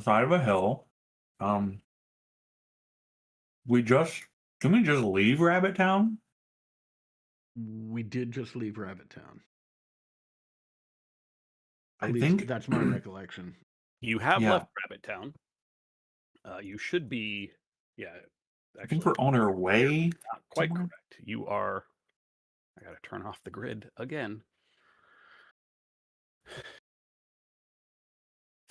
side of a hill. Um, we just Can we just leave Rabbit Town? We did just leave Rabbit Town. At I least think that's my recollection. You have yeah, left Rabbit Town. You should be, yeah, I think actually, we're on our you're way not quite somewhere. correct. You are, I gotta turn off the grid again.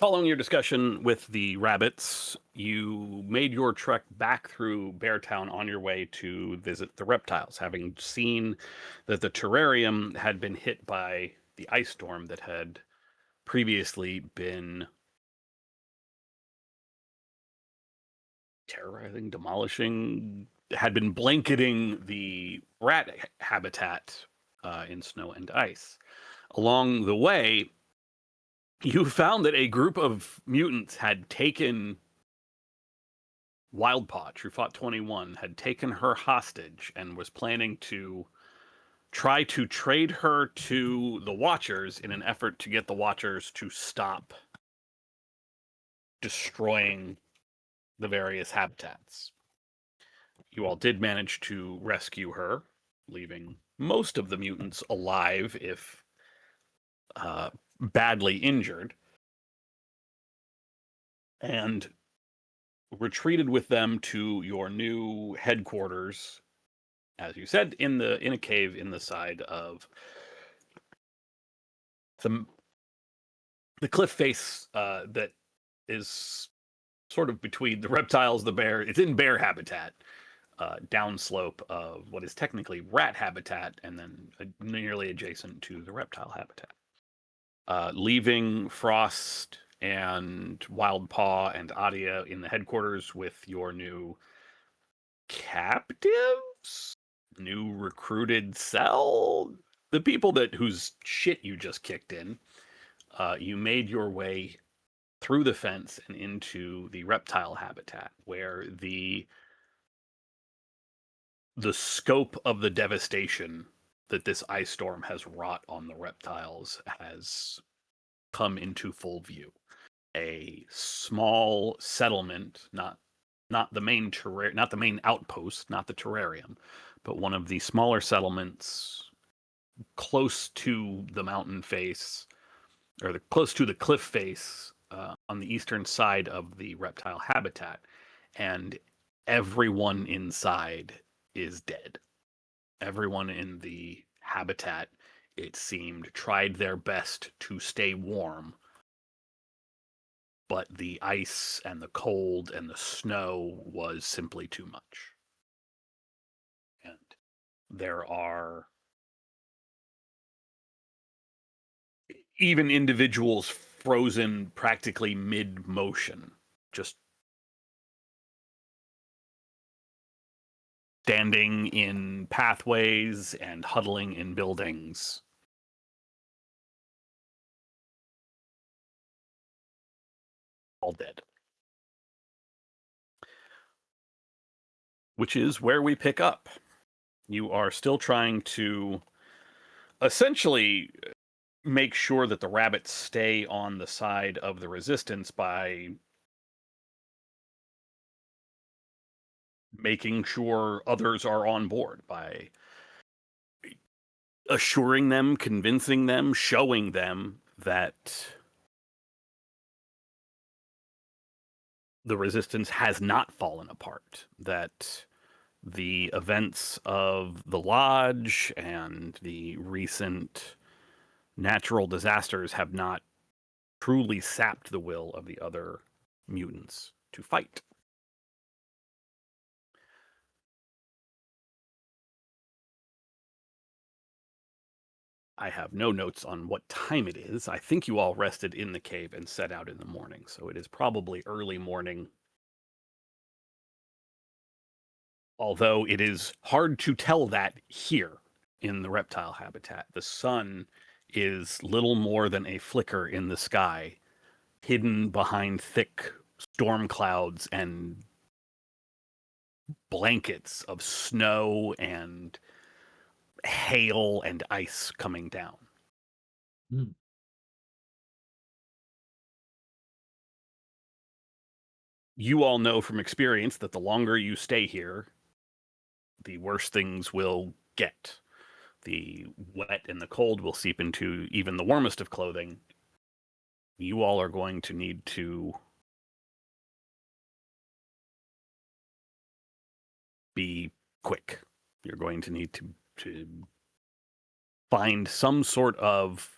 Following your discussion with the rabbits, you made your trek back through Beartown on your way to visit the reptiles, having seen that the terrarium had been hit by the ice storm that had previously been terrorizing, demolishing, had been blanketing the rat habitat in snow and ice. Along the way, you found that a group of mutants had taken Wildpaw, Truffaut 21, had taken her hostage and was planning to try to trade her to the Watchers in an effort to get the Watchers to stop destroying the various habitats. You all did manage to rescue her, leaving most of the mutants alive, if badly injured, and retreated with them to your new headquarters, as you said, in a cave in the side of the cliff face that is sort of between the reptiles, the bear. It's in bear habitat, downslope of what is technically rat habitat, and then nearly adjacent to the reptile habitat. Leaving Frost and Wildpaw and Adia in the headquarters with your new captives, new recruited cell, the people whose shit you just kicked in. You made your way through the fence and into the reptile habitat, where the scope of the devastation that this ice storm has wrought on the reptiles has come into full view. A small settlement, not the main not the main outpost, not the terrarium, but one of the smaller settlements close to the mountain face, or close to the cliff face, on the eastern side of the reptile habitat, and everyone inside is dead. Everyone in the habitat, it seemed, tried their best to stay warm, but the ice and the cold and the snow was simply too much. And there are even individuals frozen practically mid motion, just standing in pathways and huddling in buildings, all dead. Which is where we pick up. You are still trying to essentially make sure that the rabbits stay on the side of the resistance by making sure others are on board, by assuring them, convincing them, showing them that the resistance has not fallen apart, that the events of the lodge and the recent natural disasters have not truly sapped the will of the other mutants to fight. I have no notes on what time it is. I think you all rested in the cave and set out in the morning, so it is probably early morning. Although it is hard to tell that here in the reptile habitat. The sun is little more than a flicker in the sky, hidden behind thick storm clouds and blankets of snow and hail and ice coming down. Hmm. you all know from experience that the longer you stay here, the worse things will get. The wet and the cold will seep into even the warmest of clothing. You all are going to need to be quick. You're going to need to find some sort of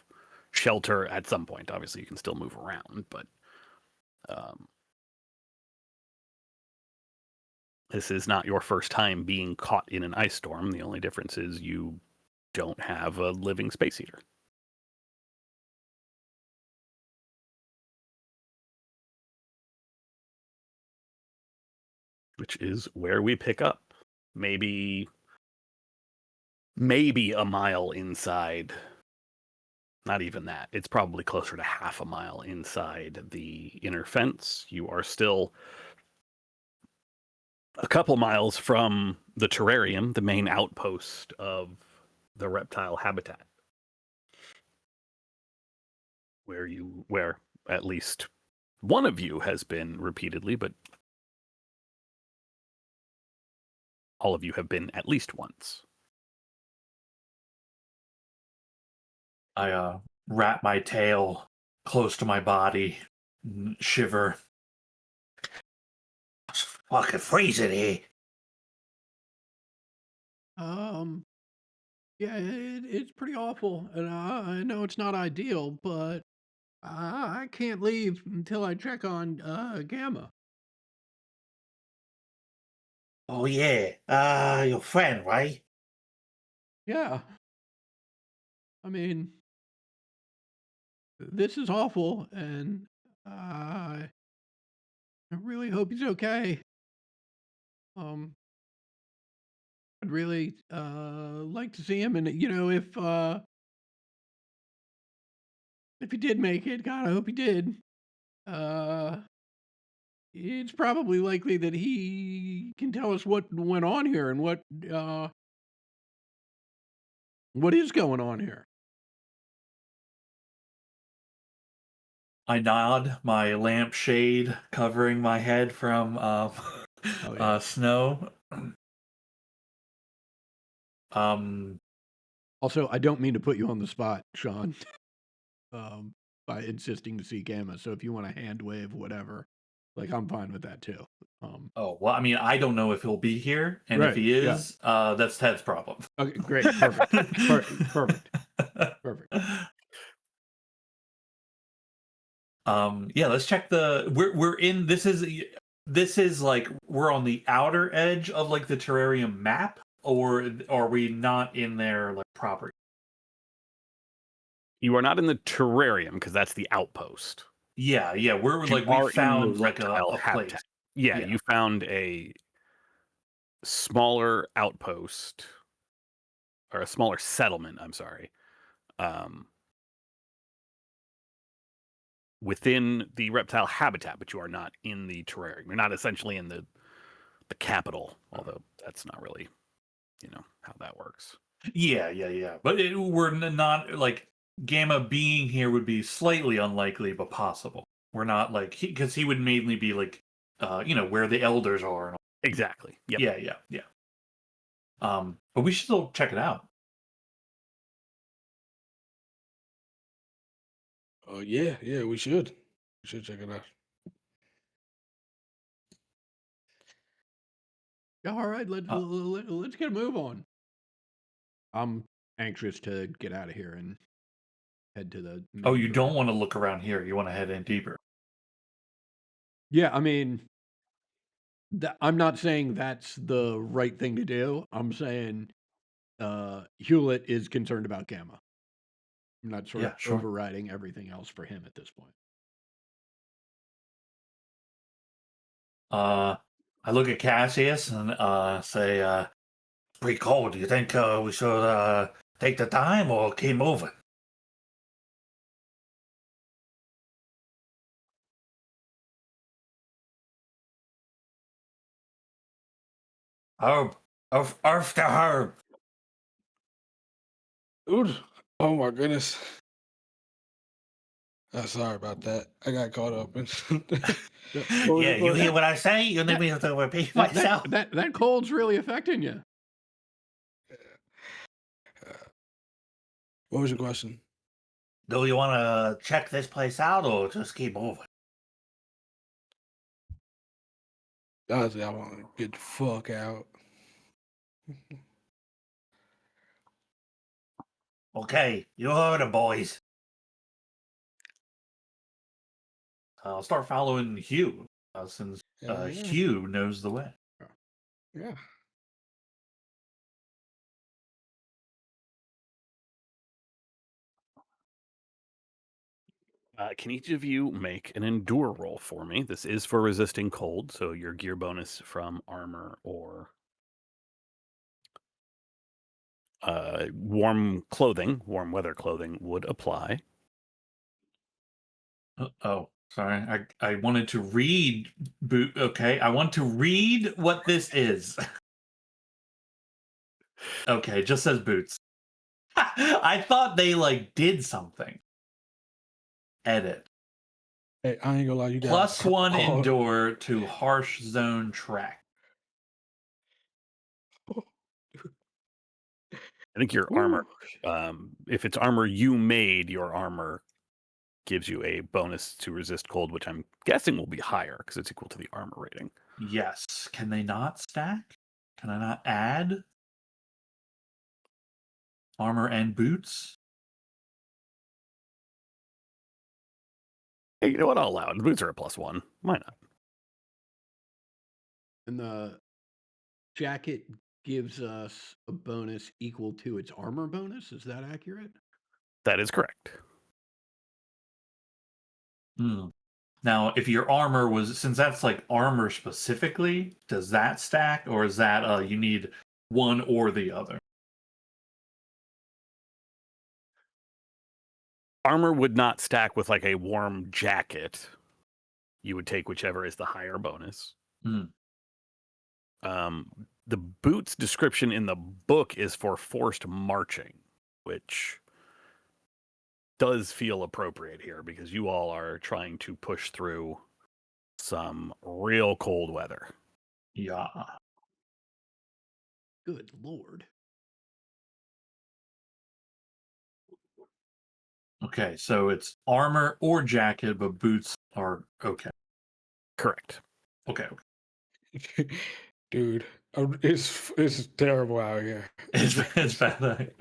shelter at some point. Obviously, you can still move around, but this is not your first time being caught in an ice storm. The only difference is you don't have a living space heater. Which is where we pick up. Maybe a mile inside. Not even that. It's probably closer to half a mile inside the inner fence. You are still a couple miles from the terrarium, the main outpost of the reptile habitat, where at least one of you has been repeatedly, but all of you have been at least once. I wrap my tail close to my body, shiver. It's fucking freezing here. Yeah, it's pretty awful, and I know it's not ideal, but I can't leave until I check on Gamma. Oh yeah, your friend, right? Yeah. I mean, this is awful, and I really hope he's okay. I'd really like to see him, and if he did make it, God, I hope he did. It's probably likely that he can tell us what went on here and what is going on here. I nod, my lampshade covering my head from yeah. snow. Also, I don't mean to put you on the spot, Sean, by insisting to see Gamma. So if you want to hand wave, whatever, like I'm fine with that too. Oh well, I mean, I don't know if he'll be here, and if Right, he yeah. is, that's Ted's problem. Okay, great, perfect, perfect. Yeah, let's check the. We're in. This is like we're on the outer edge of like the terrarium map, or are we not in their like property? You are not in the terrarium because that's the outpost. Yeah, we're You like are we in found the like a reptile place. habitat. Yeah, Yeah. you found a smaller outpost or a smaller settlement. I'm sorry, within the reptile habitat, but you are not in the terrarium. You're not essentially in the capital, although that's not really, how that works. Yeah. But we're not like Gamma being here would be slightly unlikely, but possible. We're not like because he would mainly be like, where the elders are. And all. Exactly. Yep. Yeah. But we should still check it out. Oh yeah, we should. We should check it out. All right, let's get a move on. I'm anxious to get out of here and head to the. Oh, main you door. don't want to look around here. You want to head in deeper. Yeah, I mean, I'm not saying that's the right thing to do. I'm saying Hewlett is concerned about Gamma. I'm not sort of sure. overriding everything else for him at this point. I look at Cassius and say, pretty cold. Do you think we should take the time or keep moving? Herb. Earth to Herb. Dude, oh my goodness. Sorry about that. I got caught up in. Yeah, you hear what I say? You need me to repeat myself. That cold's really affecting you. What was your question? Do you want to check this place out or just keep moving? Honestly, I want to get the fuck out. Okay, you heard it, boys. I'll start following Hugh, since Yeah. Hugh knows the way. Yeah. Can each of you make an endure roll for me? This is for resisting cold, so your gear bonus from armor or warm weather clothing would apply. Oh, sorry. I wanted to read boot. Okay, I want to read what this is. Okay, it just says boots. I thought they did something. Edit. Hey, I ain't gonna lie, you got +1 endure to harsh zone track. I think your armor, if it's armor you made, your armor gives you a bonus to resist cold, which I'm guessing will be higher because it's equal to the armor rating. Yes. Can they not stack? Can I not add armor and boots? Hey, you know what? I'll allow it. The boots are a +1. Why not? And the jacket gives us a bonus equal to its armor bonus. Is that accurate? That is correct. Now, if your armor was, since that's armor specifically, does that stack, or is that you need one or the other? Armor would not stack with a warm jacket. You would take whichever is the higher bonus. The boots description in the book is for forced marching, which does feel appropriate here because you all are trying to push through some real cold weather. Yeah. Good Lord. Okay, so it's armor or jacket, but boots are okay. Correct. Okay. Dude, it's terrible out here. It's bad.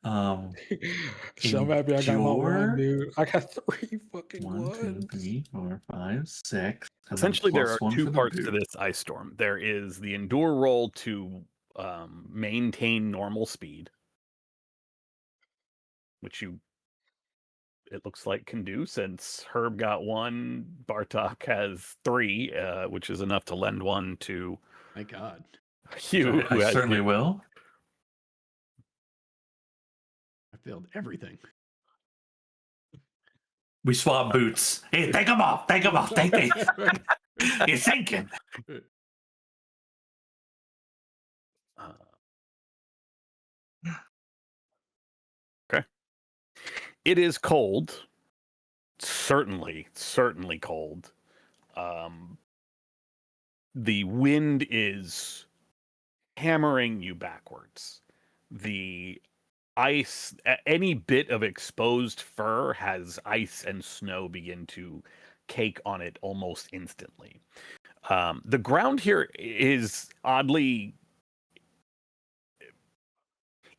So I'm happy I got my one, endure? dude. I got 3 fucking 1, 2, 3, 4, 5, 6. and then Essentially, there are +1 two for the parts to boot. this ice storm. There is the endure roll to maintain normal speed, which it looks like can do since Herb got 1, Bartok has 3, which is enough to lend 1 to My God. Hugh. I certainly will. I failed everything. We swap boots. Hey, take them off. Take them off. Take these. You're sinking. Okay. It is cold. Certainly cold. The wind is hammering you backwards. The ice, any bit of exposed fur has ice and snow begin to cake on it almost instantly. The ground here is oddly,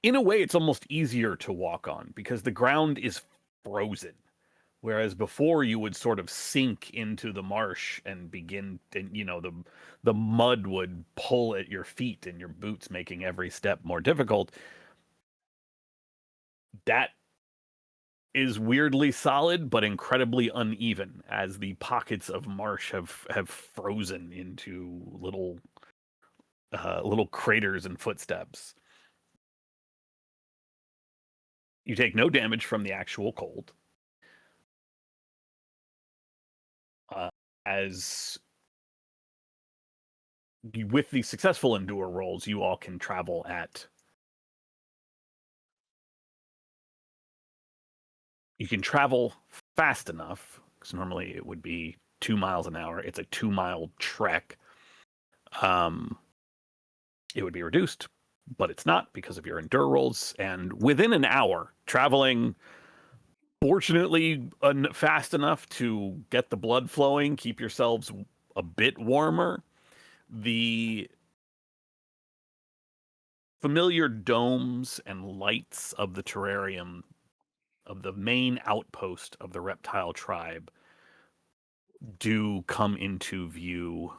in a way, it's almost easier to walk on because the ground is frozen. Whereas before you would sort of sink into the marsh and begin, and the mud would pull at your feet and your boots, making every step more difficult. That is weirdly solid, but incredibly uneven, as the pockets of marsh have frozen into little craters and footsteps. You take no damage from the actual cold. As with the successful endure rolls, you all can travel at you can travel fast enough, because normally it would be 2 miles an hour. It's a 2-mile trek. It would be reduced, but it's not because of your endure rolls. And within an hour, traveling fortunately fast enough to get the blood flowing, keep yourselves a bit warmer, the familiar domes and lights of the terrarium of the main outpost of the reptile tribe do come into view.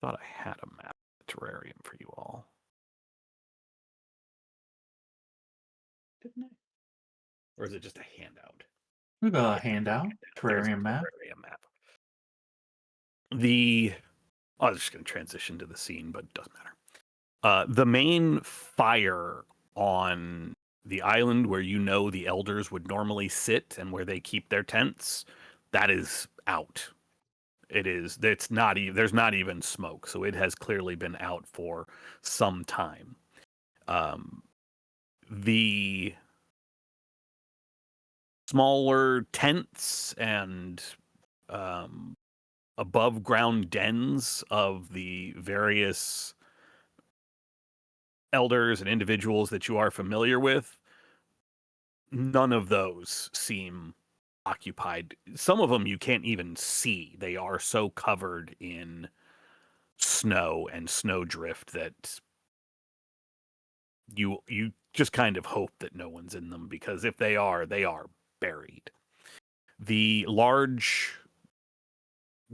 Thought I had a map of the terrarium for you all. Didn't I? Or is it just a handout? We got a handout, There's a terrarium map. terrarium map. I was just going to transition to the scene, but it doesn't matter. The main fire on the island where you know the elders would normally sit and where they keep their tents, that is out. There's not even smoke, so it has clearly been out for some time. The smaller tents and above ground dens of the various elders and individuals that you are familiar with, none of those seem occupied. Some of them you can't even see. They are so covered in snow and snowdrift that you just kind of hope that no one's in them, because if they are buried. The large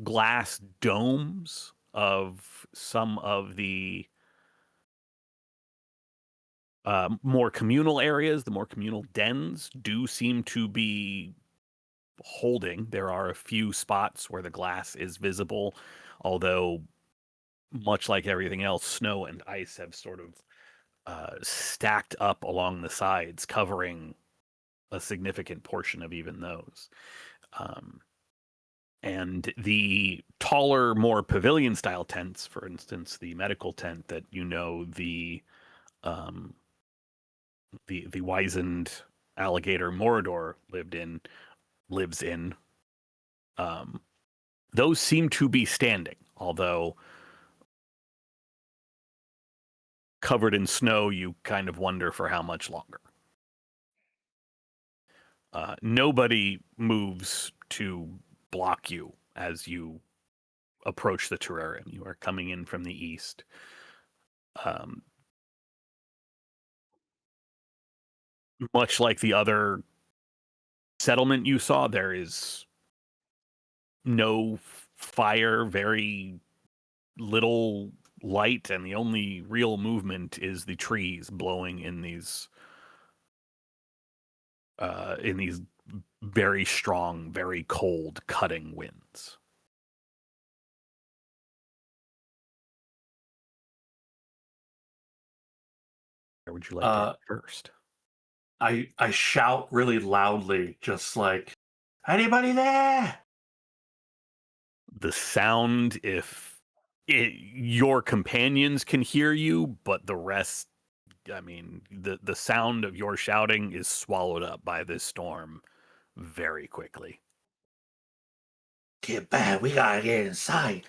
glass domes of some of the more communal areas, the more communal dens, do seem to be holding. There are a few spots where the glass is visible, although much like everything else, snow and ice have sort of stacked up along the sides, covering a significant portion of even those. And the taller, more pavilion-style tents, for instance, the medical tent that the wizened alligator Morador lives in, those seem to be standing, although covered in snow, you kind of wonder for how much longer. Nobody moves to block you as you approach the terrarium. You are coming in from the east. Much like the other settlement you saw, there is no fire, very little light, and the only real movement is the trees blowing in these very strong, very cold, cutting winds. Where would you like to head first? I shout really loudly, just like, anybody there? The sound, your companions can hear you, but the rest, I mean, the sound of your shouting is swallowed up by this storm very quickly. Get back, we gotta get inside.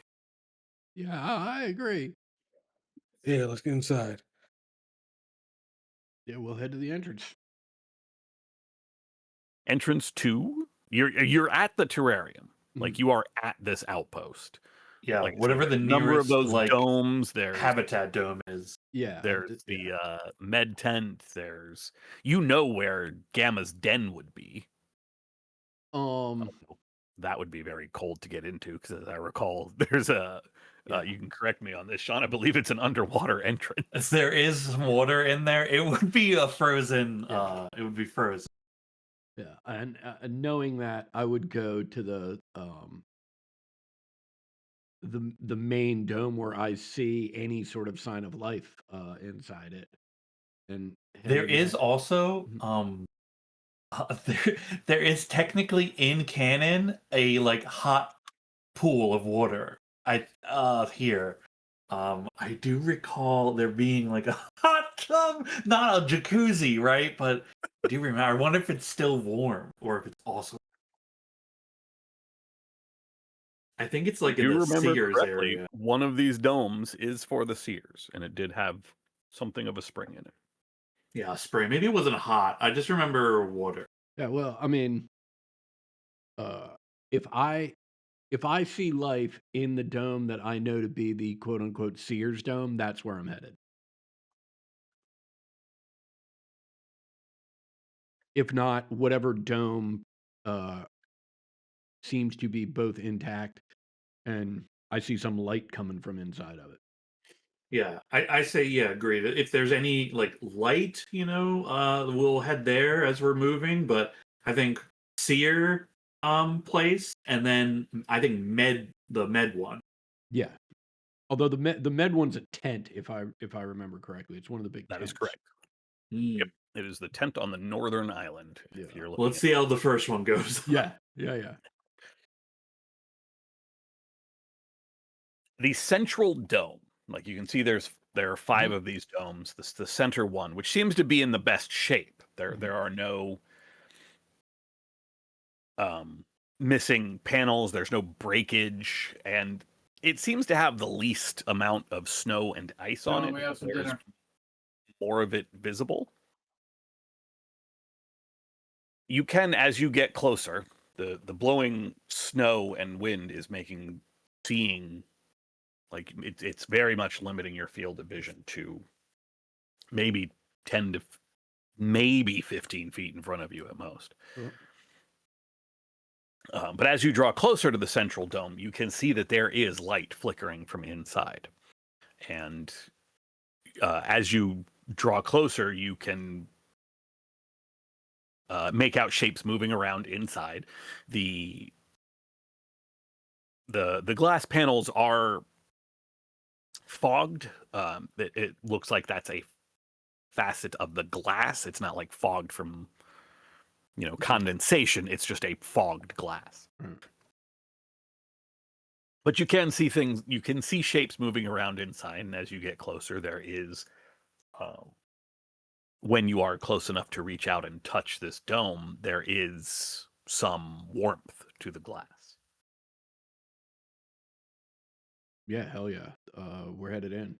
Yeah, I agree. Yeah, let's get inside. Yeah, we'll head to the entrance. Entrance 2? You're at the terrarium. Like, you are at this outpost. Yeah, Like, whatever the number of nearest those like domes, there's habitat dome is. Yeah, there's the med tent, there's where Gamma's den would be. That would be very cold to get into, because as I recall, there's you can correct me on this, Sean, I believe it's an underwater entrance. There is some water in there. It would be a frozen. Yeah. It would be frozen. Yeah, and knowing that, I would go to the main dome where I see any sort of sign of life inside it. And There is also there is technically in canon a like hot pool of water. Here. I do recall there being like a hot Not a jacuzzi, right? But I do remember. I wonder if it's still warm or if it's also. I think it's like If in you the remember Sears correctly, area. one of these domes is for the Sears, and it did have something of a spring in it. Yeah, spray. Maybe it wasn't hot. I just remember water. Yeah, well, I mean, uh, if I see life in the dome that I know to be the quote unquote Sears dome, that's where I'm headed. If not, whatever dome uh, seems to be both intact and I see some light coming from inside of it. Yeah, I say yeah, agree. That if there's any like light, we'll head there as we're moving. But I think Sear place, and then I think the med one. Yeah. Although the med one's a tent, if I remember correctly, it's one of the big That is tents. correct. Mm. Yep. It is the tent on the northern island. If Yeah. you're looking Let's at see how the first one goes. Yeah, yeah. the central dome. Like you can see, there are 5 of these domes. The center one, which seems to be in the best shape. There are no missing panels. There's no breakage, and it seems to have the least amount of snow and ice on it. We have some There's dinner. more of it visible. You can, as you get closer, the blowing snow and wind is making seeing, like it's very much limiting your field of vision to maybe 10 to maybe 15 feet in front of you at most. But as you draw closer to the central dome, you can see that there is light flickering from inside. And as you draw closer, you can make out shapes moving around inside. The glass panels are fogged. It looks like that's a facet of the glass. It's not like fogged from condensation. It's just a fogged glass. But you can see things. You can see shapes moving around inside, and as you get closer, there is when you are close enough to reach out and touch this dome, there is some warmth to the glass. Yeah, hell yeah. We're headed in.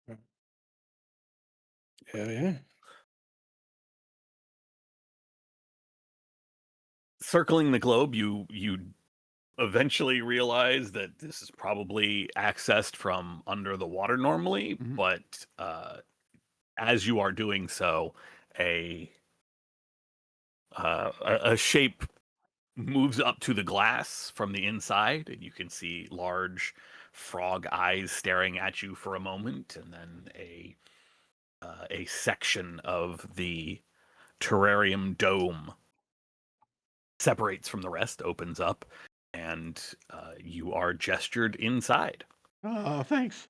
Yeah. Circling the globe, you eventually realize that this is probably accessed from under the water normally, but as you are doing so, a shape moves up to the glass from the inside, and you can see large frog eyes staring at you for a moment, and then a section of the terrarium dome separates from the rest, opens up, and you are gestured inside. Oh, thanks.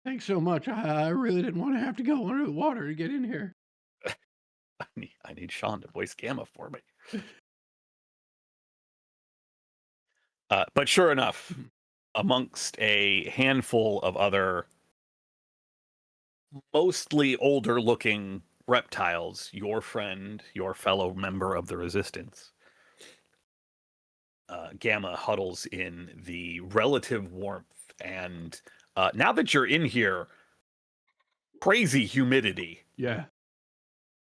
Thanks so much. I really didn't want to have to go under the water to get in here. I need Sean to voice Gamma for me. But sure enough, amongst a handful of other mostly older looking reptiles, your friend, your fellow member of the Resistance, Gamma huddles in the relative warmth. And now that you're in here, crazy humidity. Yeah.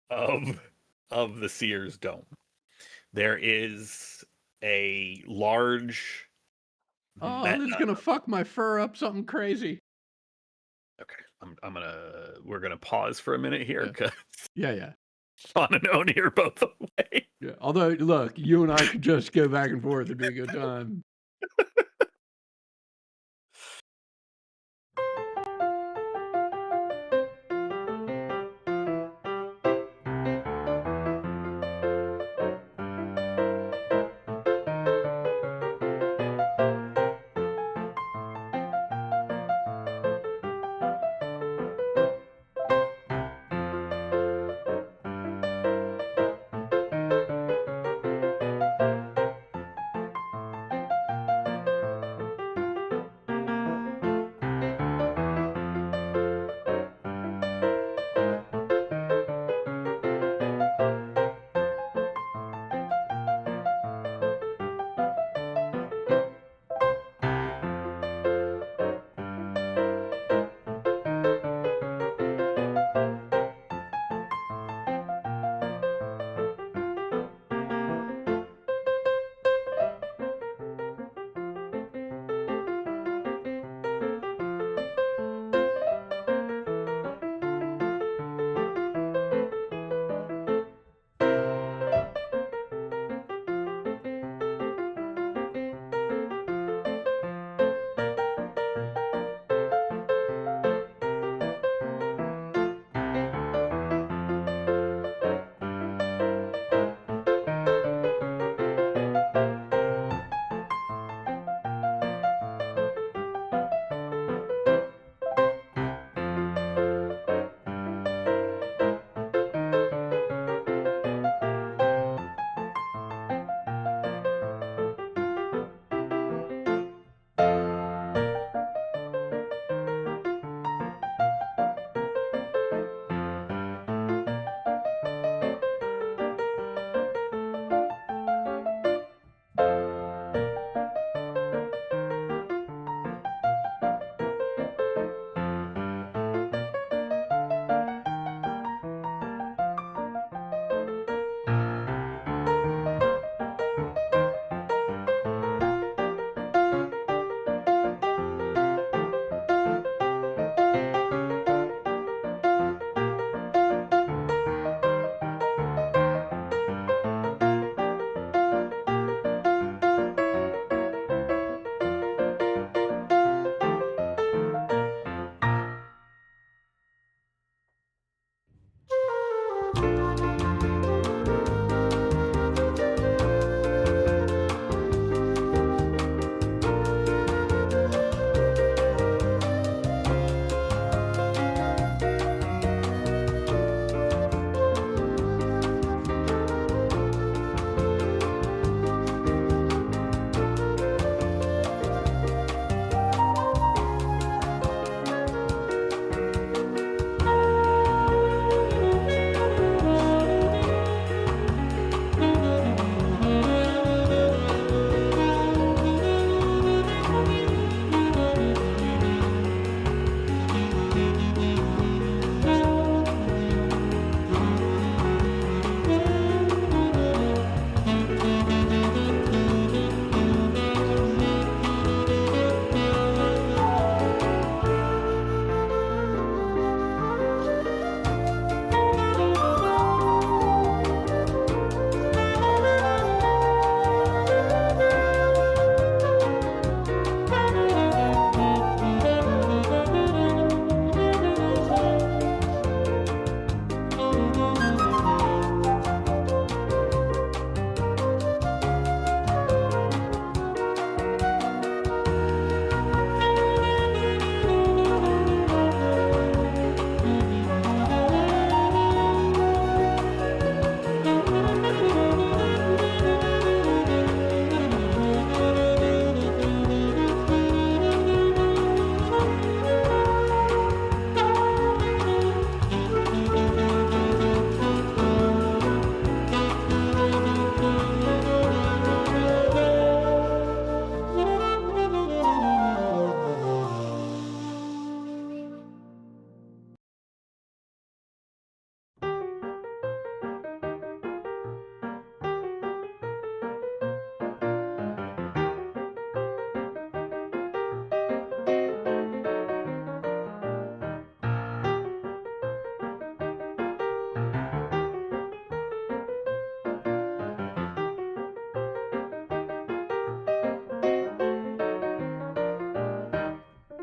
Of the Sears Dome. There is a large. Oh, this is gonna fuck my fur up something crazy. Okay, we're gonna pause for a minute here because Yeah. Sean and Oni are both away. Yeah. Although, look, you and I could just go back and forth. It'd be a good time.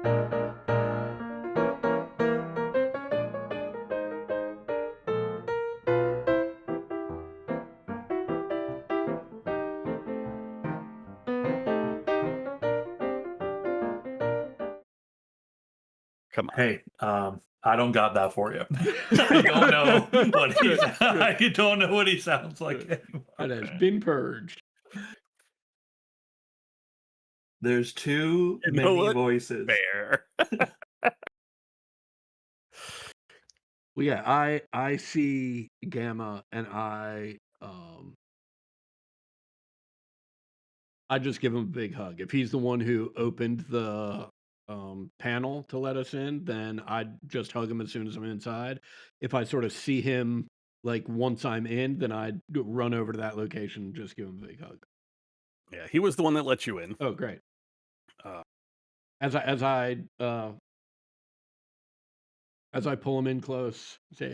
Come on. Hey, I don't got that for you. I don't know what Good, I don't know what he sounds like anymore. It has been purged. There's too You know many what? voices. Fair. Well, yeah, I see Gamma, and I just give him a big hug. If he's the one who opened the panel to let us in, then I'd just hug him as soon as I'm inside. If I sort of see him like once I'm in, then I'd run over to that location and just give him a big hug. Yeah, he was the one that let you in. Oh, great. Uh, As I pull him in close, say,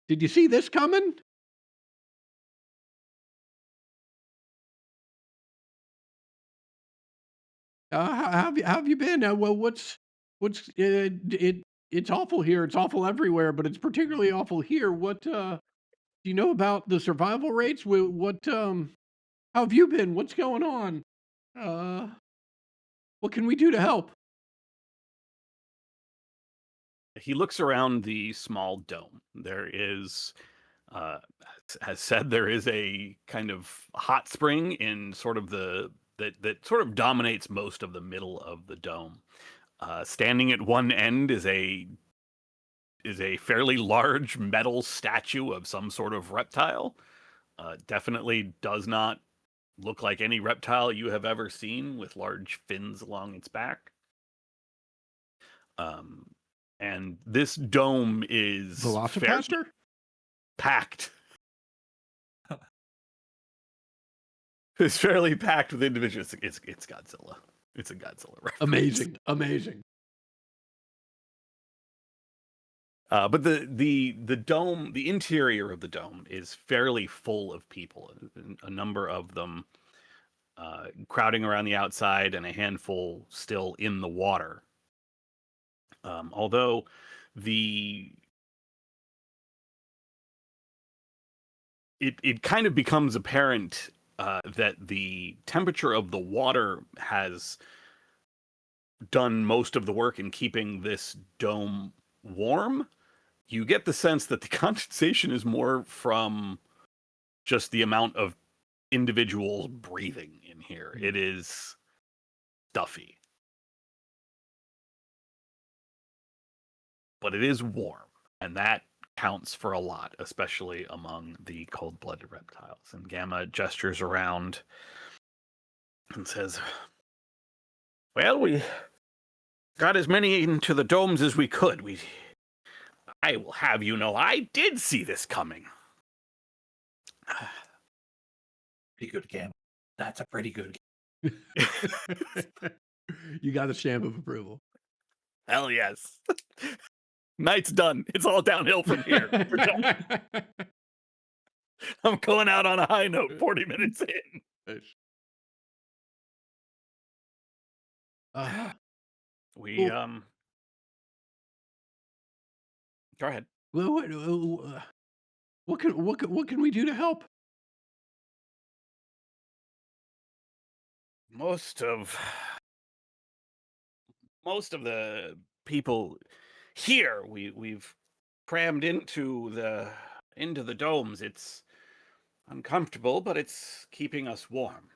did you see this coming? How have you been? Well, what's it's awful here. It's awful everywhere, but it's particularly awful here. What do you know about the survival rates? What how have you been? What's going on? Uh, what can we do to help? he looks around the small dome. There is, as said, there is a kind of hot spring in sort of that sort of dominates most of the middle of the dome. Standing at one end is a fairly large metal statue of some sort of reptile. Definitely does not look like any reptile you have ever seen, with large fins along its back. And this dome is fairly Velocipaster? packed. It's fairly packed with individuals. It's Godzilla. It's a Godzilla reference. Amazing. But the dome, the interior of the dome, is fairly full of people. A number of them crowding around the outside, and a handful still in the water. Although it kind of becomes apparent that the temperature of the water has done most of the work in keeping this dome warm. You get the sense that the condensation is more from just the amount of individuals breathing in here. It is stuffy. But it is warm, and that counts for a lot, especially among the cold-blooded reptiles. And Gamma gestures around and says, well, we got as many into the domes as we could. I will have you know, I did see this coming. Pretty good game. That's a pretty good game. You got a stamp of approval. Hell yes. Night's done. It's all downhill from here. We're done. I'm going out on a high note 40 minutes in. We, Well- Go ahead. Well, what can we do to help? Most of the people here we've crammed into the domes. It's uncomfortable, but it's keeping us warm.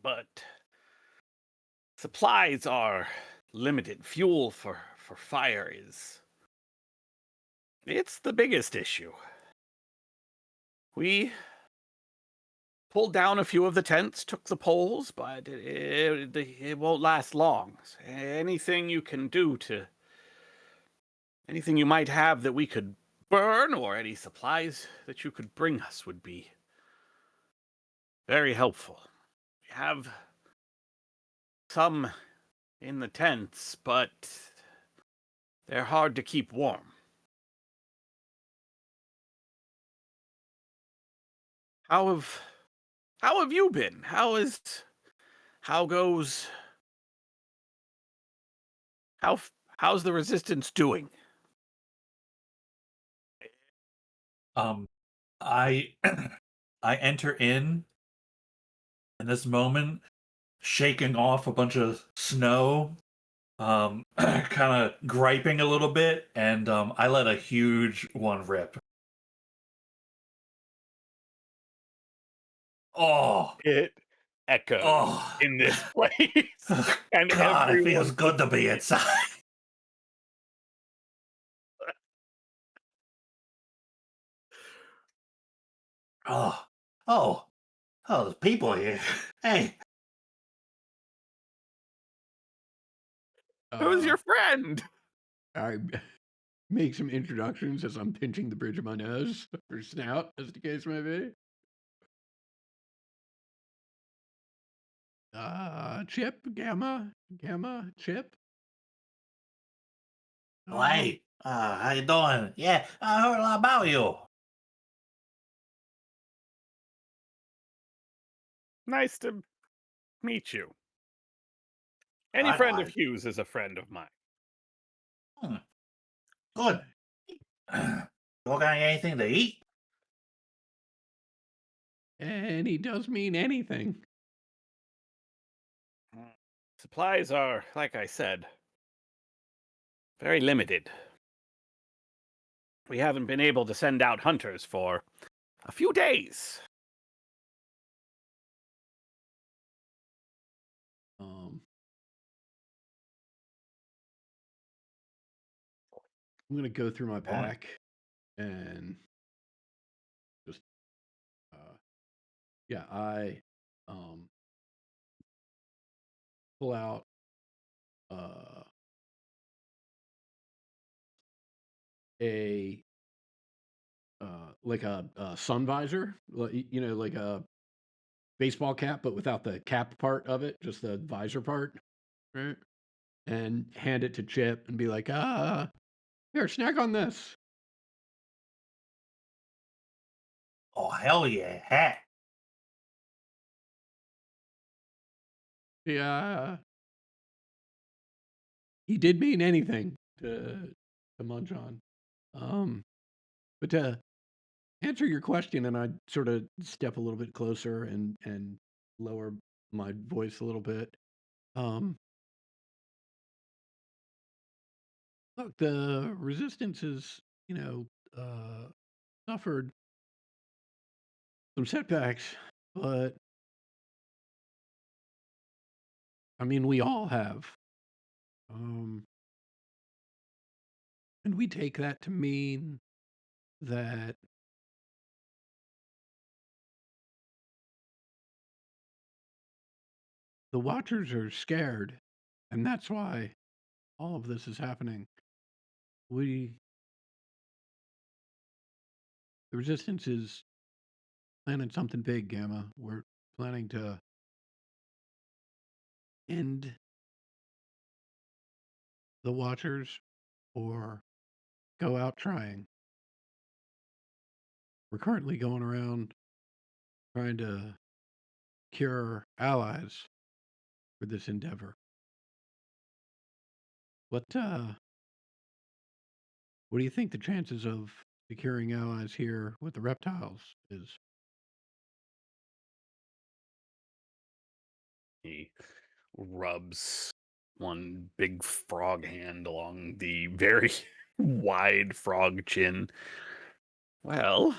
But supplies are limited. Fuel for fire it's the biggest issue. We pulled down a few of the tents, took the poles, but it won't last long. Anything you can do anything you might have that we could burn, or any supplies that you could bring us, would be very helpful. We have some in the tents, but they're hard to keep warm. How have you been? How goes How's the resistance doing? I I enter in this moment, shaking off a bunch of snow, kind of griping a little bit, and I let a huge one rip. Oh, It echoes oh, in this place, and God, it feels everyone. good to be inside. Oh, oh, oh, there's people here. Hey, Who's Uh, your friend? I make some introductions as I'm pinching the bridge of my nose or snout, as the case may be. Chip, Gamma, Chip. hey, how you doing? Yeah, I heard a lot about you. Nice to meet you. Any friend of Likewise. Hughes is a friend of mine. Hmm, good. You got anything to eat? And he does mean anything. Supplies are, like I said, very limited. We haven't been able to send out hunters for a few days. Um, I'm gonna go through my pack and just yeah, I pull out a like a sun visor, you know, like a baseball cap, but without the cap part of it, just the visor part, right? And hand it to Chip and be like, here, snack on this. Oh, hell yeah, hat. Yeah, he did mean anything to munch on. But to answer your question, and I sort of step a little bit closer and lower my voice a little bit. Um, Look, the resistance has, you know, suffered some setbacks, but I mean, we all have. Um, and we take that to mean that the Watchers are scared, and that's why all of this is happening. We, the resistance is planning something big, Gamma. We're planning to end the Watchers or go out trying. We're currently going around trying to cure allies for this endeavor. What do you think the chances of securing allies here with the reptiles is? He rubs one big frog hand along the very wide frog chin. Well,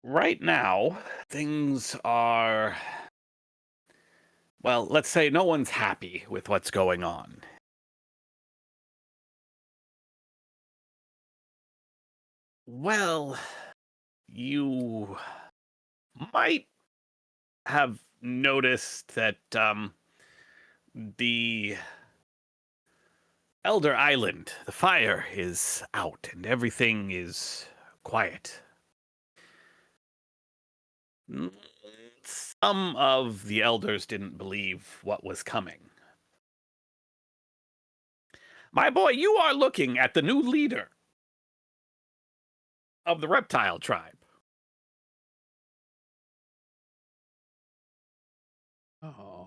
right now, things are. Well, let's say no one's happy with what's going on. Well, you might have noticed that the Elder Island, the fire is out and everything is quiet. Some of the elders didn't believe what was coming. My boy, you are looking at the new leader of the reptile tribe.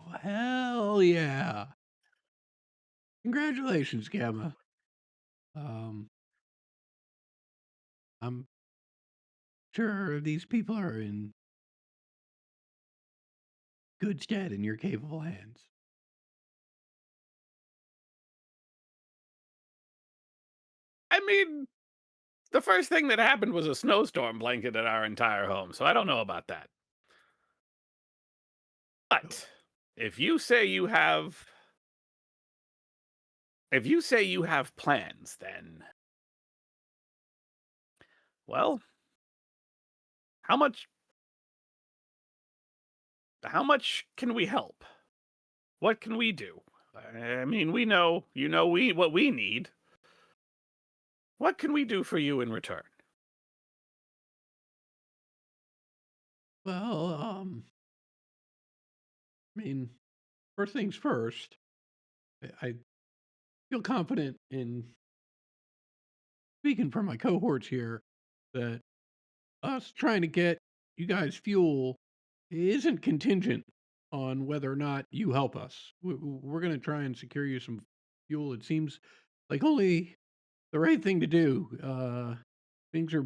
Oh, hell yeah. Congratulations, Gamma. Um, I'm sure these people are in good stead in your capable hands. I mean, the first thing that happened was a snowstorm blanketed our entire home, so I don't know about that. But if you say you have plans, then well, how much can we help? What can we do? I mean, we know, what we need. What can we do for you in return? Well, I mean, first things first, I feel confident in speaking for my cohorts here that us trying to get you guys fuel isn't contingent on whether or not you help us. We're going to try and secure you some fuel. It seems like only the right thing to do. Things are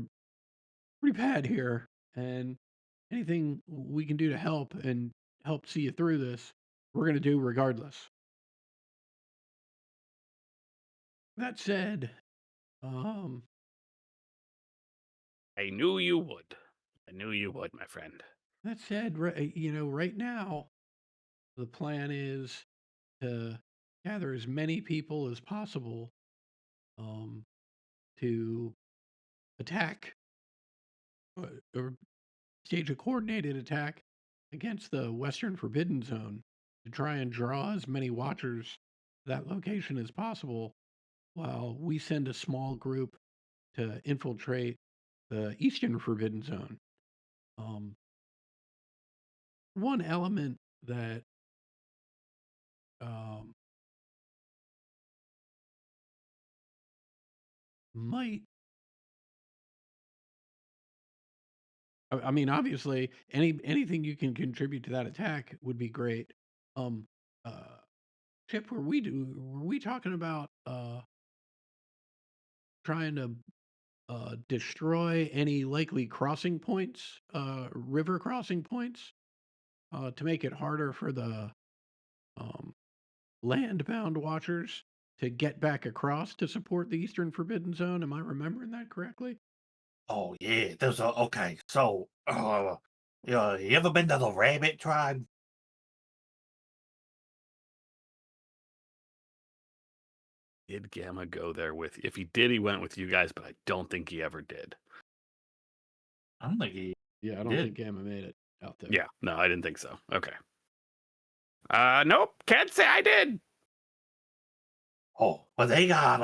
pretty bad here, and anything we can do to help and help see you through this, we're going to do regardless. That said, um, I knew you would. My friend. right now, the plan is to gather as many people as possible um, to attack or stage a coordinated attack against the Western Forbidden Zone to try and draw as many watchers to that location as possible while we send a small group to infiltrate the Eastern Forbidden Zone. Um, one element that um, might I mean, obviously, anything you can contribute to that attack would be great. Um, uh, Chip, were we talking about trying to destroy any likely crossing points, river crossing points, to make it harder for the um, land-bound watchers to get back across to support the Eastern Forbidden Zone? Am I remembering that correctly? Oh yeah, there's a okay. So, you ever been to the Rabbit Tribe? Did Gamma go there with? If he did, he went with you guys, but I don't think he ever did. I don't think he. Yeah, I don't Did. think Gamma made it out there. Yeah, no, I didn't think so. Okay. Nope, can't say I did. Oh, but they got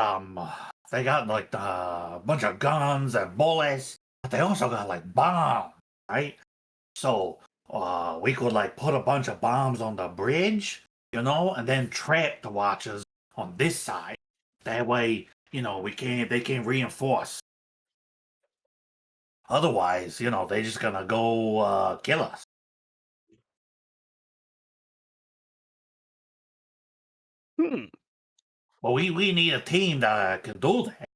like a bunch of guns and bullets, but they also got like bombs, right? So, we could like put a bunch of bombs on the bridge, and then trap the watchers on this side. That way, they can't reinforce. Otherwise, they're just gonna go kill us. Hmm. Well, we need a team that can do that.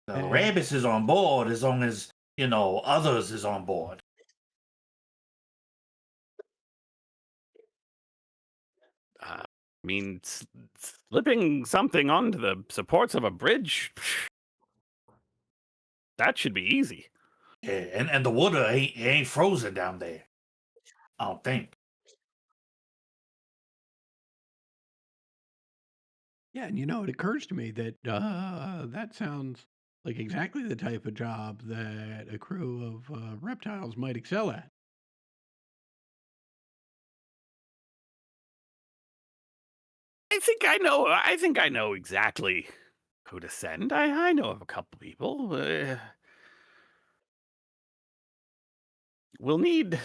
The And- Rabbits is on board as long as, others is on board. I mean, slipping something onto the supports of a bridge, that should be easy. Yeah, and the water ain't frozen down there. I don't think. Yeah, and it occurs to me that that sounds like exactly the type of job that a crew of reptiles might excel at. I think I know exactly who to send. I know of a couple people. We'll need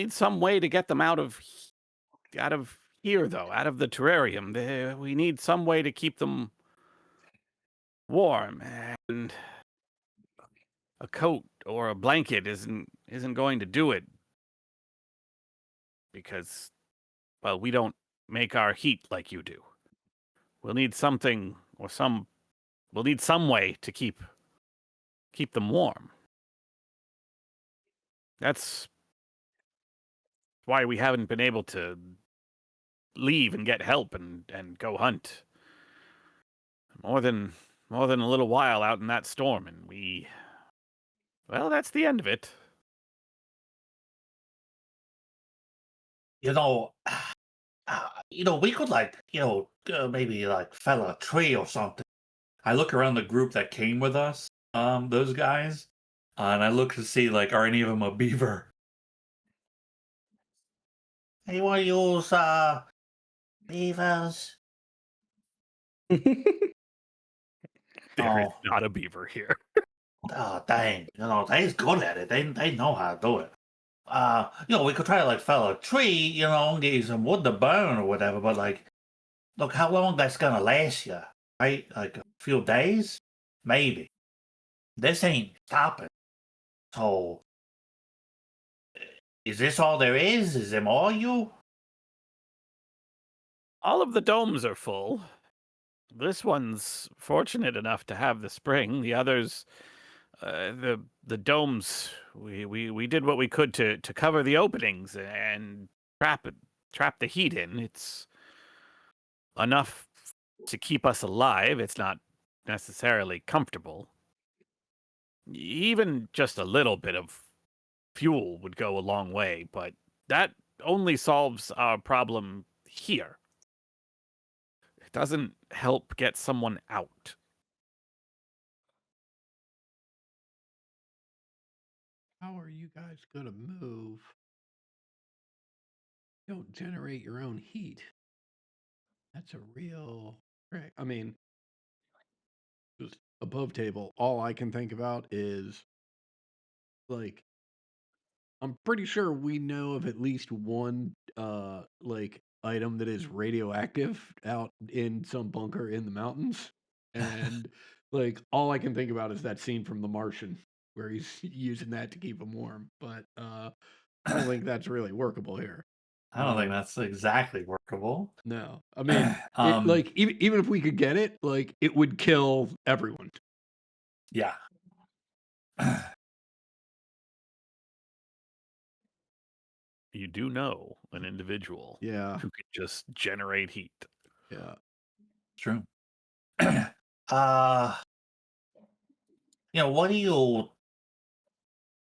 some way to get them out of here, though, out of the terrarium. We need some way to keep them warm, and a coat or a blanket isn't going to do it. because, well, we don't make our heat like you do. We'll need something or we'll need some way to keep them warm. That's why we haven't been able to leave and get help and go hunt. More than a little while out in that storm, and well, that's the end of it. You know, we could maybe like fell a tree or something. I look around the group that came with us, those guys, and I look to see like, are any of them a beaver? Anyone use beavers? There is Oh. not a beaver here. Oh dang! They's good at it. They know how to do it. We could try to like fell a tree, and get you some wood to burn or whatever. But like, look how long that's gonna last you, right? Like a few days, maybe. This ain't stopping. So, is this all there is? Is them all you? All of the domes are full. This one's fortunate enough to have the spring. The others, the domes, we did what we could to cover the openings and trap the heat in. It's enough to keep us alive. It's not necessarily comfortable. Even just a little bit of fuel would go a long way, but that only solves our problem here. It doesn't help get someone out. How are you guys gonna move? Don't generate your own heat. That's a real trick. I mean, just above table, all I can think about is like I'm pretty sure we know of at least one like item that is radioactive out in some bunker in the mountains. And like all I can think about is that scene from The Martian where he's using that to keep him warm. But I don't think that's really workable here. I don't think that's exactly workable. No. I mean, Um, even if we could get it, like it would kill everyone. Yeah. You do know an individual Yeah. who can just generate heat. Yeah. True. What do you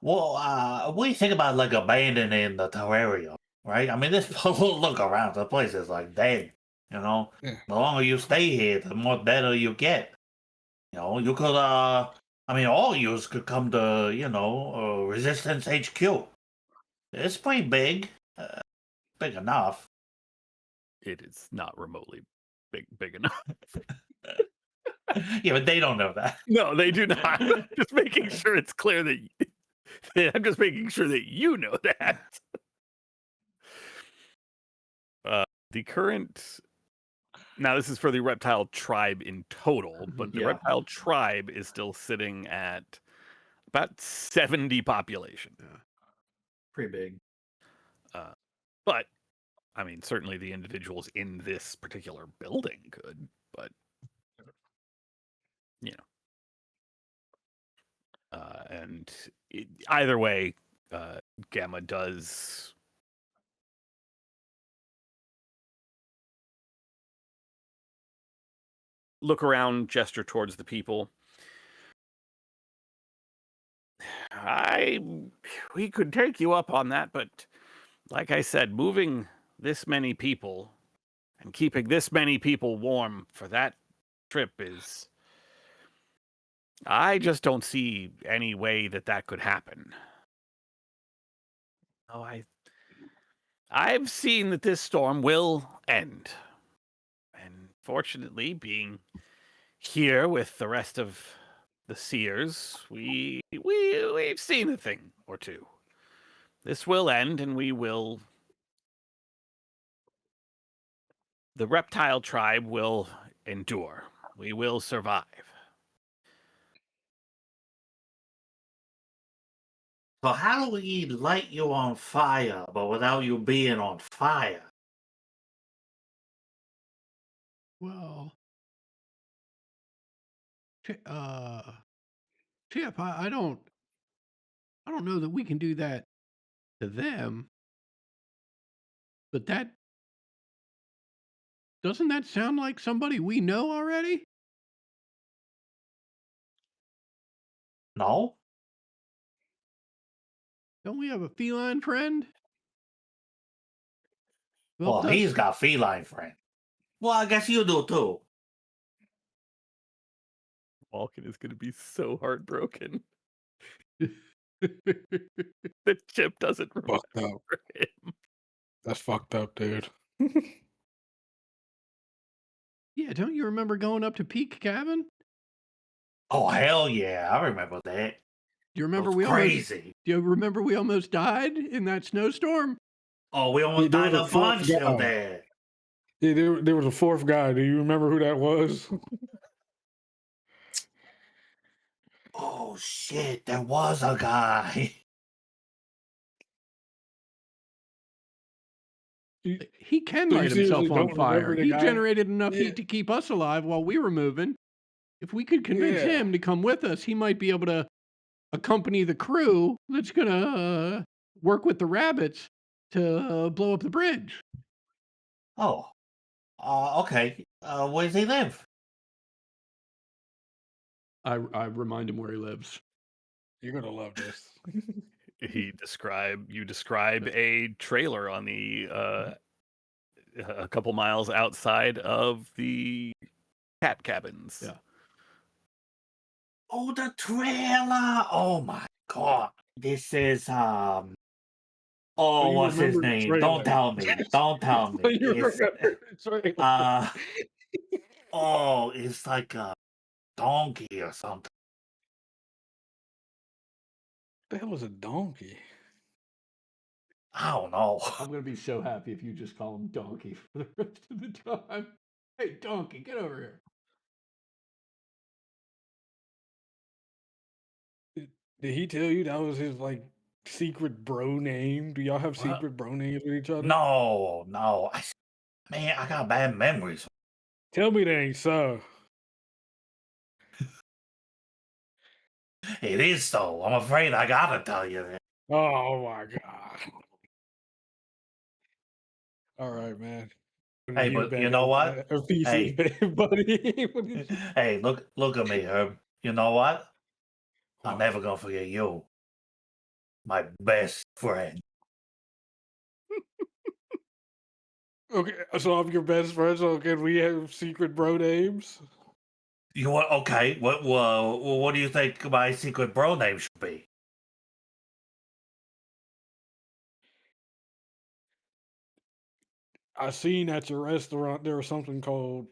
what do you think about like abandoning the terrarium? Right? I mean, this look around. The place is like dead. Yeah. The longer you stay here, the more deader you get. You could all yous could come to Resistance HQ. It's pretty big, big enough. It is not remotely big enough. Yeah, but they don't know that. No, they do not. Just making sure it's clear that I'm just making sure that you know that. The current now this is for the reptile tribe in total, but the Yeah. reptile tribe is still sitting at about 70 population. Pretty big. But I mean, certainly the individuals in this particular building could, but and either way, Gamma does look around, gesture towards the people. We could take you up on that, but like I said, moving this many people and keeping this many people warm for that trip is... I just don't see any way that could happen. Oh, I've seen that this storm will end. And fortunately, being here with the rest of the seers, we've seen a thing or two. This will end, and the reptile tribe will endure. We will survive. So how do we light you on fire, but without you being on fire? Well, Chip, I don't know that we can do that to them, but doesn't that sound like somebody we know already? No? Don't we have a feline friend who Well, helped he's us? got feline friend. Well, I guess you do too. Malkin is going to be so heartbroken that Chip doesn't remember Fucked up. him. That's fucked up, dude. Yeah, don't you remember going up to Peak Cabin? Oh hell yeah, I remember that. Do you It remember was crazy. do you remember we almost died in that snowstorm? Oh, we Yeah, almost there died was a a fourth bunch of guy. that. Yeah, there was a fourth guy. Do you remember who that was? Oh shit, there was a guy. He can So you light himself seriously on don't fire. remember the He guy? generated enough Yeah. heat to keep us alive while we were moving. If we could convince Yeah. him to come with us, he might be able to accompany the crew that's gonna work with the rabbits to blow up the bridge. Oh. Okay. Where does he live? I remind him where he lives. You're gonna love this. You describe a trailer on the a couple miles outside of the cat cabins. Yeah. Oh, the trailer. Oh my god. This is Oh, you what's his remember the name? trailer. Don't tell me. Don't tell me. You It's remember the trailer. it's like a donkey or something. The hell is a donkey? I don't know. I'm gonna be so happy if you just call him Donkey for the rest of the time. Hey, Donkey, get over here. Did he tell you that was his like secret bro name? Do y'all have What? secret bro names with each other? No. Man, I got bad memories. Tell me they ain't so. It is so. I'm afraid I gotta tell you that. Oh my god. All right, man. Hey, but you know what? Hey. Buddy. Hey, look at me, Herb. You know what? I'm What? never gonna forget you. My best friend. Okay, so I'm your best friend. So can we have secret bro names? You want okay? What do you think my secret bro name should be? I seen at your restaurant there was something called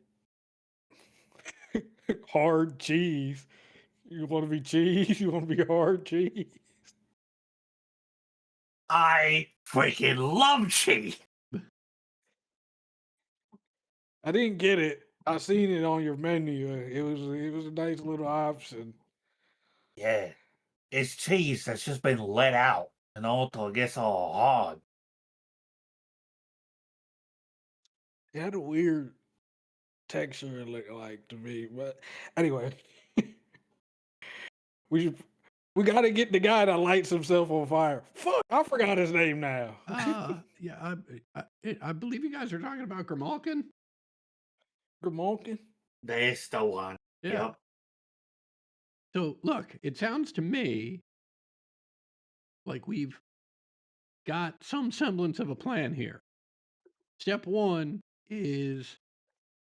hard cheese. You want to be cheese? You want to be hard cheese? I freaking love cheese. I didn't get it. I seen it on your menu. It was a nice little option. Yeah, it's cheese that's just been let out, till it gets all hard. It had a weird texture it looked like to me, but anyway, we gotta get the guy that lights himself on fire. Fuck, I forgot his name now. Yeah, I believe you guys are talking about Grimalkin. Grimalkin? That's the one. Yeah. Yep. So look, it sounds to me like we've got some semblance of a plan here. Step one is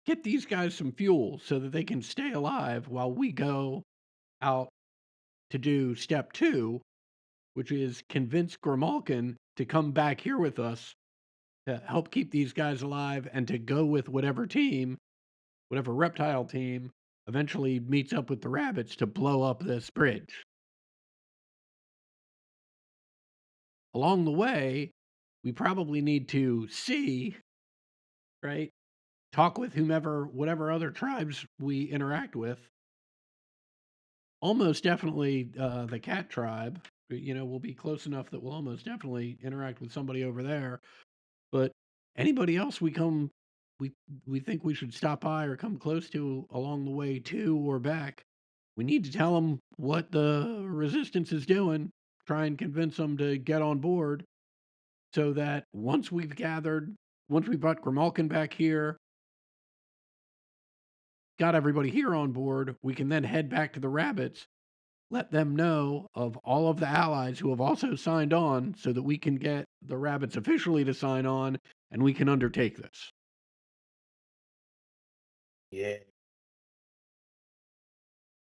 get these guys some fuel so that they can stay alive while we go out to do step two, which is convince Grimalkin to come back here with us to help keep these guys alive and to go with whatever team, whatever reptile team eventually meets up with the rabbits to blow up this bridge. Along the way, we probably need to see, right? Talk with whatever other tribes we interact with. Almost definitely the cat tribe. we'll be close enough that we'll almost definitely interact with somebody over there. But anybody else we think we should stop by or come close to along the way to or back, we need to tell them what the resistance is doing, try and convince them to get on board so that once we've brought Grimalkin back here, got everybody here on board, we can then head back to the rabbits, let them know of all of the allies who have also signed on so that we can get the rabbits officially to sign on and we can undertake this. Yeah.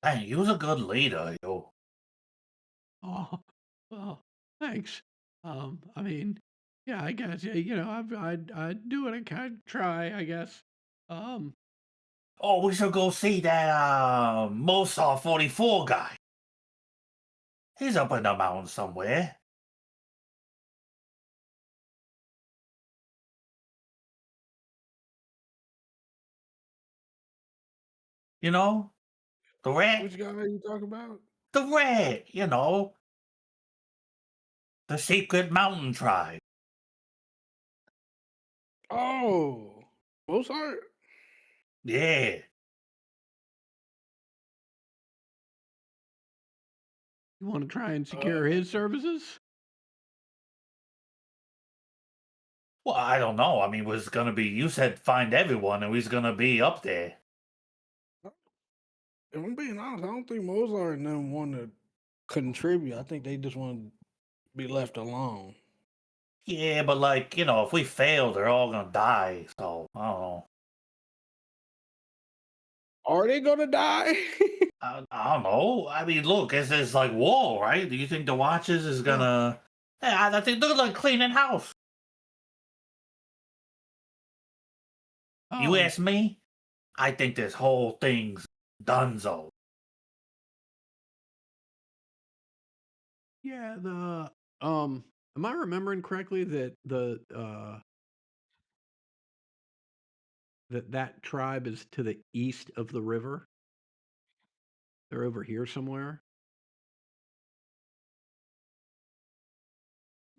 Dang, you was a good leader, yo. Oh, well, thanks. I mean, yeah, I guess, I'd do it. I'd try, I guess. Um, Oh, we should go see that Mozart 44 guy. He's up in the mountains somewhere. You know? The red? Which guy are you talking about? The red, you know. The secret mountain tribe. Oh, Mozart. Yeah. you want to try and secure his services? Well, I don't know. I mean, was gonna be, you said find everyone and he's gonna be up there. If I'm being honest, I don't think Mozart and them want to contribute. I think they just want to be left alone. Yeah, but like, you know, if we fail, they're all gonna die. So I don't know. Are they gonna die? I don't know. I mean, look, it's like war, right? Do you think the Watchers is gonna? Yeah, I think they're like cleaning house. You Um, ask me, I think this whole thing's donezo. Yeah, am I remembering correctly that that tribe is to the east of the river? They're over here somewhere.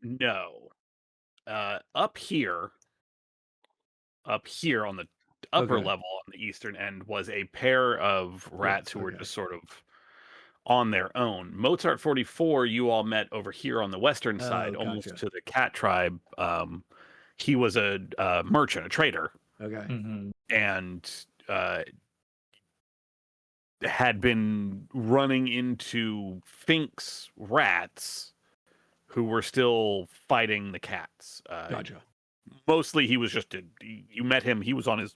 No. Up here on the upper Okay. level on the eastern end was a pair of rats who were okay. just sort of on their own. Mozart 44, you all met over here on the western side, almost gotcha. to the cat tribe. He was a merchant, a trader, Okay. Mm-hmm. and had been running into Fink's rats who were still fighting the cats. Gotcha. Mostly he was just you met him, he was on his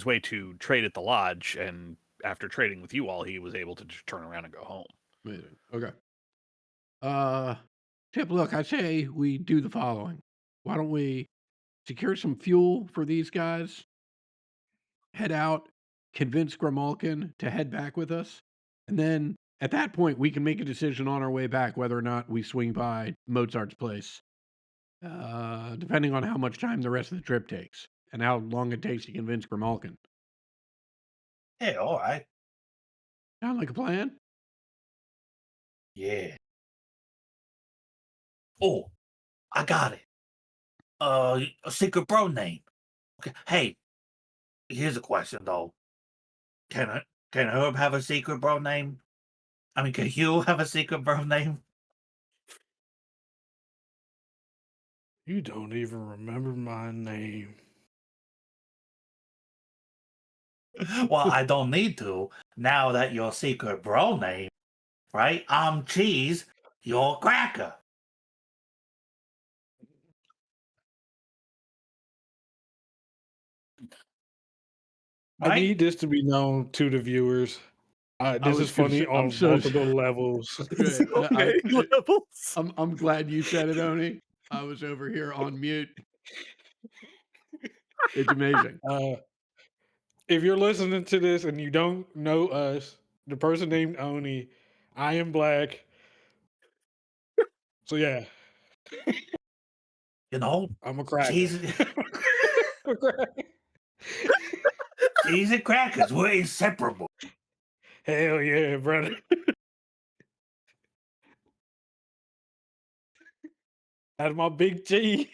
way to trade at the lodge, and after trading with you all, he was able to just turn around and go home. Amazing. Okay. Tip, look, I say we do the following. Why don't we secure some fuel for these guys, head out, convince Grimalkin to head back with us, and then at that point we can make a decision on our way back whether or not we swing by Mozart's place, depending on how much time the rest of the trip takes and how long it takes to convince Grimalkin. Yeah, all right. Sound like a plan? Yeah. Oh, I got it. A secret bro name. Okay. Hey, here's a question though. Can Herb have a secret bro name? I mean, can Hugh have a secret bro name? You don't even remember my name. Well, I don't need to now that your secret bro name, right? I'm Cheese, you're Cracker. I Right? need this to be known to the viewers. This was is gonna funny say, I'm on so multiple levels. Okay, levels. I'm glad you said it, Oni. I was over here on mute. It's amazing. If you're listening to this and you don't know us, the person named Oni, I am black. So yeah, You know, I'm a cracker. Cheese, cheese and crackers, we're inseparable. Hell yeah, brother. Out of my big G.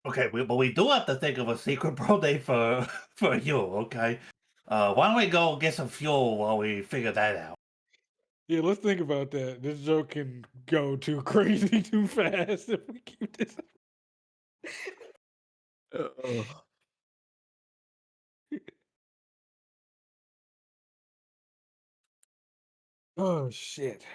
Okay, but we do have to think of a secret pro day for for you. Okay, why don't we go get some fuel while we figure that out? Yeah, let's think about that. This joke can go too crazy too fast if we keep this. Oh shit.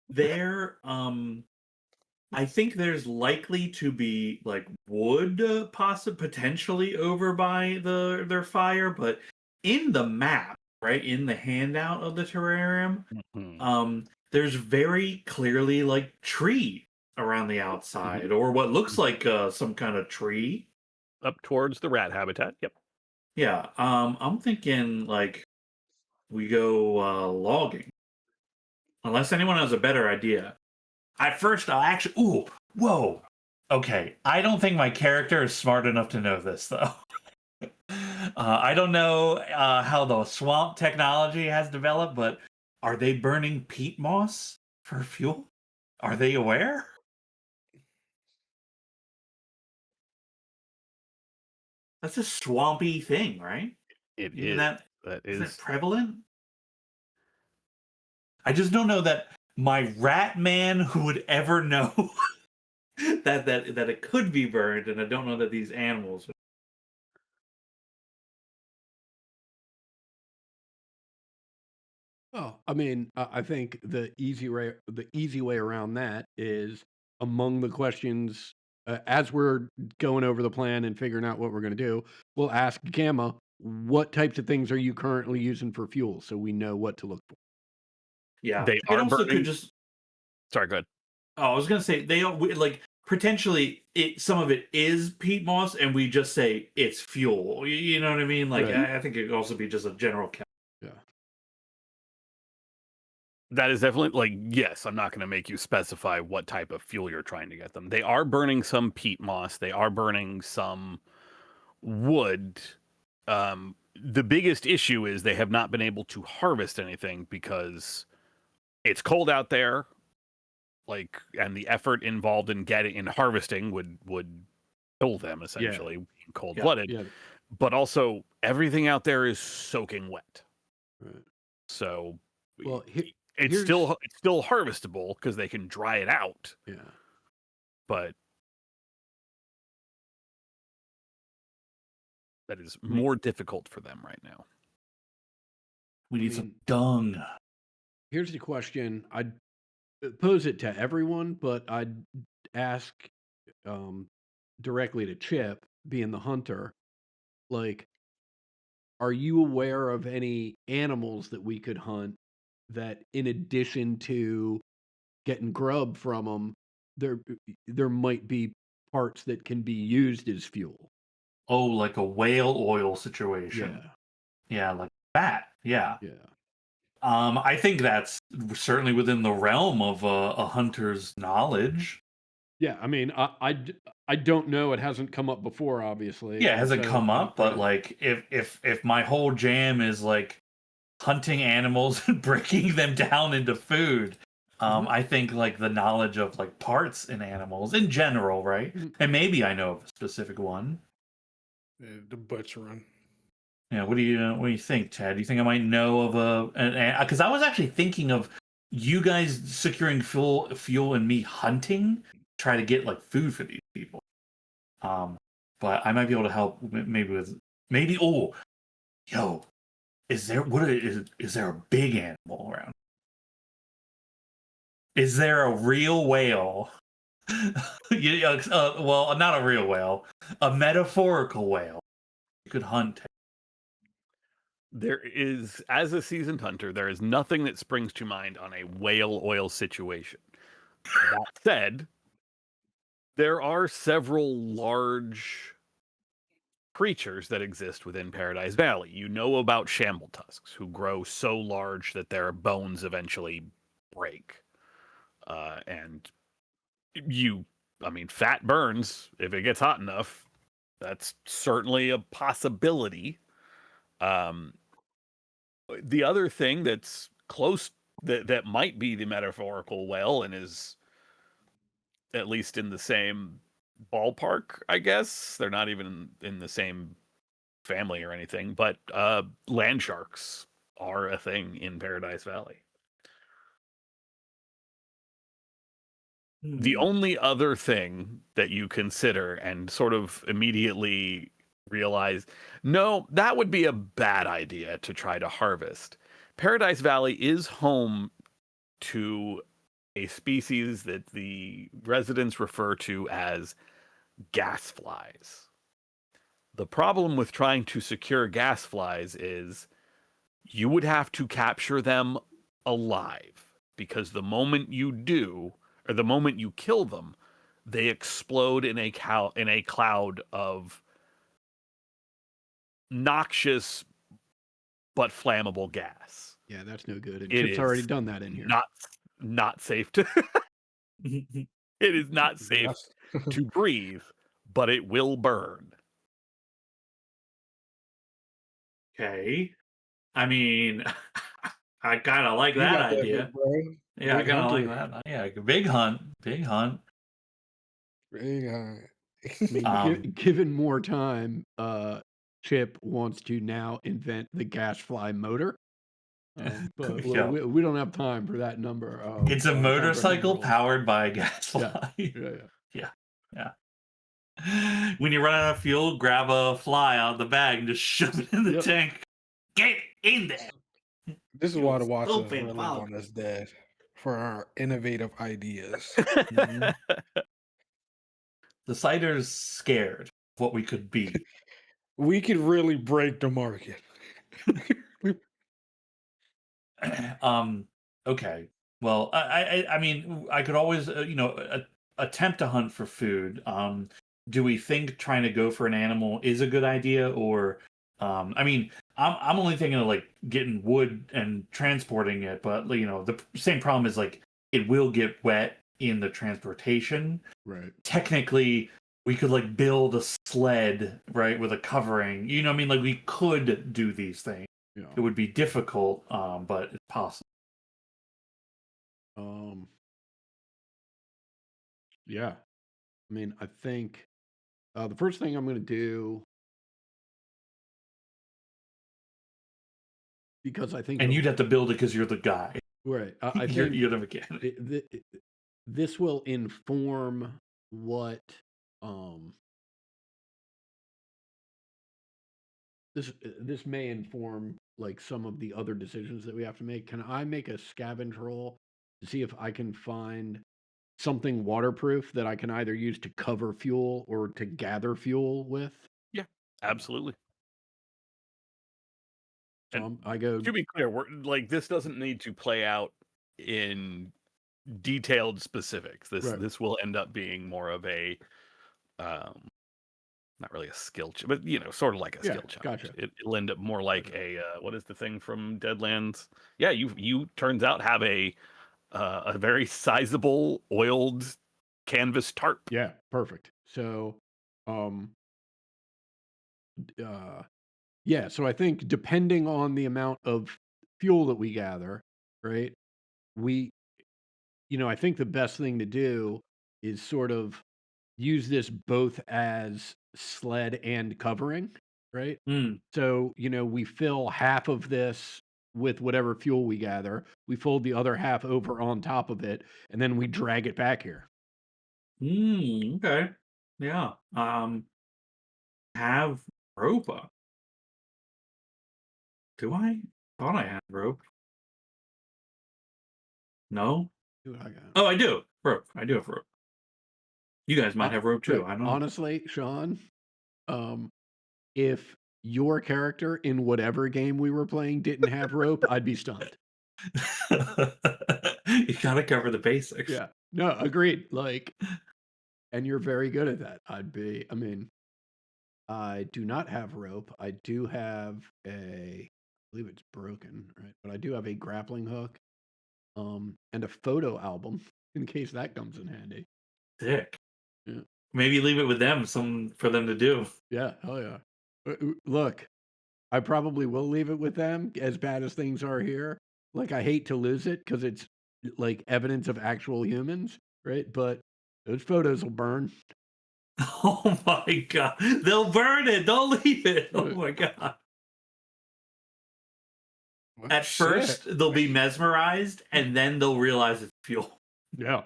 There, I think there's likely to be like wood, potentially over by their fire, but in the map, right in the handout of the terrarium, Mhm. there's very clearly like tree around the outside, or what looks like some kind of tree. Up towards the rat habitat. Yep. Yeah, I'm thinking like we go logging, unless anyone has a better idea. At first, I'll actually. Ooh, whoa. Okay, I don't think my character is smart enough to know this, though. I don't know how the swamp technology has developed, but are they burning peat moss for fuel? Are they aware? That's a swampy thing, right? It Isn't is. that That isn't it is. prevalent? I just don't know that my rat man who would ever know that it could be burned, and I don't know that these animals. Oh, I mean, I think the easy way around that is among the questions as we're going over the plan and figuring out what we're going to do. We'll ask Gamma, what types of things are you currently using for fuel, so we know what to look for. Yeah, They it are also could burning. just. Sorry, go ahead. Oh, I was gonna say like potentially some of it is peat moss, and we just say it's fuel. You know what I mean? Like Right. I think it could also be just a general. Yeah. That is definitely like, yes, I'm not going to make you specify what type of fuel you're trying to get them. They are burning some peat moss. They are burning some wood. The biggest issue is they have not been able to harvest anything because it's cold out there. Like, and the effort involved in harvesting would kill them essentially, being cold blooded. Yeah. But also everything out there is soaking wet. Right. So Well, it's here's- still harvestable because they can dry it out. Yeah. But that is more difficult for them right now. We need I some mean- dung. Here's the question. I'd pose it to everyone, but I'd ask directly to Chip, being the hunter, like, are you aware of any animals that we could hunt that, in addition to getting grub from them, there might be parts that can be used as fuel? Oh, like a whale oil situation. Yeah, like that. Yeah. Yeah. I think that's certainly within the realm of a hunter's knowledge. Yeah, I mean, I don't know. It hasn't come up before, obviously. Yeah, it hasn't so come I up, but don't- like if my whole jam is like hunting animals and breaking them down into food, Mhm. I think like the knowledge of like parts in animals in general, right? Mhm. And maybe I know of a specific one. The butchering. Yeah, what do you think, Ted? Do you think I might know of a because I was actually thinking of you guys securing fuel and me hunting, try to get like food for these people. But I might be able to help maybe oh, yo, is there is there a big animal around? Is there a real whale? Well, not a real whale, a metaphorical whale. You could hunt. There is, as a seasoned hunter, there is nothing that springs to mind on a whale oil situation. That said, there are several large creatures that exist within Paradise Valley. You know about shamble tusks, who grow so large that their bones eventually break. And fat burns if it gets hot enough. That's certainly a possibility. The other thing that's close that might be the metaphorical well and is at least in the same ballpark, I guess. They're not even in the same family or anything, but land sharks are a thing in Paradise Valley. The only other thing that you consider and sort of immediately realize, no, that would be a bad idea to try to harvest. Paradise Valley is home to a species that the residents refer to as gas flies. The problem with trying to secure gas flies is you would have to capture them alive, because the moment you do, or the moment you kill them, they explode in a cloud of noxious but flammable gas. Yeah, that's no good. And It Chip's already is done that in here. not safe to it is not safe to breathe, but it will burn. Okay. I mean, I kind of like You that got that, idea. big bro. Yeah, I Big kind of like hunter. that. Yeah, big hunt, big hunt. Big hunt. I mean, Um, given more time, Chip wants to now invent the gas fly motor. But Yeah. we don't have time for that number. Of, It's a comprehend motorcycle rules. powered by a gas fly. Yeah. When you run out of fuel, grab a fly out of the bag and just shove it in the Yep. tank. Get in there. This is You why the Watsons stupid really fuck. want us dead, for our innovative ideas. The cider's scared of what we could be. We could really break the market. Okay. Well, I mean, I could always, attempt to hunt for food. Do we think trying to go for an animal is a good idea, or, I mean, I'm only thinking of like getting wood and transporting it, but the same problem is like it will get wet in the transportation. Right. Technically, we could like build a sled, right, with a covering. You know what I mean? Like we could do these things. Yeah. It would be difficult, but it's possible. Yeah. I mean, I think the first thing I'm going to do, because I think And you'd have to build it because you're the guy. right. I you're, think you're the mechanic. this will inform what this may inform like some of the other decisions that we have to make. Can I make a scavenge roll to see if I can find something waterproof that I can either use to cover fuel or to gather fuel with? Yeah, absolutely. So I go. To be clear, this doesn't need to play out in detailed specifics. This will end up being more of a not really a skill but sort of like a skill challenge. Gotcha. It'll end up more like a what is the thing from Deadlands? Yeah, you turns out have a very sizable oiled canvas tarp. Yeah, perfect. So yeah, so I think depending on the amount of fuel that we gather, right? I think the best thing to do is sort of use this both as sled and covering, right? So, we fill half of this with whatever fuel we gather, we fold the other half over on top of it, and then we drag it back here. Okay. Yeah. Have rope up. Do I? Thought I had rope. No? Dude, I got Oh, I do. Rope. I do have rope. You guys might have rope too. Look, I don't know. honestly, Sean, if your character in whatever game we were playing didn't have rope, I'd be stunned. You gotta cover the basics. Yeah. No, agreed. And you're very good at that. I do not have rope. I do have I believe it's broken, right? But I do have a grappling hook, and a photo album in case that comes in handy. Sick. Yeah. maybe leave it with them, some for them to do. Yeah, hell yeah. Look, I probably will leave it with them, as bad as things are here. Like, I hate to lose it because it's like evidence of actual humans, right? But those photos will burn. Oh my god. They'll burn it. Don't leave it. Oh my god. Well, At shit. first, they'll be mesmerized, and then they'll realize it's fuel. Yeah.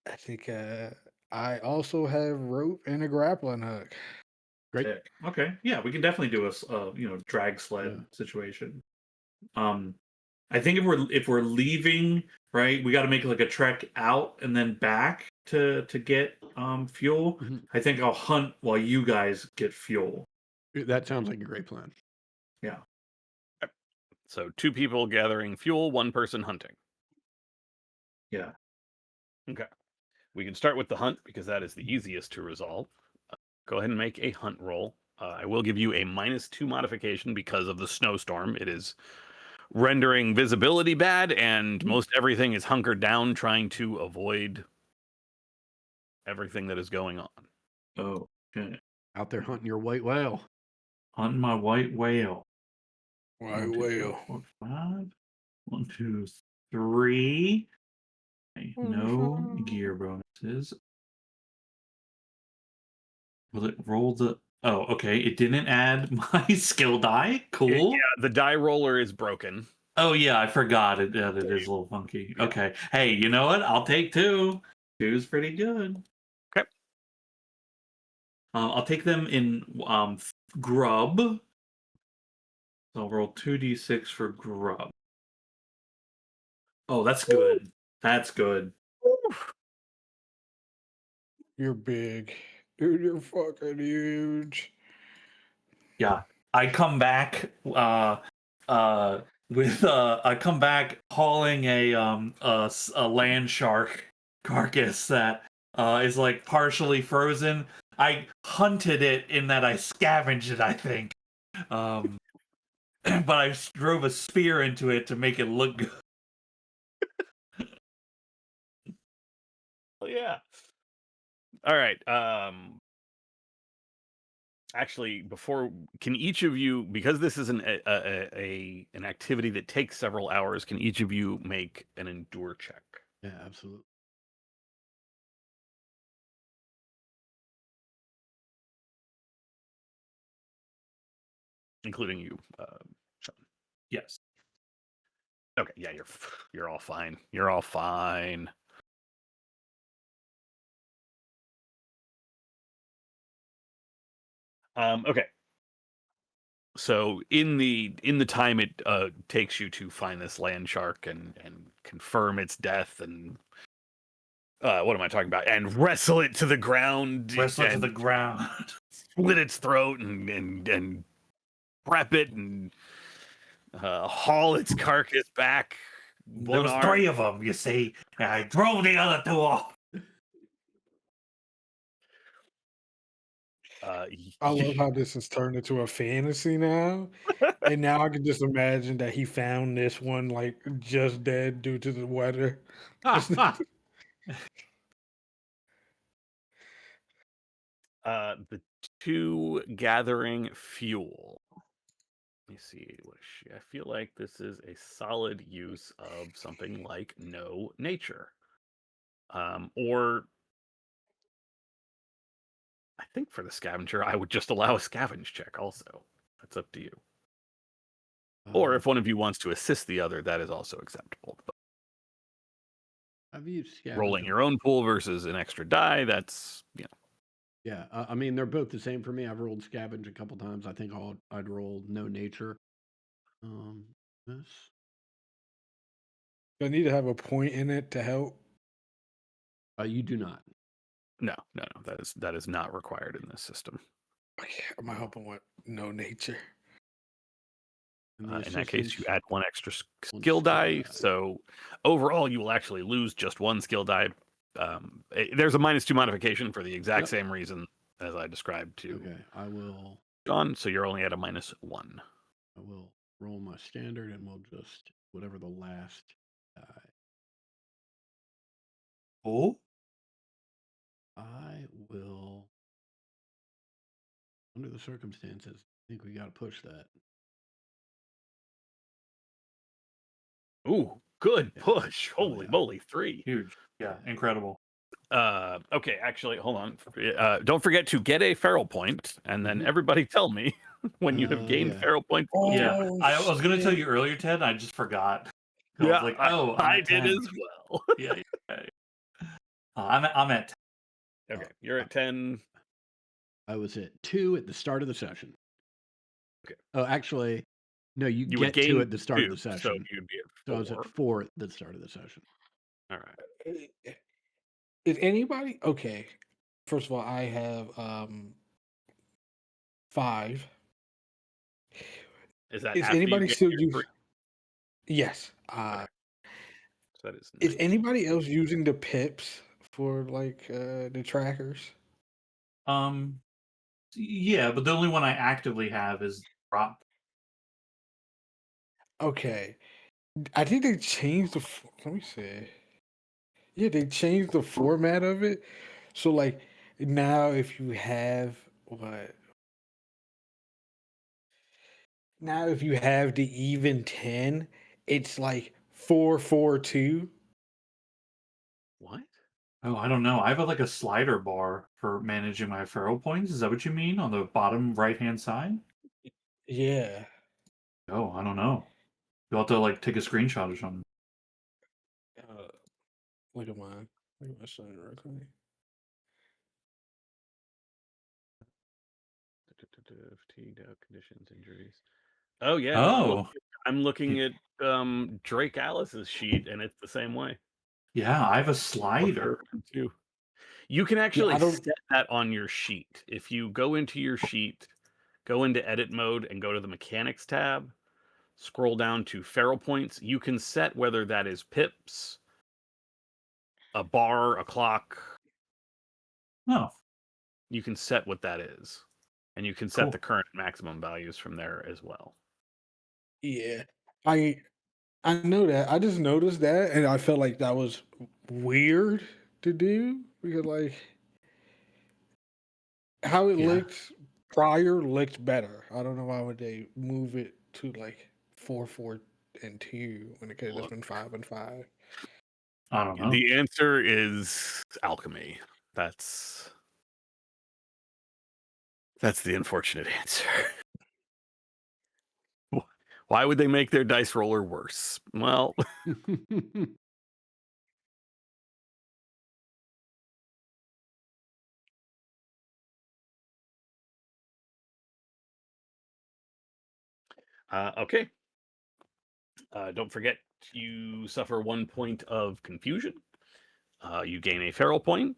I think I also have rope and a grappling hook. Great. Sick. Okay. Yeah, we can definitely do a drag sled Yeah. situation. I think if we're leaving, right, we got to make like a trek out and then back to get fuel. Mhm. I think I'll hunt while you guys get fuel. That sounds like a great plan. Yeah. So 2 people gathering fuel, 1 person hunting. Yeah. Okay. We can start with the hunt because that is the easiest to resolve. Go ahead and make a hunt roll. I will give you a -2 modification because of the snowstorm. It is rendering visibility bad, and most everything is hunkered down, trying to avoid everything that is going on. Oh, okay. Out there hunting your white whale. Hunting my white whale. White 1, 2, 3, whale. 4, 5. 1, 2, 3. Okay, no gear bonuses. Will it roll the? Oh, okay. It didn't add my skill die. Cool. Yeah, the die roller is broken. Oh yeah, I forgot it. That it is a little funky. Okay. Hey, you know what? I'll take 2. 2's pretty good. Okay. I'll take them in grub. So I'll roll 2d6 for grub. Oh, that's good. That's good. You're big. Dude, you're fucking huge. Yeah. I come back I come back hauling a land shark carcass that is like partially frozen. I hunted it in that I scavenged it, I think. But I drove a spear into it to make it look good. Well, yeah. All right. Actually, can each of you, because this is an activity that takes several hours, can each of you make an endure check, Yeah, absolutely. including you, Sean? Yes. Okay, yeah, you're all fine. You're all fine. Okay. So in the time it takes you to find this land shark and confirm its death and what am I talking about? And wrestle it to the ground, Wrestle to and the ground. slit its throat and prep it and haul its carcass back. There was One 3 of them, you see. And I drove the other 2 off. I love how this has turned into a fantasy now. And now I can just imagine that he found this one like just dead due to the weather. The 2 gathering fuel. Let me see. What is she? I feel like this is a solid use of something like no nature. Or I think for the scavenger, I would just allow a scavenge check also. That's up to you. Or if one of you wants to assist the other, that is also acceptable. But I've used scavenger. rolling your own pool versus an extra die, that's, Yeah, I mean they're both the same for me. I've rolled scavenge a couple times. I think I'd roll no nature. This. I need to have a point in it to help. You do not. no. That is not required in this system. Okay, am I helping with no nature? And the In that case, you assistance- add 1 extra One skill skill die. die. So overall, you will actually lose just 1 skill die. There's a -2 modification for the exact Yep. same reason as I described to Okay, I will John. So you're only at a -1. roll my standard and we'll just whatever the last die. Oh? I will, under the circumstances, I think we got to push that. Ooh, good Yeah. push. Oh, Holy yeah. moly, 3. Huge. Yeah, incredible. Okay, actually, hold on. Don't forget to get a feral point, and then everybody tell me when you have gained Yeah. feral points. Yeah, Oh, I was gonna tell shit. you earlier, Ted. I just forgot. I was Yeah, like, oh, I'm I at did 10. as well. Yeah, yeah. I'm at 10. Okay, you're at 10. I was at 2 at the start of the session. Okay. Oh, actually, no, you You would get 2 gain at the start of 2, the so session. you'd be So I at was 4. at 4 at the start of the session. All right. Is anybody okay? First of all, I have 5. Is that Is after you anybody get still your 3? using? Yes. Okay. So that is Is 19. anybody else using the pips for like the trackers? Yeah, but the only one I actively have is drop. Okay. I think they changed the. Let me see. Yeah, they changed the format of it. So like now, if you have what? Now, if you have the even 10, it's like 442. What? Oh, I don't know. I have like a slider bar for managing my feral points. Is that what you mean on the bottom right hand side? Yeah. Oh, I don't know. You'll have to like take a screenshot or something. Uh, look at mine. Look at my son real quick. Fatigue, conditions, injuries. Oh yeah, no, Oh, I'm looking at Drake Alice's sheet, and it's the same way. yeah, I have a slider. Too. You can Yeah, actually I don't. set that on your sheet. If you go into your sheet, go into edit mode and go to the mechanics tab, scroll down to feral points, you can set whether that is pips, a bar, a clock. Oh, You can set what that is. And you can set cool. the current maximum values from there as well. Yeah, I know that. I just noticed that, and I felt like that was weird to do because like how it Yeah. looked prior looked better. I don't know why would they move it to like 4, 4, and 2 when it could have just been 5 and 5. I don't know. The answer is alchemy. That's the unfortunate answer. Why would they make their dice roller worse? Well, okay. Don't forget you suffer 1 point of confusion. You gain a feral point,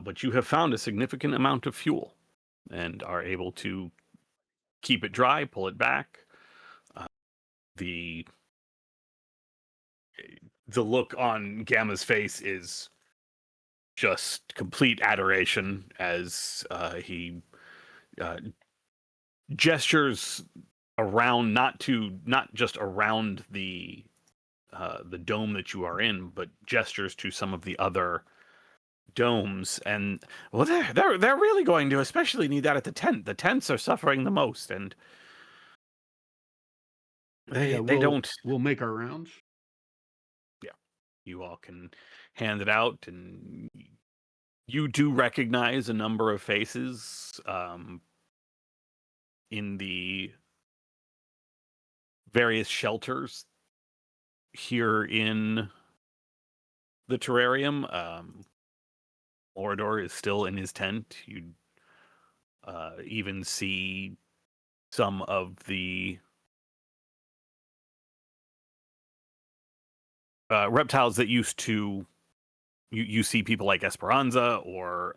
but you have found a significant amount of fuel and are able to keep it dry, pull it back. The look on Gamma's face is just complete adoration as he gestures around, not just around the dome that you are in, but gestures to some of the other domes. And well, they're really going to especially need that at the tent. The tents are suffering the most, and they don't. We'll make our rounds. Yeah, you all can hand it out, and you do recognize a number of faces in the various shelters here in the terrarium. Orador is still in his tent. You even see some of the reptiles that used to. You see people like Esperanza or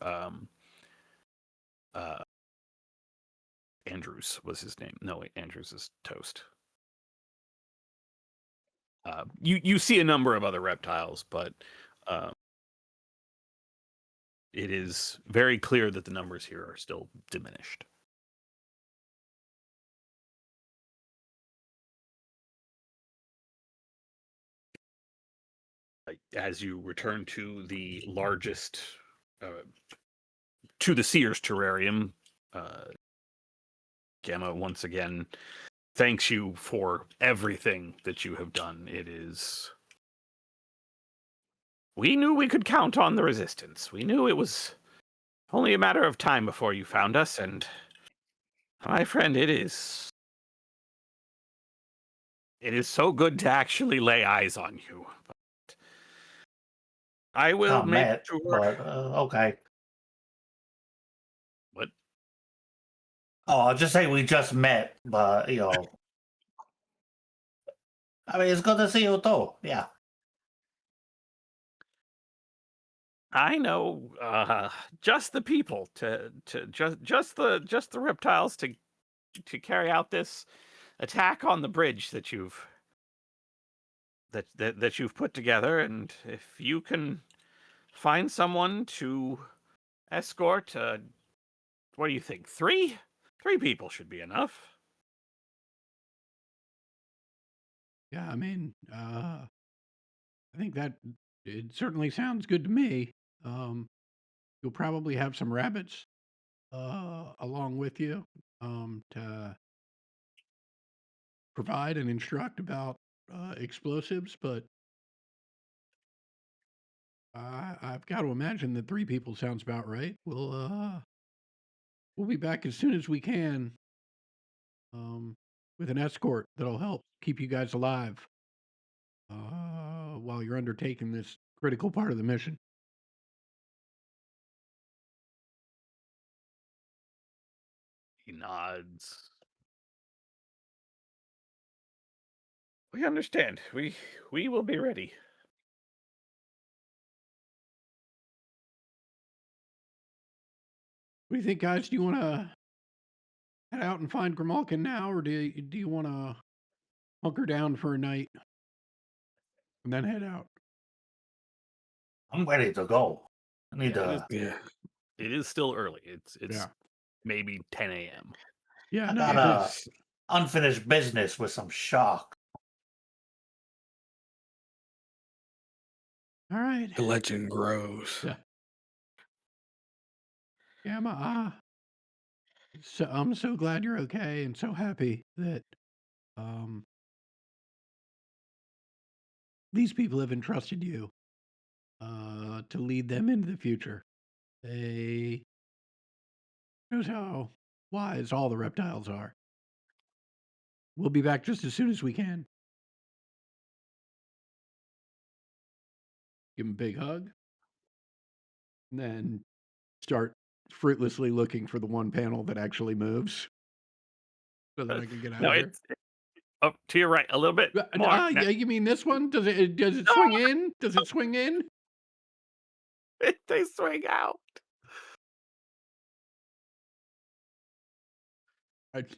Andrews was his name. No, wait, Andrews is Toast. You see a number of other reptiles, but it is very clear that the numbers here are still diminished. As you return to the largest to the Seer's terrarium. Gamma once again thanks you for everything that you have done. It is. We knew we could count on the resistance. We knew it was only a matter of time before you found us, and my friend, it is so good to actually lay eyes on you. But I will Not make met, sure. but okay. What? Oh, I'll just say we just met, but I mean, it's good to see you too. Yeah. I know just the people to just the reptiles to carry out this attack on the bridge that you've put together, and if you can find someone to escort, what do you think? Three people should be enough. Yeah, I mean, I think that it certainly sounds good to me. You'll probably have some rabbits along with you to provide and instruct about explosives, but I've got to imagine that 3 people sounds about right. We'll be back as soon as we can with an escort that'll help keep you guys alive while you're undertaking this critical part of the mission. He nods. We understand. We will be ready. What do you think, guys? Do you want to head out and find Grimalkin now, or do you want to hunker down for a night and then head out? I'm ready to go. I need Yeah, to. Yeah. It is still early. It's Yeah. maybe 10 a.m. Yeah, I no, got it is. unfinished business with some shark. All right. The legend grows. Yeah. So I'm so glad you're okay and so happy that these people have entrusted you to lead them into the future. They knows how wise all the reptiles are. We'll be back just as soon as we can. Give him a big hug. And then start fruitlessly looking for the one panel that actually moves so that I can get out No, of here. it's up to your right a little bit more. Yeah, you mean this one? Does it swing in? Does it swing in? They swing out.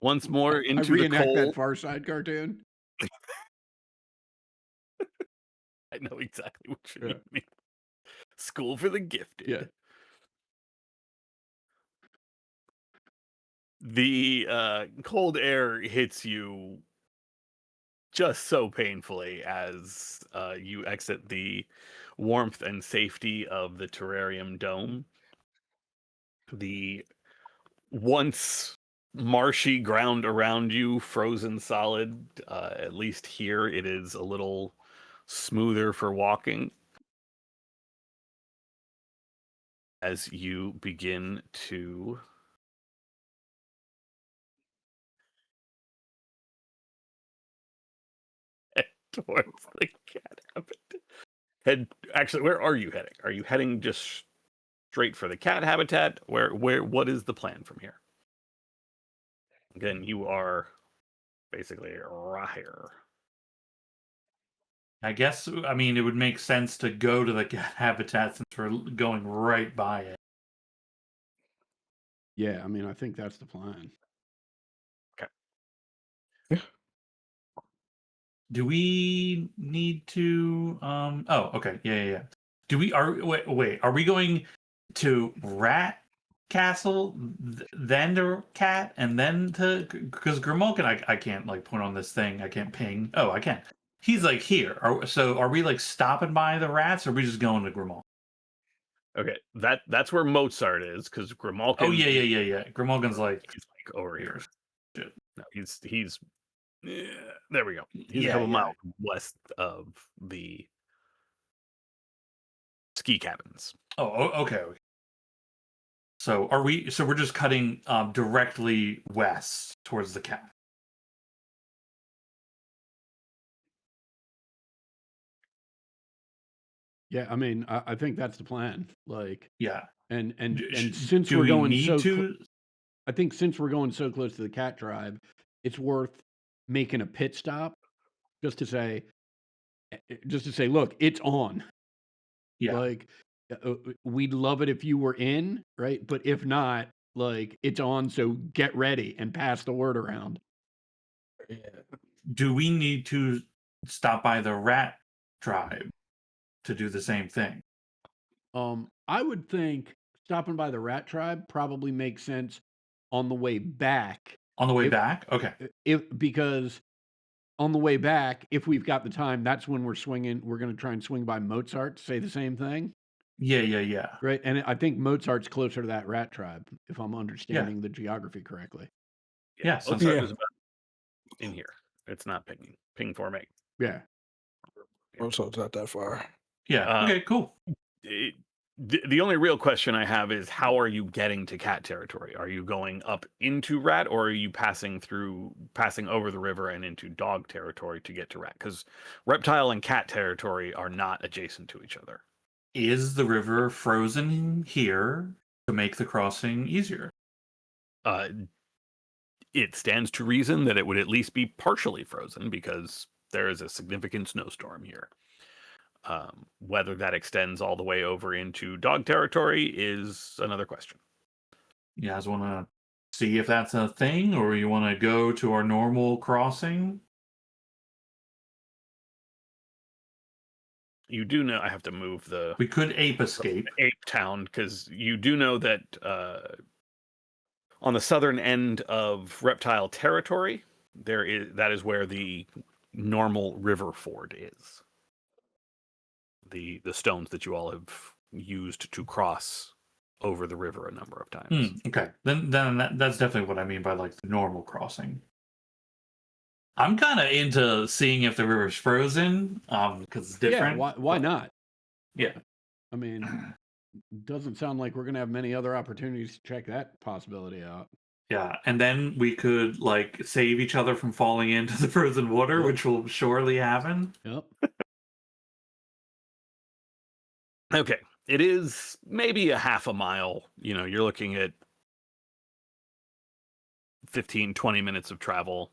Once more I into the reenact that cold. Far Side cartoon. I know exactly what you Yeah. mean. School for the gifted. Yeah. The cold air hits you just so painfully as you exit the warmth and safety of the terrarium dome. The once marshy ground around you frozen solid. At least here it is a little smoother for walking. As you begin to head towards the cat habitat. Actually, where are you heading? Are you heading just straight for the cat habitat? What is the plan from here? Again, you are basically right here. I guess, I mean, it would make sense to go to the cat habitat since we're going right by it. Yeah, I mean, I think that's the plan. Do we need to oh, okay. Yeah. Wait, are we going to Rat Castle, then to Cat, and then to, because Grimalkin I can't like put on this thing. I can't ping. Oh, I can. He's like here. So are we like stopping by the rats, or are we just going to Grimalkin? Okay, that's where Mozart is because Grimalkin. Oh yeah. Grimalkin's like He's like over here. Shit. No, he's. There we go. He's a Yeah, couple yeah. miles west of the ski cabins. Oh, okay. So we're just cutting directly west towards the cap. Yeah, I mean, I think that's the plan. Like, Yeah. and Do since we're we going need so, to? I think since we're going so close to the cat tribe, it's worth making a pit stop just to say, look, it's on. Yeah. Like, we'd love it if you were in, right? But if not, like, it's on. So get ready and pass the word around. Yeah. Do we need to stop by the rat tribe to do the same thing? I would think stopping by the rat tribe probably makes sense on the way back. On the way If- back? Okay. Because on the way back, if we've got the time, that's when we're swinging. We're going to try and swing by Mozart to say the same thing, Yeah. right? And I think Mozart's closer to that rat tribe, if I'm understanding the geography correctly. Yeah, sounds Mozart good. is about in here. It's not pinging. Ping for me. Yeah. Also, it's not that far. Yeah. Okay, cool. The only real question I have is how are you getting to cat territory? Are you going up into rat, or are you passing over the river and into dog territory to get to rat? Because reptile and cat territory are not adjacent to each other. Is the river frozen here to make the crossing easier? It stands to reason that it would at least be partially frozen because there is a significant snowstorm here. Whether that extends all the way over into dog territory is another question. You guys want to see if that's a thing, or you want to go to our normal crossing? You do know I have to move the We could ape escape. ape town because you do know that on the southern end of reptile territory, that is where the normal river ford is. The stones that you all have used to cross over the river a number of times. Okay, then that's definitely what I mean by like the normal crossing. I'm kind of into seeing if the river's frozen, because it's different. Yeah, why not? Yeah. I mean, doesn't sound like we're going to have many other opportunities to check that possibility out. Yeah, and then we could like save each other from falling into the frozen water, which will surely happen. Yep. Okay, it is maybe a half a mile. You're looking at 15, 20 minutes of travel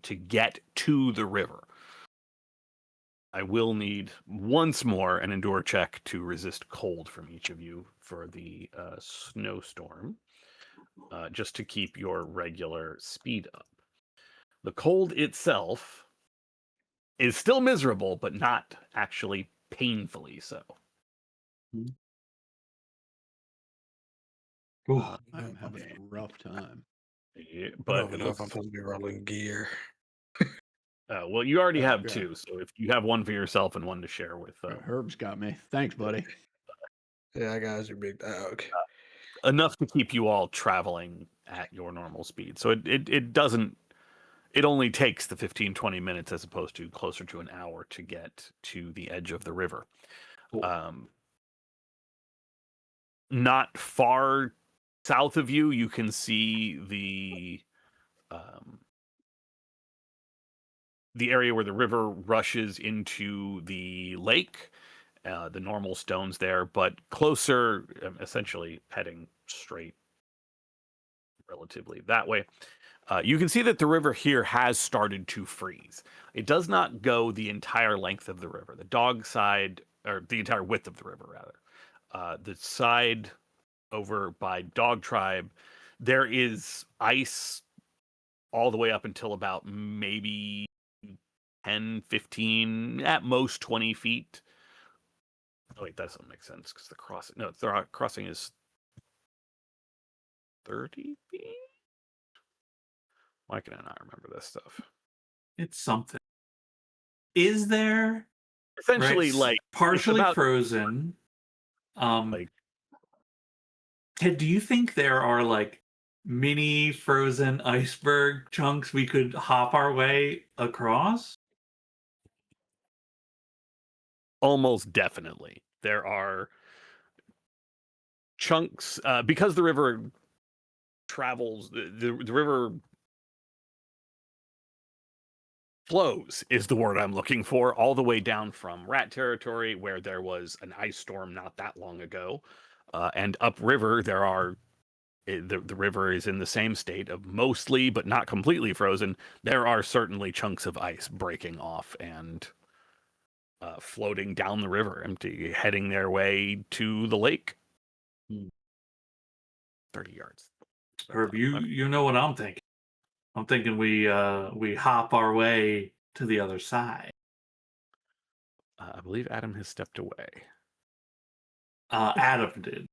to get to the river. I will need once more an endure check to resist cold from each of you for the snowstorm, just to keep your regular speed up. The cold itself is still miserable, but not actually painfully so. I'm having a rough time. Yeah, But but I'm supposed to be rolling gear. well, you already have yeah. two, so if you have one for yourself and one to share with Herb's got me. Thanks, buddy. Yeah, I got your big dog. enough to keep you all traveling at your normal speed. So it doesn't. It only takes the 15-20 minutes as opposed to closer to an hour to get to the edge of the river. Cool. Not far south of you, you can see the area where the river rushes into the lake, the normal stones there, but closer, essentially heading straight relatively that way. You can see that the river here has started to freeze. It does not go the entire length of the river. The dog side, or the entire width of the river, rather. The side over by Dog Tribe, there is ice all the way up until about maybe 10, 15, at most 20 feet. Oh, wait, that doesn't make sense because the crossing is 30 feet? Why can I not remember this stuff? It's something. Is there Essentially, right, like partially about frozen? Like, Ted, do you think there are like mini frozen iceberg chunks we could hop our way across? almost definitely. There are chunks because the river travels, the river flows is the word I'm looking for, all the way down from Rat Territory, where there was an ice storm not that long ago, and upriver there are the river is in the same state of mostly but not completely frozen. There are certainly chunks of ice breaking off and floating down the river, empty, heading their way to the lake. 30 yards. Herb, you know what I'm thinking. I'm thinking we hop our way to the other side. I believe Adam has stepped away. Adam did.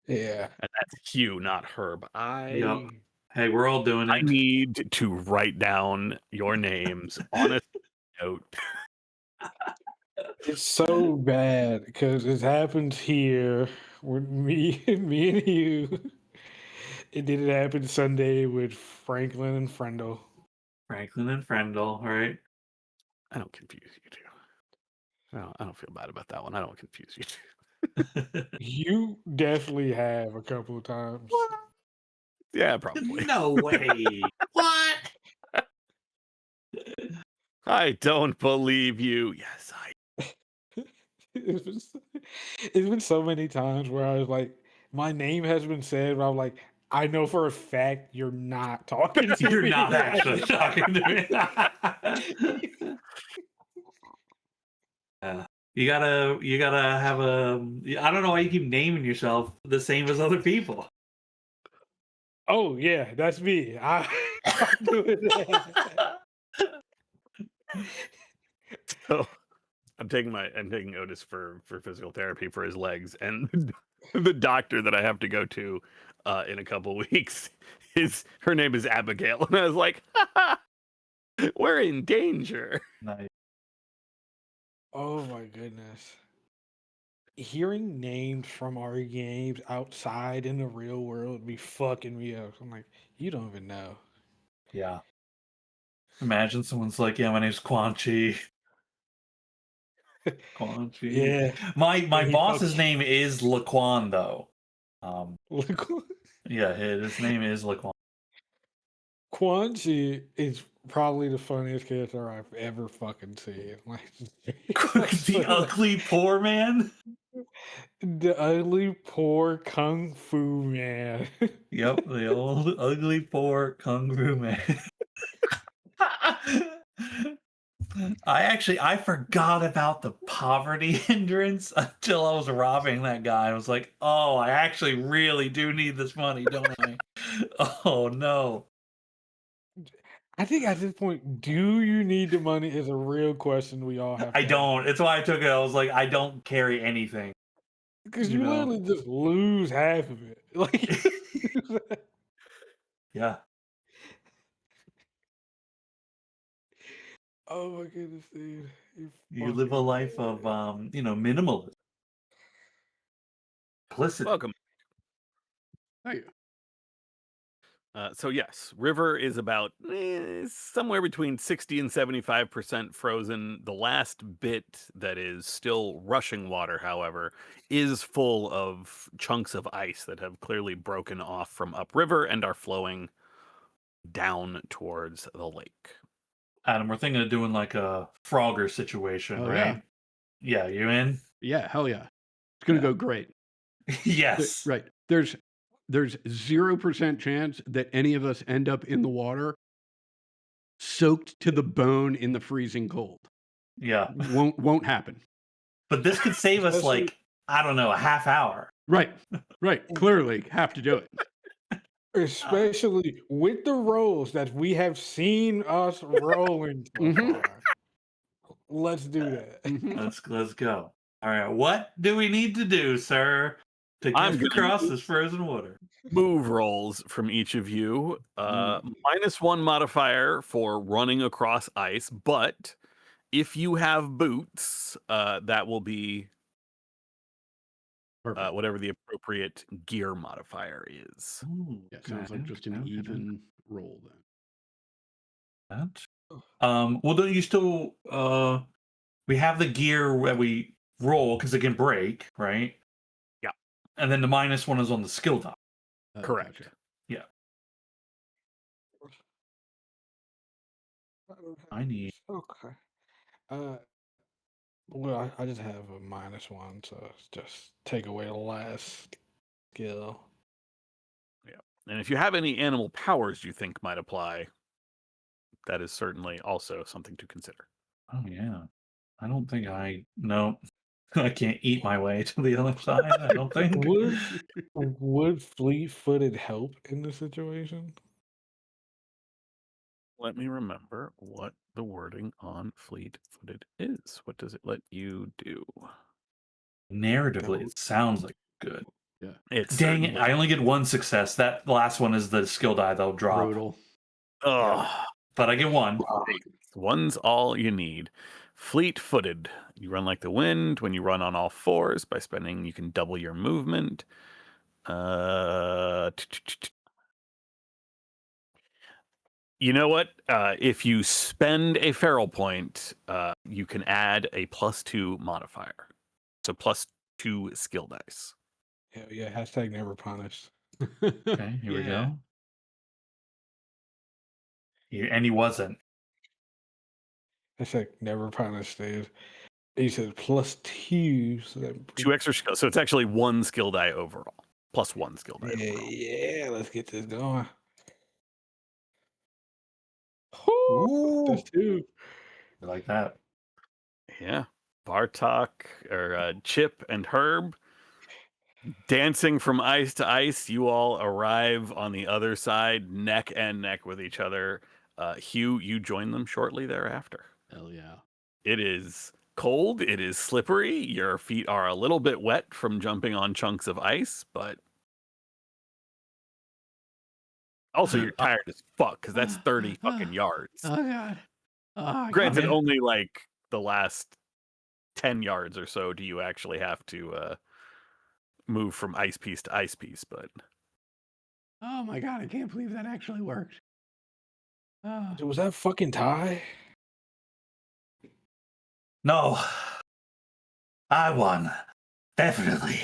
Yeah. And that's Hugh, not Herb. Yup. Hey, we're all doing I it. need to write down your names on a note. It's so bad because it happens here with me and you. It didn't happen Sunday with Franklin and Frendel. Franklin and Frendel, right? I don't confuse you two. I don't feel bad about that one. I don't confuse you two. You definitely have a couple of times. Yeah, probably. No way. What? I don't believe you. Yes, It's been so many times where I was like, my name has been said, but I'm like, I know for a fact you're not talking to You're me. not actually talking to me. You gotta have a. I don't know why you keep naming yourself the same as other people. Oh yeah, that's me. I'm doing that. So I'm taking Otis for physical therapy for his legs, and the doctor that I have to go to in a couple weeks her name is Abigail, and I was like, we're in danger. Nice. Oh my goodness. Hearing names from our games outside in the real world be fucking me up. I'm like, you don't even know. Yeah. Imagine someone's like, "Yeah, my name's Quan Chi." Quan Chi. Yeah. My He boss's fucking- name is Laquan though. Look, Yeah, his name is Laquan. Quan Chi is probably the funniest character I've ever fucking seen. Like The ugly poor man. the ugly poor kung fu man. Yep, the old ugly poor kung fu man. I forgot about the poverty hindrance until I was robbing that guy. I was like, oh, I actually really do need this money, don't I? Oh no. I think at this point, do you need the money is a real question we all have. I don't. It's why I took it. I was like, I don't carry anything. Because you you know. literally just lose half of it. Like Yeah. oh my goodness, dude. You live a life of minimalism. Simplicity. Welcome. Hey, So yes, river is about somewhere between 60 and 75% frozen. The last bit that is still rushing water, however, is full of chunks of ice that have clearly broken off from upriver and are flowing down towards the lake. Adam, we're thinking of doing like a Frogger situation, Oh, right? Yeah, you in? yeah, hell yeah. It's gonna Yeah. go great. Yes. Right. There's 0% chance that any of us end up in the water soaked to the bone in the freezing cold. Yeah. Won't happen. But this could save us Especially- like, I don't know, a half hour. Right. Clearly have to do it. Especially with the rolls that we have seen us rolling so Mhm. far. Let's do that. Mhm. Let's go. All right. What do we need to do, sir, to I'm get gonna across move- this frozen water? Move rolls from each of you. -1 modifier for running across ice, but if you have boots, that will be Perfect. whatever the appropriate gear modifier is. Ooh, Yeah, sounds like just an even roll then. Well, don't you still? We have the gear where we roll because it can break, right? Yeah. And then the -1 is on the skill die. Correct. Gotcha. I need. Okay. Well, I just have a -1, so just take away the last skill. And if you have any animal powers you think might apply, that is certainly also something to consider. Oh yeah. I don't think I. No, I can't eat my way to the other side. I don't think. Would fleet-footed help in this situation? Let me remember what the wording on fleet-footed is. What does it let you do? Narratively, it sounds like good. It's Dang it! certainly- I only get one success. That last one is the skill die they'll drop. Brutal. Ugh. But I get one. One's all you need. Fleet-footed. You run like the wind. When you run on all fours, by spending, you can double your movement. You know what? If you spend a feral point, you can add a +2 modifier. So +2 skill dice. Hell yeah, hashtag never punished. Okay, here we go. And he wasn't. Hashtag never punished, dude. You said +2, so that 2 extra skill. So it's actually 1 skill die overall. +1 skill die yeah, overall. yeah, let's get this going. Ooh, That's 2. I like that. Yeah. Bartok or Chip and Herb dancing from ice to ice. You all arrive on the other side, neck and neck with each other. Hugh, you join them shortly thereafter. Hell yeah. It is cold. It is slippery. Your feet are a little bit wet from jumping on chunks of ice, but also you're tired as fuck because that's 30 fucking yards. Oh god. Oh, Granted, man. only like the last 10 yards or so do you actually have to move from ice piece to ice piece, but oh my god, I can't believe that actually worked. Oh. Was that fucking Ty? No. I won. Definitely.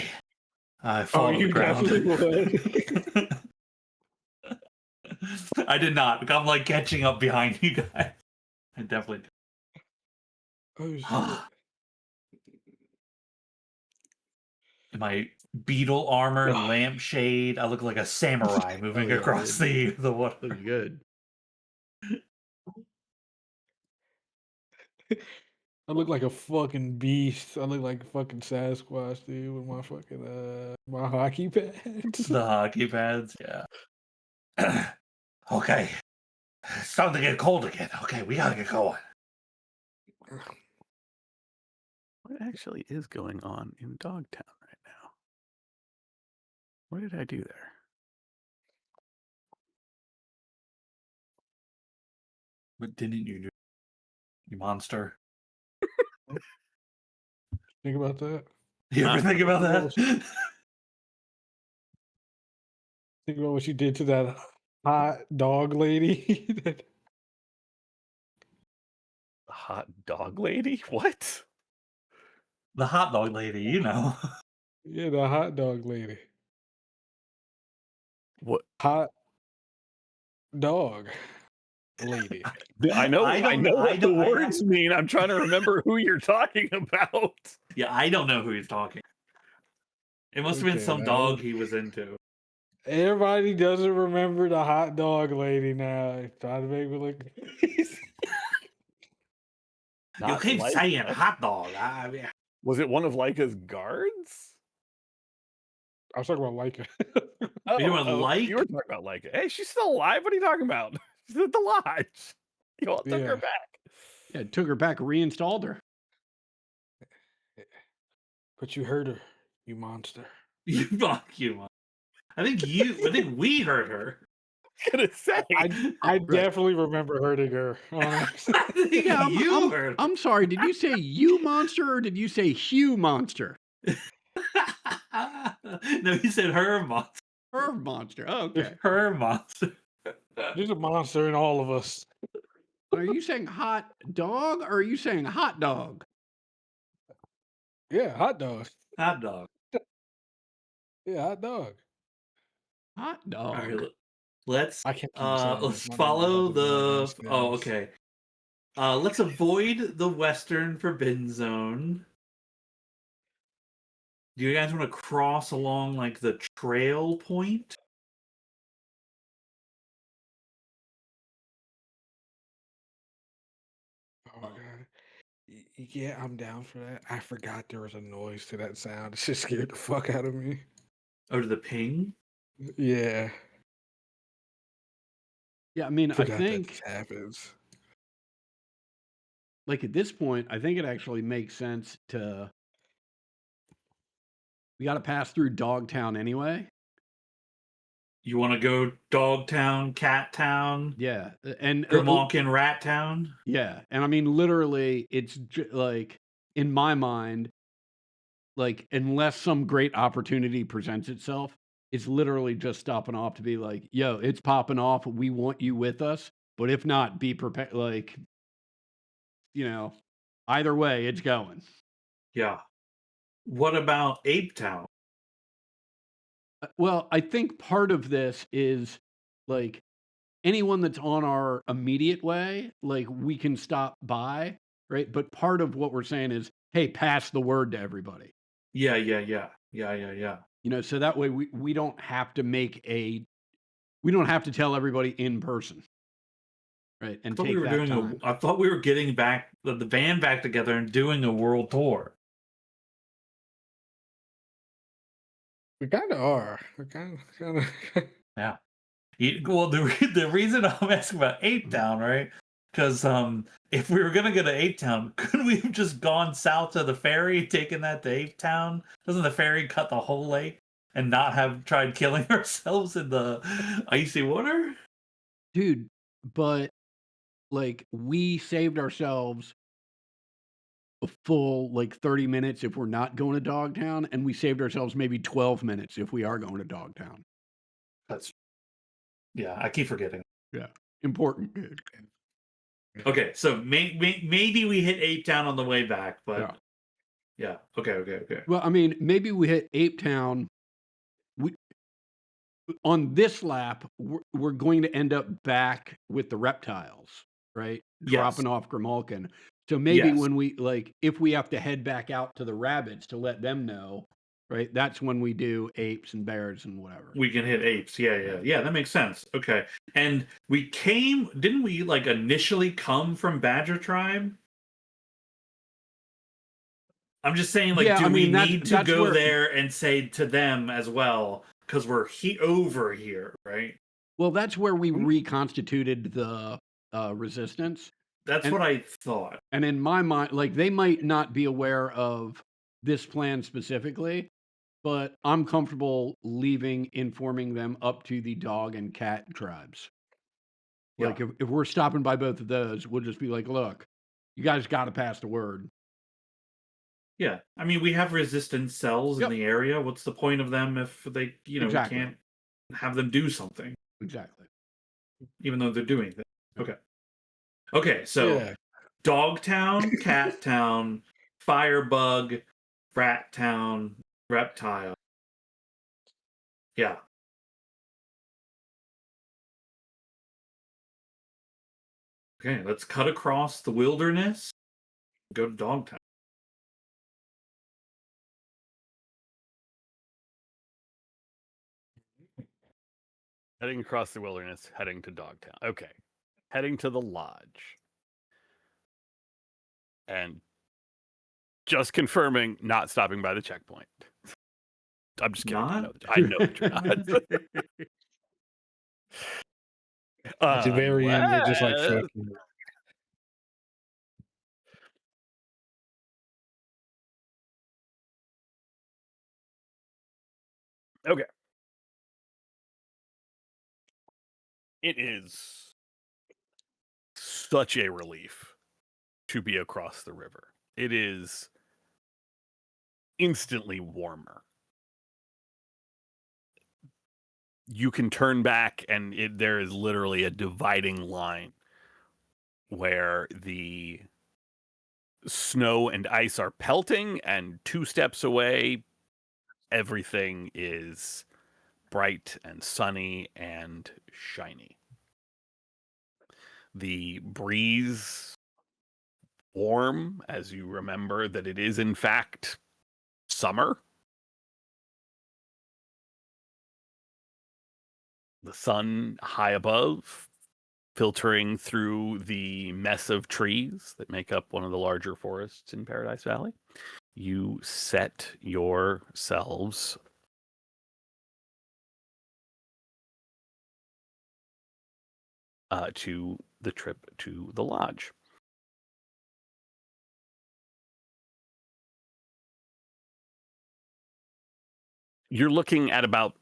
I fall to the you ground. definitely I did not. I'm like catching up behind you guys. I definitely did. Oh shit. My beetle armor and lampshade. I look like a samurai moving yeah, across dude. the water. Pretty good. I look like a fucking beast. I look like a fucking Sasquatch, dude, with my fucking my hockey pads. The hockey pads, yeah. Okay. It's starting to get cold again. Okay, we gotta get going. what actually is going on in Dogtown right now? What did I do there? What didn't you do? You monster. Think about that. You ever think about that? Think about what you did to that hot dog lady. The hot dog lady? What? The hot dog lady, you know. Yeah, the hot dog lady. What? Hot dog lady. I know I don't- what I the don't- I- words mean. I'm trying to remember who you're talking about. Yeah, I don't know who he's talking. It must have been Okay, some man. dog he was into. Everybody doesn't remember the hot dog lady now. Try to make me look. You Not keep like- saying hot dog. Was it one of Leica's guards? I was talking about Leica. You were like- You were talking about Leica. Hey, she's still alive. What are you talking about? She's at the lodge. You all took Yeah. her back. Yeah, took her back, reinstalled her. But you heard her, you monster. You fuck you. I think we heard her. Gonna say. I definitely remember hurting her. honestly. I think Yeah, you heard. I'm sorry, did you say you monster or did you say Hugh monster? No, he said her monster. Her monster. Oh, okay. Her monster. There's a monster in all of us. Are you saying hot dog or are you saying hot dog? Yeah, hot dog. Hot dog. Yeah, hot dog. Hot All right, dog. let's I can't keep saying let's this. My follow mother the. knows Oh, this. okay. Let's avoid the Western Forbidden Zone. Do you guys want to cross along like the trail point? Oh my god. Yeah, I'm down for that. I forgot there was a noise to that sound. It just scared the fuck out of me. Oh, to the ping? Yeah. Yeah, I mean, I Forgot that think this happens. like at this point, I think it actually makes sense to. We got to pass through Dogtown anyway. You want to go Dogtown, Cat Town, Yeah, and Grimalkin, Rat Town? yeah, and I mean literally, it's like in my mind, like unless some great opportunity presents itself, it's literally just stopping off to be like, "Yo, it's popping off. We want you with us." But if not, be prepared. Like, either way, it's going. Yeah. What about Ape Town? Well, I think part of this is like anyone that's on our immediate way, like we can stop by, right? But part of what we're saying is, hey, pass the word to everybody. Yeah. So that way we don't have to we don't have to tell everybody in person, right? I And thought take we were that doing time. I thought we were getting back the band back together and doing a world tour. We kind of are. We kind of. Yeah. Well, the reason I'm asking about Ape Town, right? Because if we were gonna go to Ape Town, couldn't we have just gone south to the ferry, taken that to Ape Town? Doesn't the ferry cut the whole lake and not have tried killing ourselves in the icy water? Dude, but like we saved ourselves a full like 30 minutes if we're not going to Dogtown, and we saved ourselves maybe 12 minutes if we are going to Dogtown. That's I keep forgetting. Yeah. Important, dude. Okay, so maybe we hit Ape Town on the way back, but Yeah. Okay. Well, I mean, maybe we hit Ape Town. We on this lap, we're going to end up back with the reptiles, right? Yes. Dropping off Grimalkin. So maybe Yes. when we if we have to head back out to the rabbits to let them know, right? That's when we do apes and bears and whatever. We can hit apes. Yeah. That makes sense. Okay. And didn't we like initially come from Badger Tribe? I'm just saying, like, Yeah, do I we mean, need to that's go where- there and say to them as well? Because we're over here, right? Well, that's where we reconstituted the resistance. That's what I thought. And in my mind, like they might not be aware of this plan specifically, but I'm comfortable informing them up to the dog and cat tribes. Like if we're stopping by both of those, we'll just be like, look, you guys got to pass the word. Yeah. I mean, we have resistance cells in the area. What's the point of them if they, Exactly. can't have them do something? Exactly. Even though they're doing things. Okay, so Dogtown, Cat Town, Firebug, Rat Town, Reptile. Yeah. Okay, let's cut across the wilderness. Go to Dogtown. Heading across the wilderness, heading to Dogtown. Okay. Heading to the lodge. And just confirming, not stopping by the checkpoint. I'm just kidding. Not? I know that you're not. At the very end, they're just like, fuck you. Okay. It is such a relief to be across the river. It is instantly warmer you can turn back, and there is literally a dividing line where the snow and ice are pelting, and 2 steps away, everything is bright and sunny and shiny. The breeze warm, as you remember that it is in fact summer. The sun high above, filtering through the mess of trees that make up one of the larger forests in Paradise Valley. You set yourselves to the trip to the lodge. You're looking at about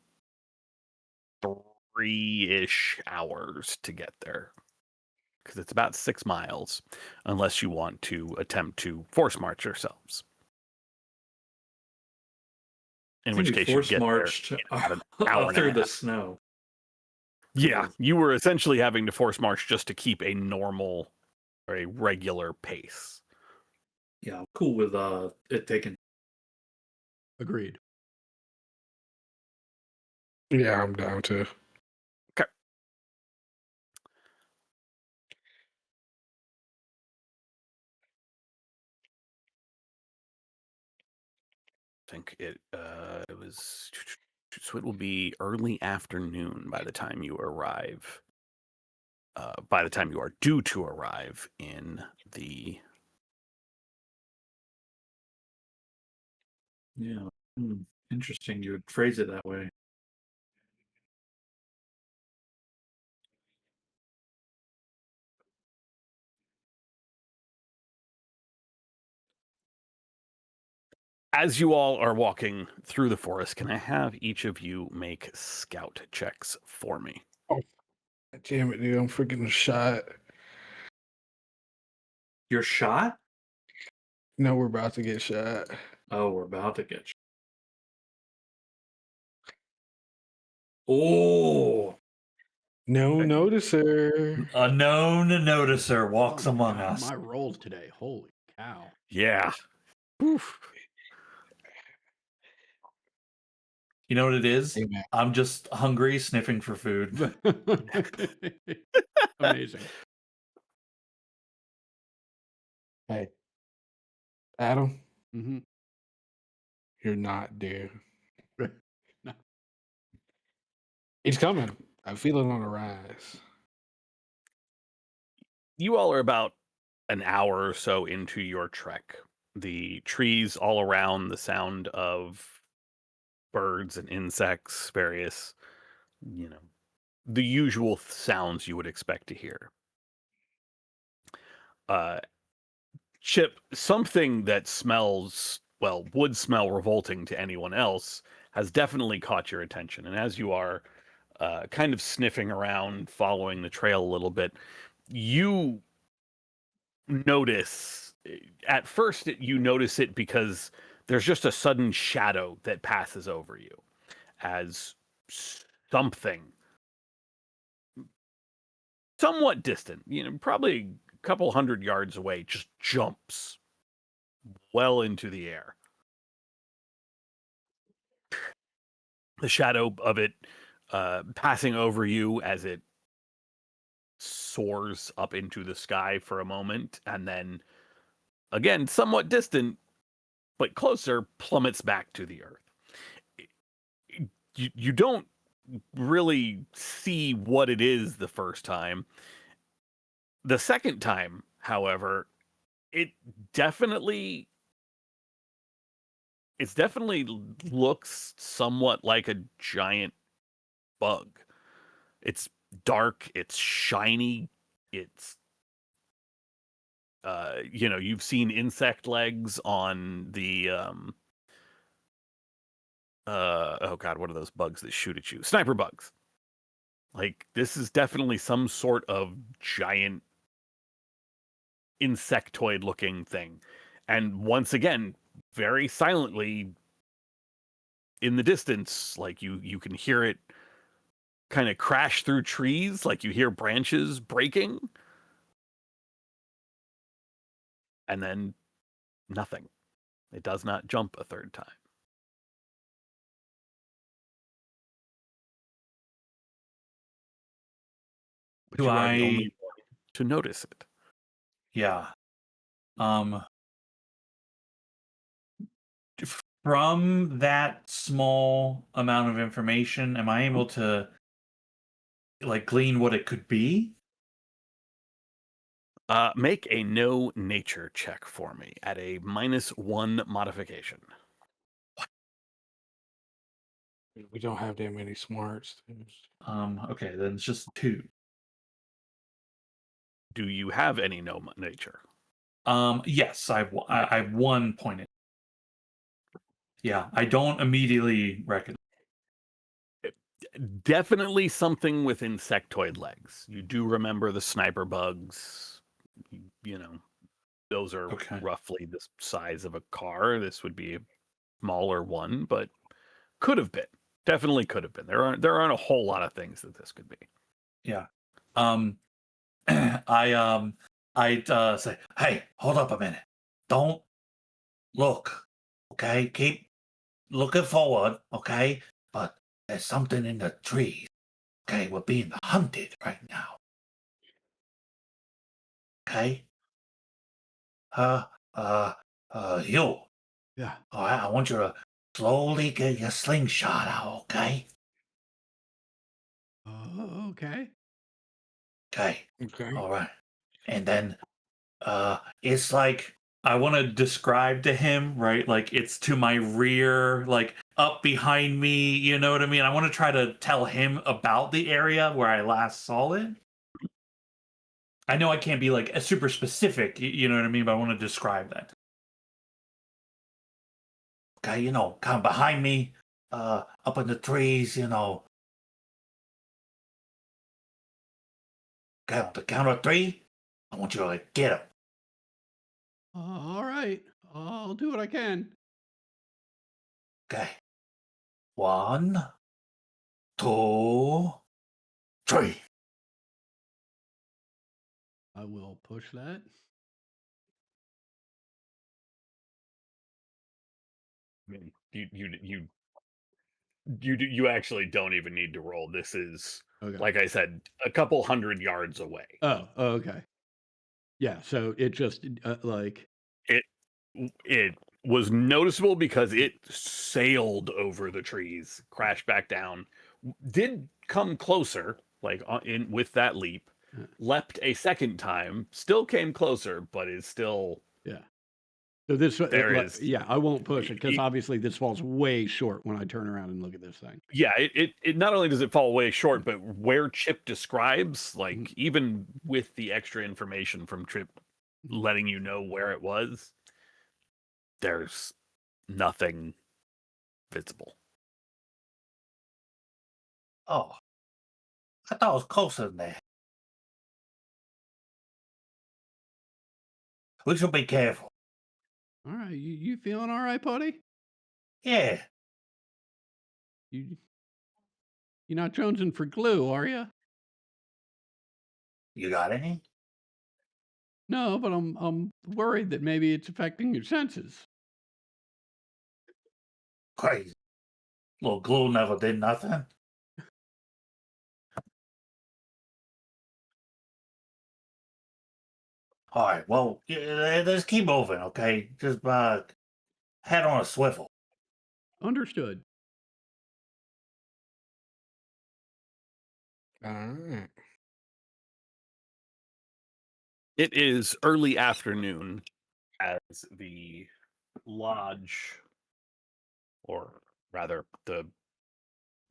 3-ish hours to get there, because it's about 6 miles, unless you want to attempt to force march yourselves. In which case you force get marched there in about an hour up and a through the half. snow. Yeah, you were essentially having to force march just to keep a normal or a regular pace. Yeah, I'm cool with it taking. Agreed. Yeah, I'm down to. I think it was, so it will be early afternoon by the time you arrive. By the time you are due to arrive in the. Yeah, interesting. You would phrase it that way. As you all are walking through the forest, can I have each of you make scout checks for me? Damn it, dude! I'm freaking shot. You're shot? No, we're about to get shot. Oh, we're about to get shot. Oh, No noticer. A known noticer walks Oh my among God, us. My rolls today. Holy cow. Yeah. Oof. You know what it is? Hey, man. I'm just hungry, sniffing for food. Amazing. Hey, Adam, Mm-hmm. you're not there. No. He's coming. I feel it on the rise. You all are about an hour or so into your trek. The trees all around, the sound of birds and insects, various, the usual sounds you would expect to hear. Chip, something that smells, well, would smell revolting to anyone else, has definitely caught your attention. And as you are kind of sniffing around, following the trail a little bit, you notice, at first you notice it because there's just a sudden shadow that passes over you as something somewhat distant, probably a couple 100 yards away, just jumps well into the air. The shadow of it passing over you as it soars up into the sky for a moment, and then again, somewhat distant, but closer, plummets back to the earth. You don't really see what it is the first time. The second time, however, it definitely looks somewhat like a giant bug. It's dark, it's shiny, it's you've seen insect legs on the oh god, what are those bugs that shoot at you? Sniper bugs. Like, this is definitely some sort of giant insectoid looking thing. And once again, very silently in the distance, like you can hear it kind of crash through trees, like you hear branches breaking, and then nothing. It does not jump a third time. But Do you are the I? only one to notice it. Yeah. From that small amount of information, am I able to like glean what it could be? Make a no nature check for me at a -1 modification. We don't have that many smarts. Okay, then it's just 2. Do you have any no nature? Yes, I have 1 point. Yeah, I don't immediately recognize. Definitely something with insectoid legs. You do remember the sniper bugs. You know, those are Okay. roughly the size of a car. This would be a smaller one, but could have been. Definitely could have been. There aren't a whole lot of things that this could be. Yeah. I'd say, hey, hold up a minute. Don't look. Okay, keep looking forward. Okay, but there's something in the trees. Okay, we're being hunted right now. Okay. You. Yeah. All right, I want you to slowly get your slingshot out. Okay. Okay. Okay. Okay. All right. And then it's like I want to describe to him, right? Like it's to my rear, like up behind me, you know what I mean? I want to try to tell him about the area where I last saw it. I know I can't be like a super specific, you know what I mean, but I want to describe that. Okay, you know, kind of behind me, up in the trees, you know. Okay, on the count of 3, I want you to like get him. All right. I'll do what I can. Okay. 1, 2, 3. I will push that. I mean, you actually don't even need to roll. This is, Okay. like I said, a couple 100 yards away. Oh, okay. Yeah. So it just like It was noticeable because it sailed over the trees, crashed back down, did come closer, like in with that leap, leapt a second time, still came closer, but is still yeah. So this there is yeah, I won't push it because it- obviously this falls way short when I turn around and look at this thing. yeah, it not only does it fall way short, but where Chip describes, like Mhm. even with the extra information from Chip letting you know where it was, there's nothing visible. Oh, I thought it was closer than that. We should be careful. All right, you feeling all right, buddy? Yeah. You're not jonesing for glue, are you? You got any? No, but I'm worried that maybe it's affecting your senses. Crazy. Little glue never did nothing. All right. Well, yeah, let's keep moving, okay? Just head on a swivel. Understood. All right. It is early afternoon as the lodge, or rather the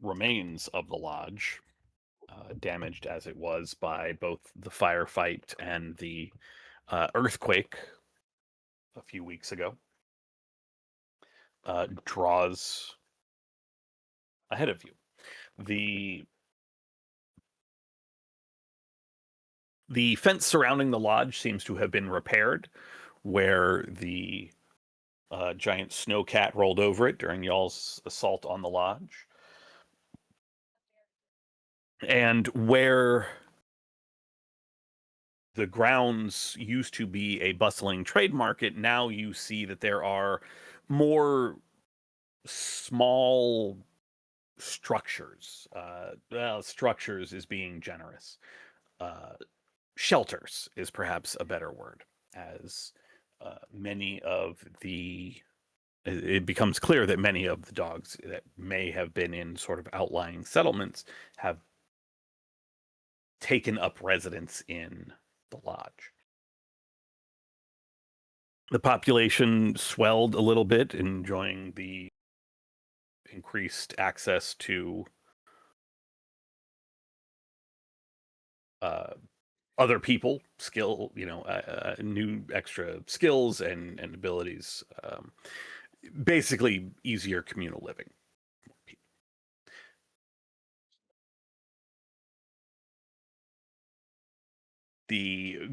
remains of the lodge, damaged as it was by both the firefight and the earthquake a few weeks ago, draws ahead of you. The fence surrounding the lodge seems to have been repaired, where the giant snowcat rolled over it during y'all's assault on the lodge. And where the grounds used to be a bustling trade market, now you see that there are more small structures. Well, structures is being generous. Shelters is perhaps a better word, as many of the it becomes clear that many of the dogs that may have been in sort of outlying settlements have taken up residence in the lodge. The population swelled a little bit, enjoying the increased access to other people, skill, new extra skills and abilities. Basically, easier communal living. The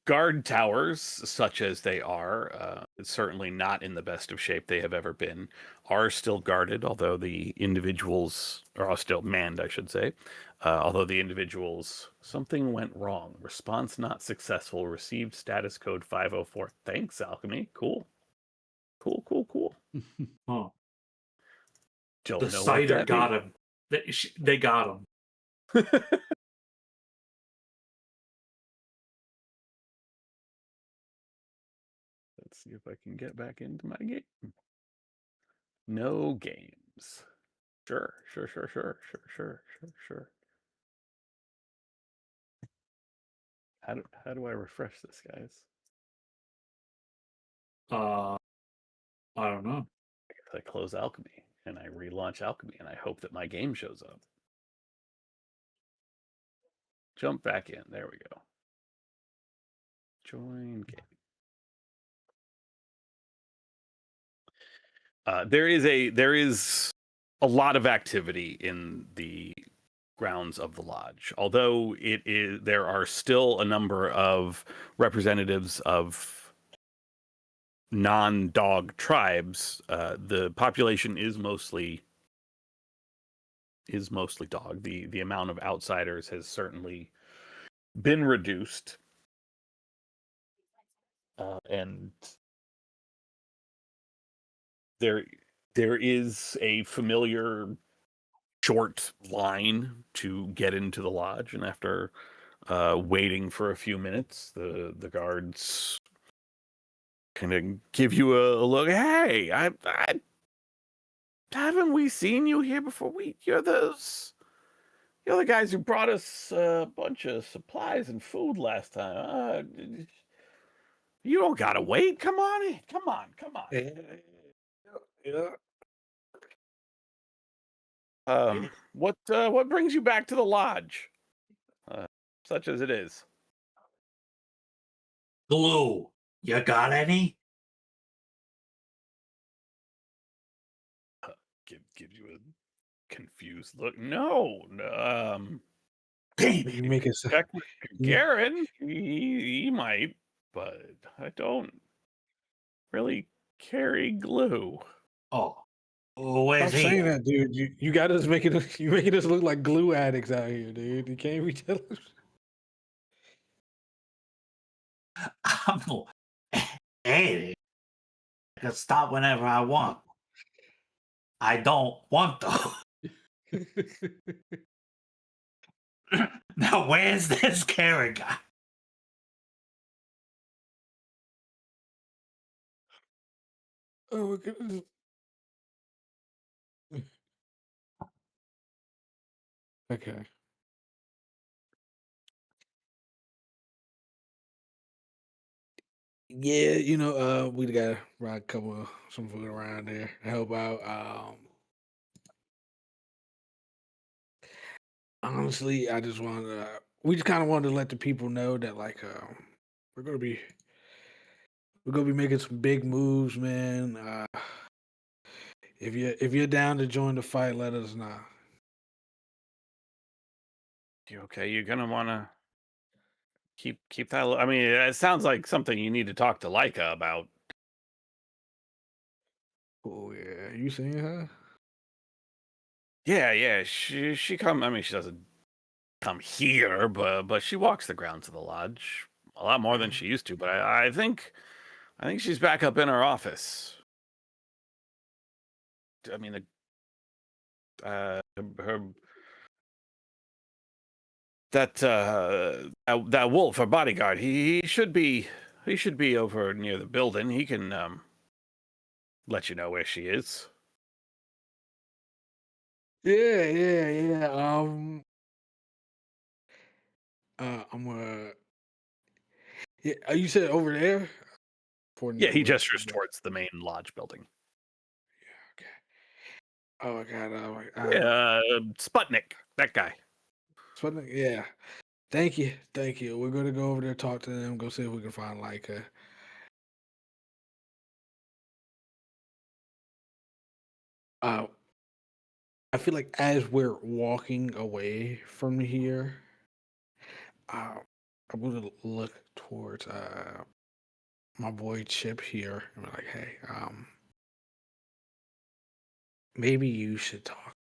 guard towers, such as they are, certainly not in the best of shape they have ever been, are still guarded, although the individuals are still manned, I should say. Although the individuals, something went wrong. Response not successful. Received status code 504. Thanks, Alchemy. Cool. Cool. Huh. Don't The know what cider that got means. him. They got him. Let's see if I can get back into my game. No games. Sure. How do I refresh this, guys? I don't know. I close Alchemy and I relaunch Alchemy and I hope that my game shows up. Jump back in. There we go. Join game. There is a lot of activity in the grounds of the lodge. Although there are still a number of representatives of non-dog tribes. The population is mostly dog. The amount of outsiders has certainly been reduced, and there is a familiar short line to get into the lodge, and after waiting for a few minutes, the guards kind of give you a look. Hey, I haven't we seen you here before? You're the guys who brought us a bunch of supplies and food last time. You don't gotta wait. Come on in. Come on. Yeah. What brings you back to the lodge? Such as it is. Glue. You got any? Gives you a confused look. No. Damn You it. make it. Check with Garen. He might, but I don't really carry glue. Oh. Where's Stop he? saying that, dude. You got us making us look like glue addicts out here, dude. You can't be telling us. I'm no addict. I can stop whenever I want. I don't want to. Now, where's this Karen guy? Oh my goodness. Okay. Yeah, we gotta ride some food around there to help out. Honestly, we just kind of wanted to let the people know that we're gonna be making some big moves, man. If you're down to join the fight, let us know. You okay? You're gonna want to keep that. I mean, it sounds like something you need to talk to Leica about. Oh yeah, you seen her? Yeah. She come. I mean, she doesn't come here, but she walks the grounds of the lodge a lot more than she used to. But I think she's back up in her office. I mean, her that wolf, her bodyguard. He should be over near the building. He can let you know where she is. Yeah. I'm yeah. You said over there. Yeah, he gestures towards the main lodge building. Okay. Oh my god. Oh my. Sputnik, that guy. Sputnik. Yeah. Thank you. We're gonna go over there, talk to them, go see if we can find like a. I feel like as we're walking away from here, I'm gonna look towards my boy Chip here and be like, hey, maybe you should talk.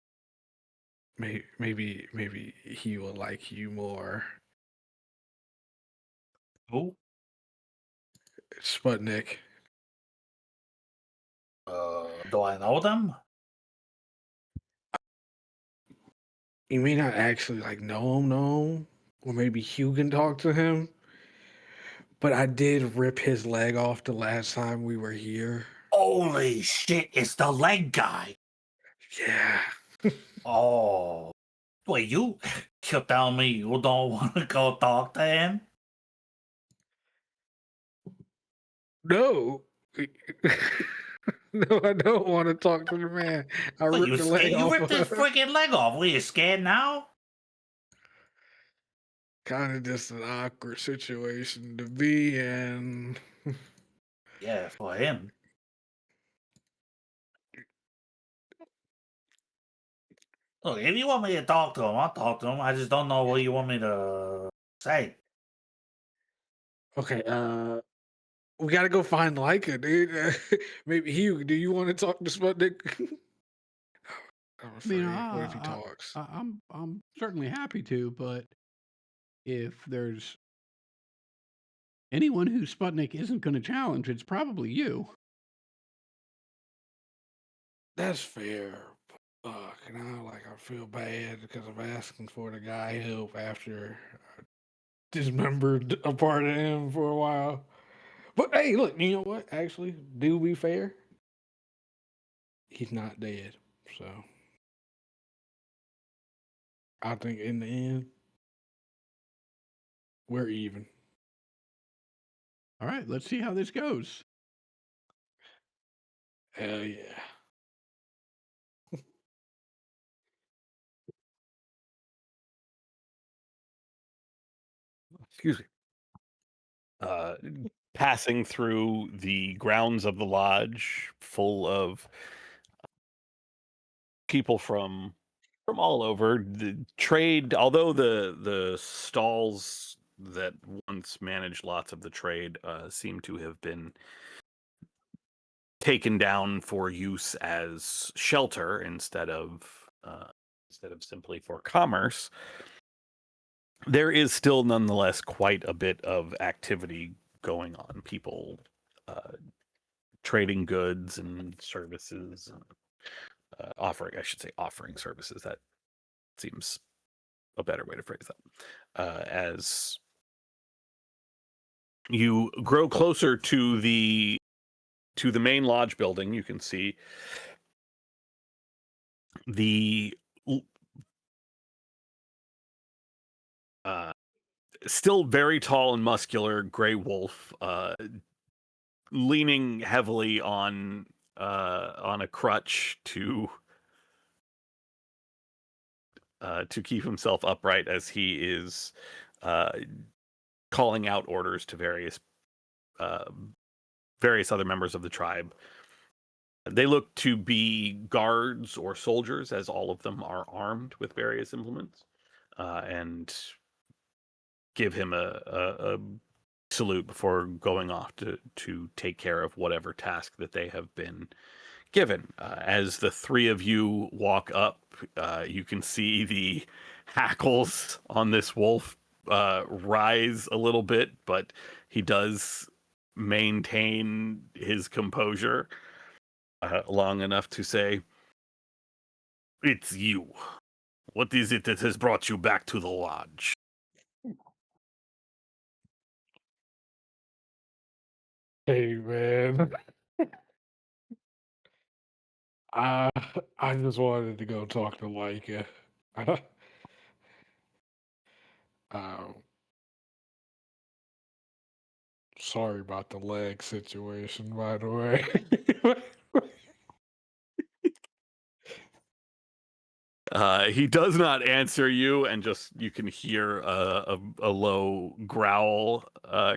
Maybe he will like you more. Who? Sputnik. Do I know them? You may not actually like know him, or maybe Hugh can talk to him. But I did rip his leg off the last time we were here. Holy shit! It's the leg guy. Yeah. Oh, wait, you telling me you don't want to go talk to him? No. No, I don't want to talk to the man. I Wait, ripped the leg you off. ripped his freaking leg off. Were you scared now? Kind of just an awkward situation to be in. Yeah, for him. Look, if you want me to talk to him, I'll talk to him. I just don't know what you want me to say. Okay, we gotta go find Leica, dude. Maybe Hugh, do you want to talk to Sputnik? I'm I mean, afraid. What if he talks? I'm certainly happy to, but if there's anyone who Sputnik isn't going to challenge, it's probably you. That's fair. I feel bad because I'm asking for the guy help after I dismembered a part of him for a while. But hey, look, you know what? Actually, do be fair. He's not dead. So I think in the end, we're even. All right, let's see how this goes. Hell yeah. Excuse me. Passing through the grounds of the lodge, full of people from all over. The trade, although the stalls that once managed lots of the trade seem to have been taken down for use as shelter instead of simply for commerce, there is still nonetheless quite a bit of activity going on. People trading goods and services, offering services. That seems a better way to phrase that. As you grow closer to the main lodge building, you can see the still very tall and muscular gray wolf, leaning heavily on a crutch to keep himself upright as he is calling out orders to various other members of the tribe. They look to be guards or soldiers, as all of them are armed with various implements, and give him a salute before going off to take care of whatever task that they have been given. As the three of you walk up, you can see the hackles on this wolf rise a little bit, but he does maintain his composure long enough to say, "It's you. What is it that has brought you back to the lodge?" Hey man, I I just wanted to go talk to Leica. um, sorry about the leg situation, by the way. He does not answer you, and just you can hear a low growl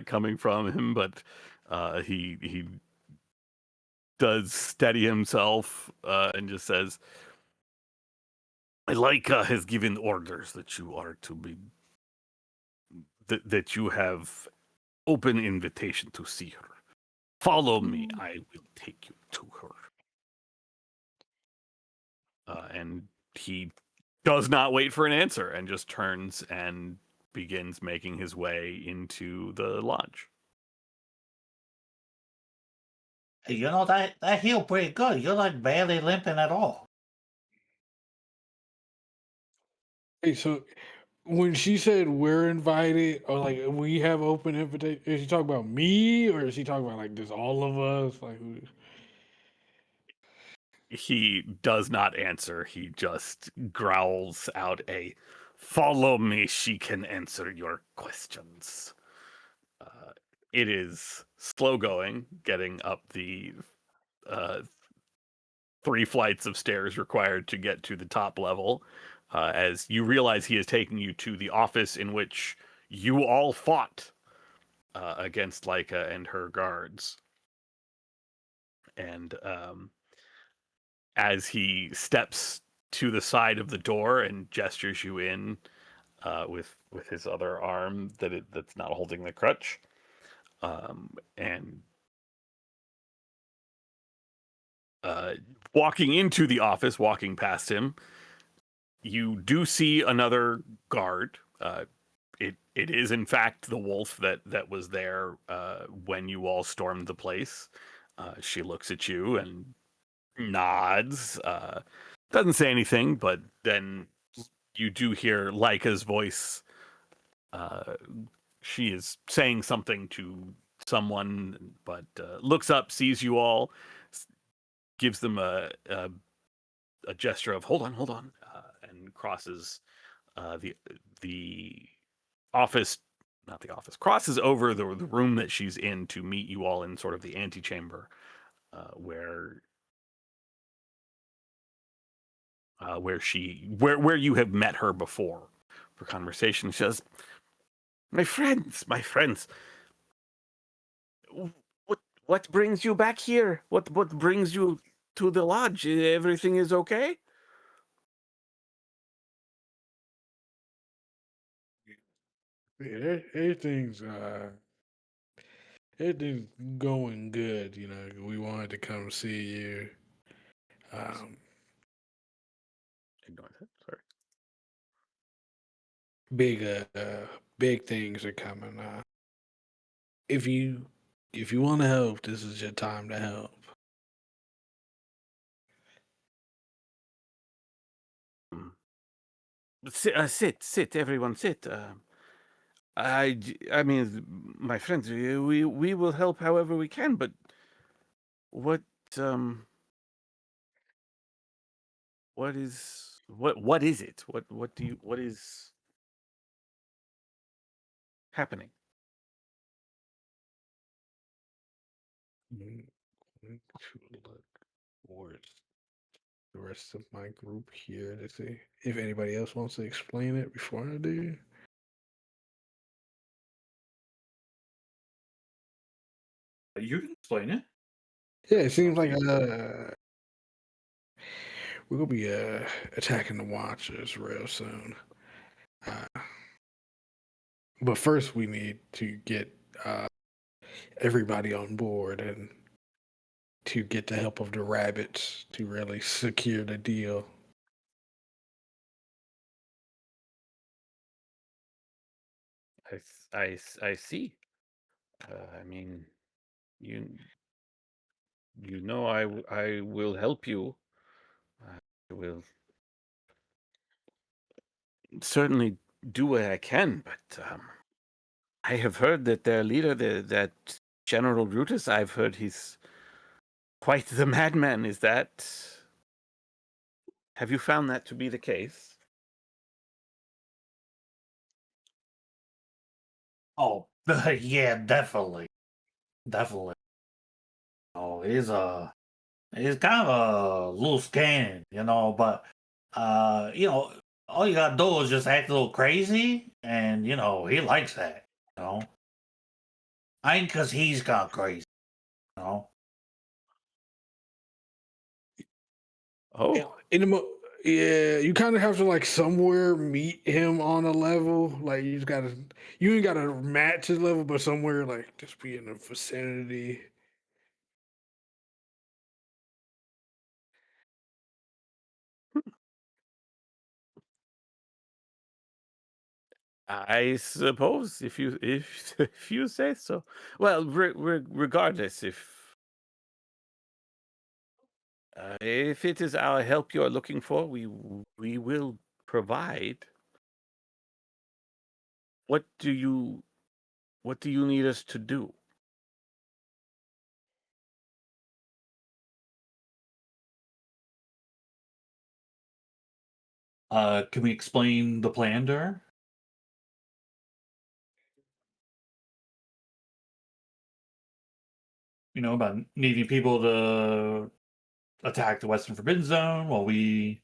coming from him, but he does steady himself and just says, "Leica has given orders that you are to be that you have open invitation to see her. Follow me; I will take you to her." And he does not wait for an answer and just turns and begins making his way into the lodge. Hey, you know that healed pretty good. You're like barely limping at all. Hey, so when she said we're invited, or like we have open invitation, is she talking about me, or is she talking about like just all of us? Like, He does not answer. He just growls out a, "Follow me, she can answer your questions." It is slow going, getting up the uh, 3 flights of stairs required to get to the top level, as you realize he is taking you to the office in which you all fought against Leica and her guards. And as he steps to the side of the door and gestures you in with his other arm that's not holding the crutch, and walking into the office, walking past him, you do see another guard. It is in fact the wolf that was there when you all stormed the place. She looks at you and nods. Doesn't say anything, but then you do hear Leica's voice. She is saying something to someone, but looks up, sees you all, gives them a gesture of hold on, and crosses the office, not the office, crosses over the room that she's in to meet you all in sort of the antechamber, where where you have met her before for conversation. She says, my friends, what brings you back here? What brings you to the lodge? Everything is okay?" yeah, everything's going good. You know, we wanted to come see you. Um, Ignore that. Sorry. big big things are coming. If you want to help, this is your time to help. Mm. Sit, everyone, sit. I mean, my friends, we will help however we can. But what um what is it? What is happening? Mm, going to look for the rest of my group here to see if anybody else wants to explain it before I do. You can explain it. Yeah, it seems like Sounds we're gonna be attacking the Watchers real soon. Uh, but first, we need to get everybody on board and to get the help of the rabbits to really secure the deal. I see. I mean, you you know I will help you. I will certainly do what I can, but I have heard that their leader, that General Brutus, I've heard he's quite the madman. Is that? Have you found that to be the case? Oh, yeah, definitely, definitely. Oh, he's kind of a loose cannon, but you know, all you gotta do is just act a little crazy, and he likes that. You know, ain't cause he's gone crazy. You know. Oh, Yeah, you kind of have to like somewhere meet him on a level. Like you ain't gotta match his level, but somewhere like just be in the vicinity. I suppose if you say so. Well, regardless, if it is our help you're looking for, we will provide. What do you need us to do? Can we explain the plan to her? About needing people to attack the Western Forbidden Zone while we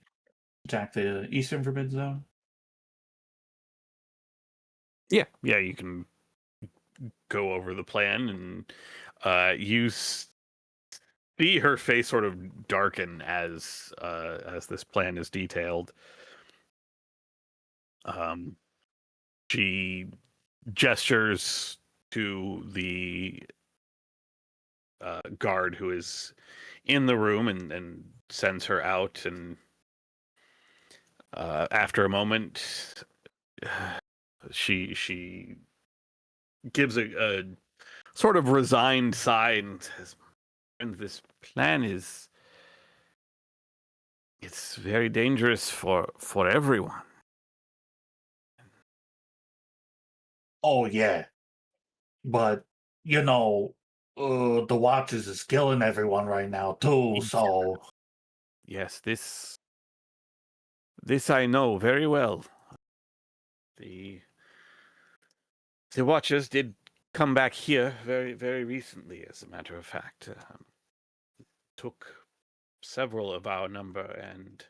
attack the Eastern Forbidden Zone. Yeah, you can go over the plan, and you see her face sort of darken as this plan is detailed. She gestures to the guard who is in the room and sends her out, and after a moment she gives a sort of resigned sigh and says, and this plan it's very dangerous for everyone. Oh yeah, but the Watchers is killing everyone right now too. So Yes, this I know very well. The Watchers did come back here very, very recently, as a matter of fact. Took several of our number, and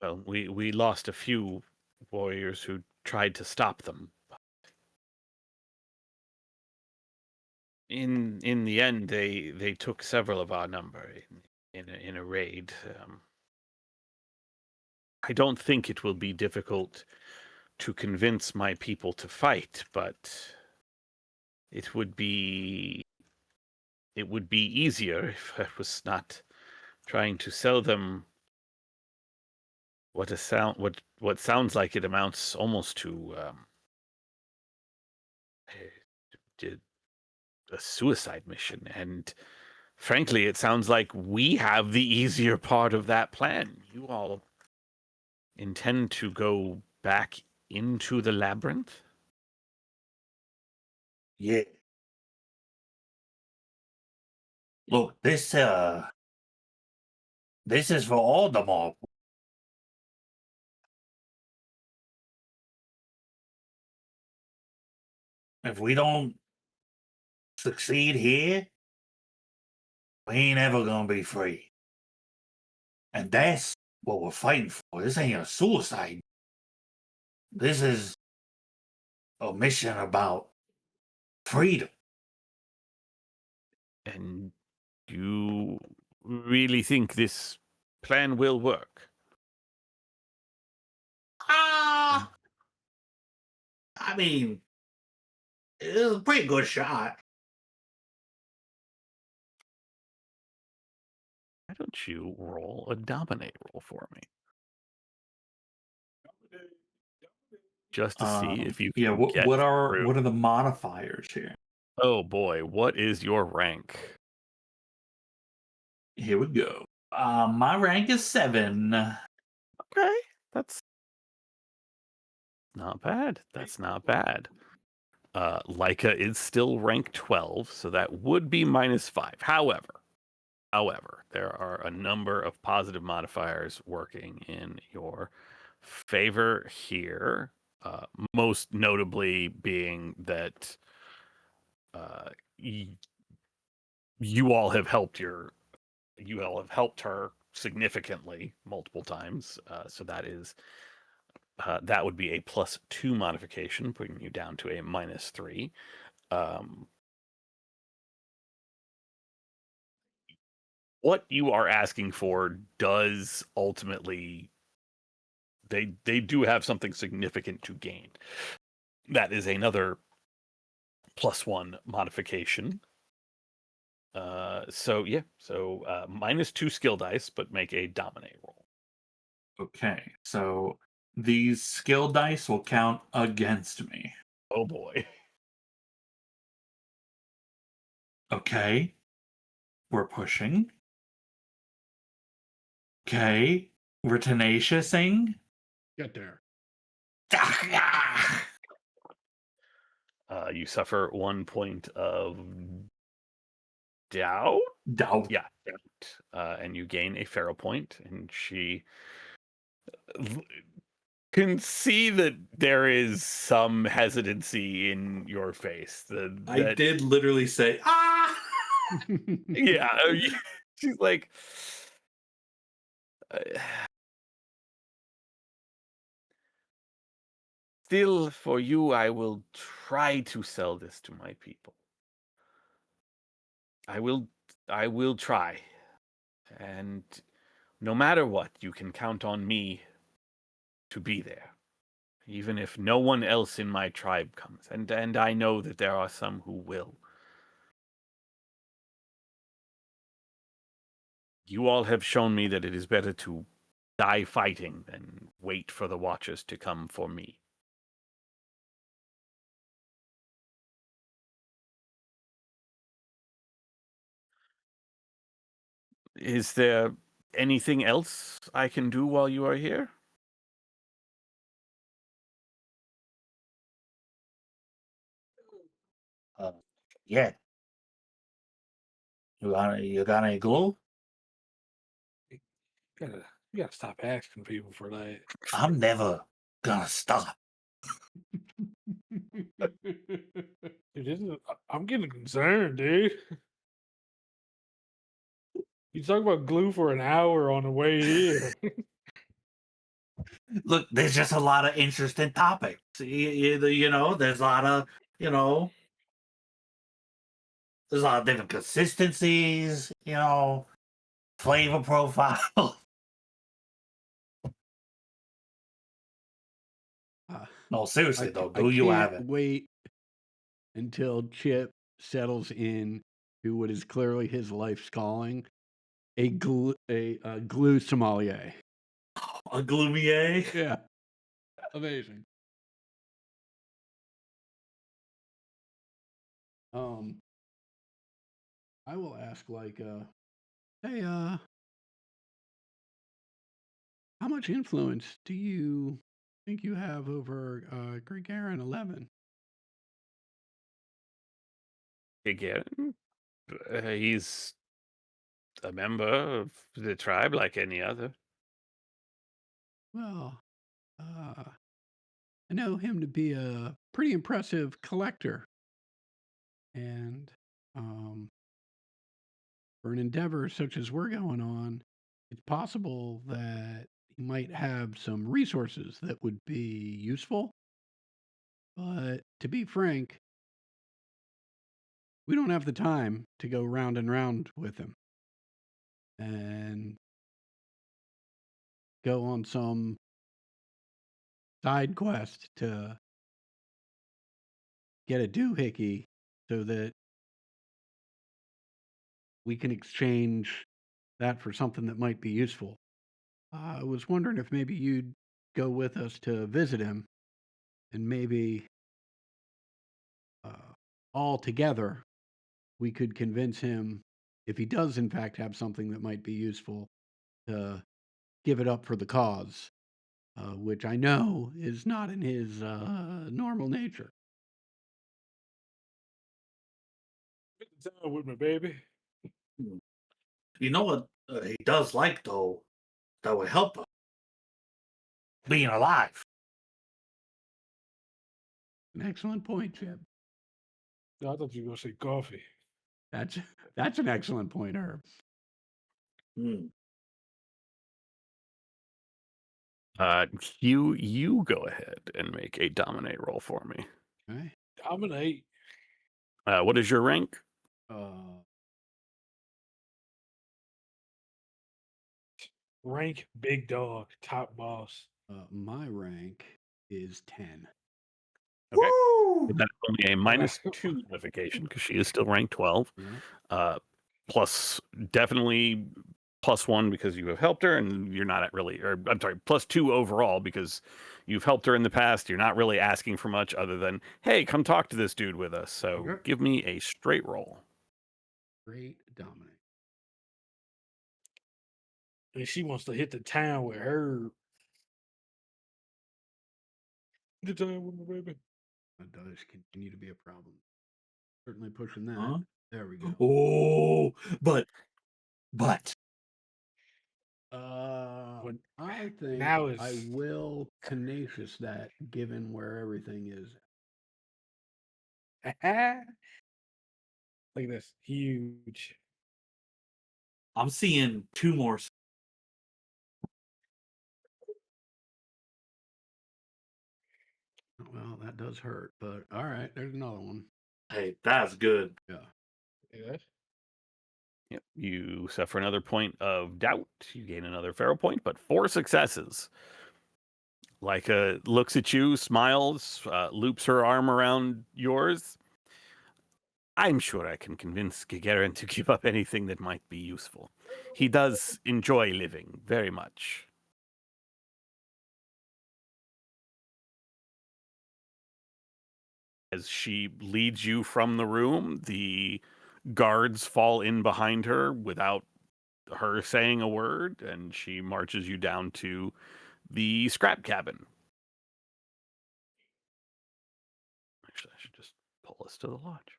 well, we lost a few warriors who tried to stop them. In the end, they took several of our number in a raid. I don't think it will be difficult to convince my people to fight, but it would be easier if I was not trying to sell them what sounds like it amounts almost to a suicide mission. And frankly, it sounds like we have the easier part of that plan. You all intend to go back into the labyrinth? yeah, look, this is for all the mob. If we don't succeed here, we ain't ever gonna be free. And that's what we're fighting for. This ain't a suicide. This is a mission about freedom. And you really think this plan will work? Ah, I mean, it was a pretty good shot. Why don't you roll a dominate roll for me? Just to see if you Yeah. can What get what are through. what are the modifiers here? Oh boy, what is your rank? Here we go. My rank is 7. Okay, that's not bad. That's not bad. Leica is still rank 12, so that would be -5. However, there are a number of positive modifiers working in your favor here. Most notably being that y- you all have helped her significantly multiple times. So that would be a +2 modification, putting you down to a -3. What you are asking for does ultimately they do have something significant to gain. That is another +1 modification. So -2 skill dice, but make a dominate roll. Okay. So these skill dice will count against me. Oh boy. Okay. We're pushing. Okay. We're tenaciousing. Get there. You suffer 1 point of doubt. Doubt. Yeah, doubt. And you gain a Pharaoh point, and she can see that there is some hesitancy in your face. I did literally say, ah! Yeah, she's like, uh, still, for you, I will try to sell this to my people. I will try. And no matter what, you can count on me to be there. Even if no one else in my tribe comes. And I know that there are some who will. You all have shown me that it is better to die fighting than wait for the Watchers to come for me. Is there anything else I can do while you are here? Uh, yeah. You got any glue? You gotta stop asking people for that. I'm never gonna stop. Dude, I'm getting concerned, dude. You talk about glue for an hour on the way here. Look, there's just a lot of interesting topics. There's a lot of, there's a lot of different consistencies, flavor profile. No, seriously though, I do you have can't it? wait until Chip settles in to what is clearly his life's calling, a glue sommelier. A gloomier? Yeah, amazing. I will ask hey, how much influence do you think you have over Gagarin 11? Again, he's a member of the tribe like any other. Well, I know him to be a pretty impressive collector, and for an endeavor such as we're going on, it's possible that he might have some resources that would be useful. But to be frank, we don't have the time to go round and round with him and go on some side quest to get a doohickey so that we can exchange that for something that might be useful. I was wondering if maybe you'd go with us to visit him, and maybe all together we could convince him, if he does in fact have something that might be useful, to give it up for the cause, which I know is not in his normal nature. Spend time with me, baby. You know what he does like though? That would help him being alive. An excellent point, Chip. No, I thought you were gonna say coffee. That's that's an excellent point, Herb. Hmm. Hugh, you go ahead and make a dominate roll for me. Okay. Dominate. What is your rank? Uh, Rank big dog, top boss. my rank is 10. Okay. Woo! That's only a -2 modification because she is still ranked 12. Yeah. Plus, definitely +1 because you have helped her, and you're not at really, or I'm sorry, +2 overall because you've helped her in the past. You're not really asking for much other than, hey, come talk to this dude with us. So Okay. give me a straight roll. Great dominate. And she wants to hit the town with her. Good time with me, baby. That does continue to be a problem. Certainly pushing that. Huh? There we go. Oh, but But I think now I is will tenacious that given where everything is. look at this. Huge. I'm seeing 2 more. Well, that does hurt, but all right, there's another one. Hey, that's good. Yeah. Yeah. Yep. You suffer another point of doubt. You gain another Pharaoh point, but 4 successes. Leica looks at you, smiles, loops her arm around yours. I'm sure I can convince Gagarin to give up anything that might be useful. He does enjoy living very much. As she leads you from the room, the guards fall in behind her without her saying a word, and she marches you down to the scrap cabin. Actually, I should just pull us to the lodge.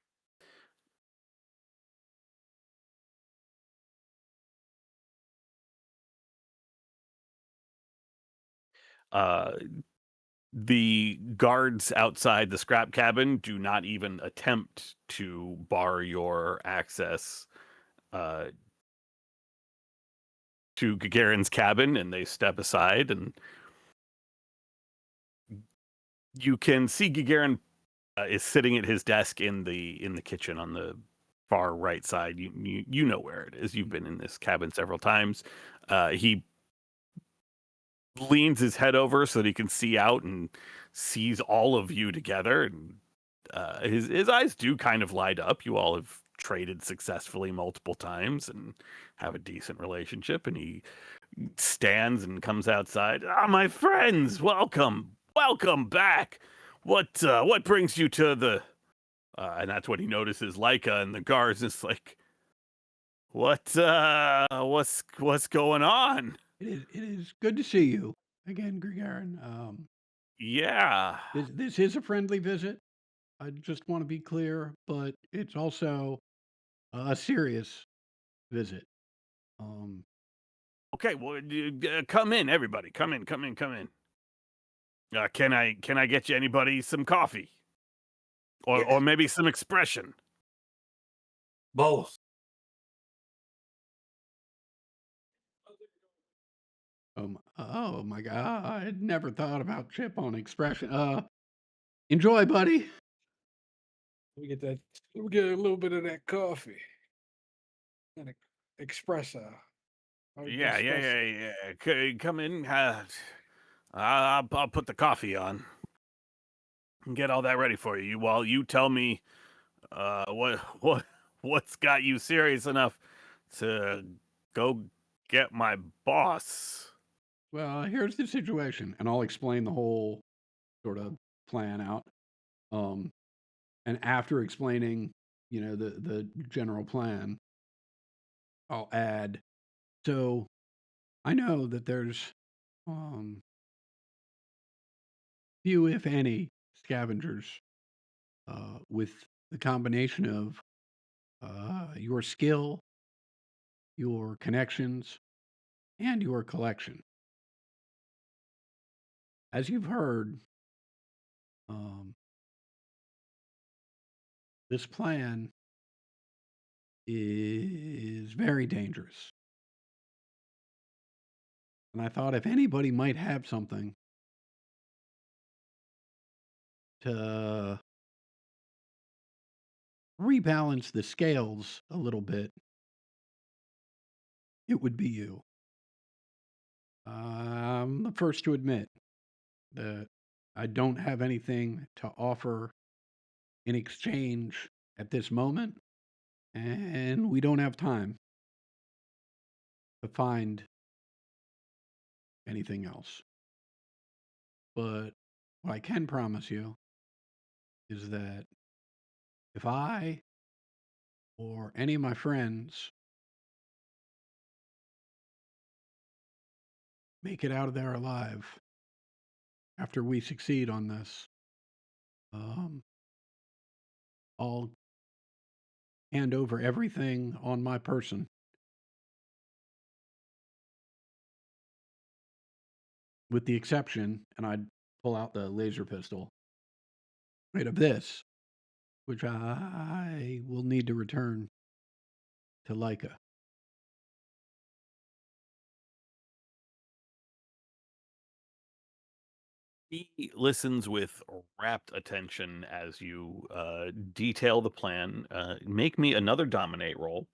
The guards outside the scrap cabin do not even attempt to bar your access to Gagarin's cabin, and they step aside, and you can see Gagarin is sitting at his desk in the kitchen on the far right side. You know where it is. You've been in this cabin several times. He leans his head over so that he can see out and sees all of you together, and his eyes do kind of light up. You all have traded successfully multiple times and have a decent relationship, and he stands and comes outside. My friends, welcome back. What brings you to the and that's when he notices Leica and the guards. It's like, what's going on? It is good to see you again, Gagarin. Yeah. This is a friendly visit. I just want to be clear, but it's also a serious visit. Okay, well, come in, everybody. Come in. Can I get you anybody some coffee, or maybe some expression? Both. Oh my God! I had never thought about chip on expression. Enjoy, buddy. Let me get a little bit of that coffee. And espresso. Yeah. Come in. I'll put the coffee on and get all that ready for you. While you tell me what's got you serious enough to go get my boss. Well, here's the situation, and I'll explain the whole sort of plan out. And after explaining, the general plan, I'll add. So I know that there's few, if any, scavengers with the combination of your skill, your connections, and your collection. As you've heard, this plan is very dangerous. And I thought if anybody might have something to rebalance the scales a little bit, it would be you. I'm the first to admit that I don't have anything to offer in exchange at this moment, and we don't have time to find anything else. But what I can promise you is that if I or any of my friends make it out of there alive after we succeed on this, I'll hand over everything on my person, with the exception, and I'd pull out the laser pistol, right, of this, which I will need to return to Leica. He listens with rapt attention as you detail the plan. Make me another dominate roll.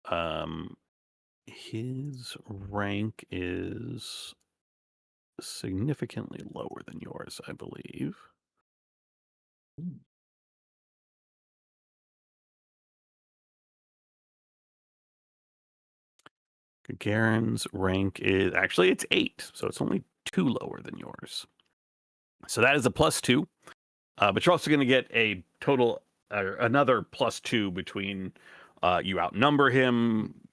Mhm. His rank is significantly lower than yours, I believe. Gagarin's rank is actually it's 8, so it's only 2 lower than yours. So that is a +2, but you're also going to get a total another +2 between you outnumber him.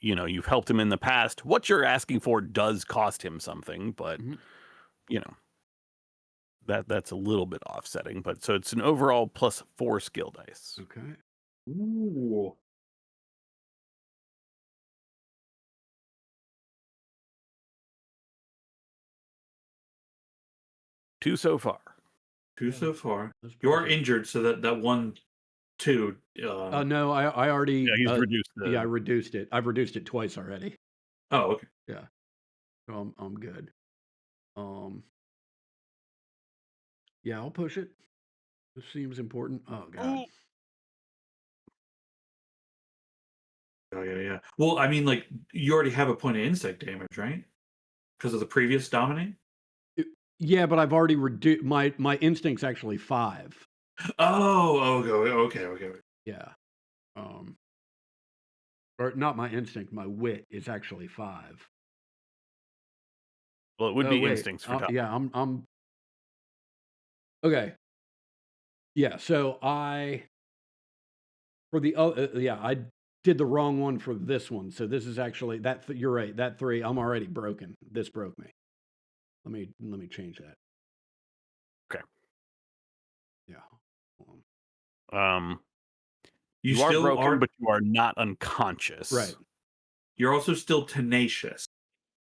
You've helped him in the past. What you're asking for does cost him something, but Mhm. you know that's a little bit offsetting. But so it's an overall +4 skill dice. Okay. Ooh. 2 so far. 2 Yeah, so far. that's You are pretty good. injured, so that 1, 2. No, I already. Yeah, he's reduced the. Yeah, I reduced it. I've reduced it twice already. Oh, okay. Yeah, so I'm good. Yeah, I'll push it. This seems important. Oh God. Ooh. Oh, yeah. Well, I mean, like, you already have a point of insect damage, right? Because of the previous dominate? Yeah, but I've already reduced my instinct's actually 5. Oh, okay. Yeah. Or not my instinct, my wit is actually 5. Well, it would Oh be wait. instincts for top. Yeah, I'm okay. Yeah, so I did the wrong one for this one. So this is actually you're right. That 3, I'm already broken. This broke me. Let me change that. Okay. Yeah. You You are still broken, are, but you are not unconscious. Right. you're also still tenacious.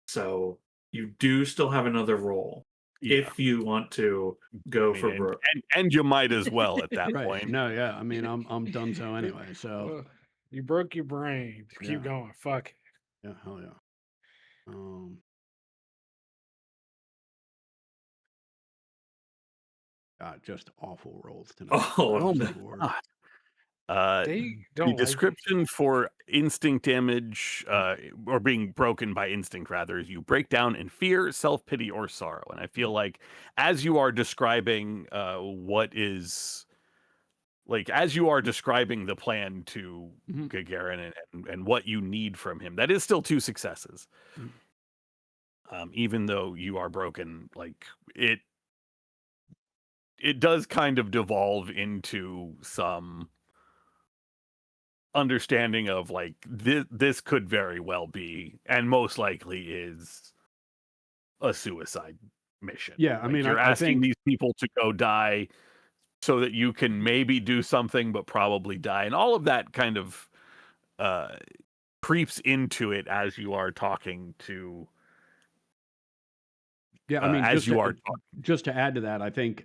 So you do still have another roll Yeah. if you want to go for and, broke. and you might as well at that Right. point. No, yeah. I mean, I'm done so anyway. So Well, you broke your brain. Just keep Yeah. going. Fuck it. yeah, hell yeah. God, just awful rolls tonight. Oh, my my Lord. God. They The don't like it. description for instinct damage, or being broken by instinct, rather, is you break down in fear, self-pity, or sorrow. And I feel like as you are describing what is like as you are describing the plan to Mhm. Gagarin and what you need from him, that is still 2 successes. Mm. Even though you are broken, like it does kind of devolve into some understanding of like this could very well be, and most likely is, a suicide mission. Yeah, I Like mean, you're I asking think these people to go die so that you can maybe do something, but probably die, and all of that kind of uh, creeps into it as you are talking to yeah, I mean, as you are talking. just to add to that, I think,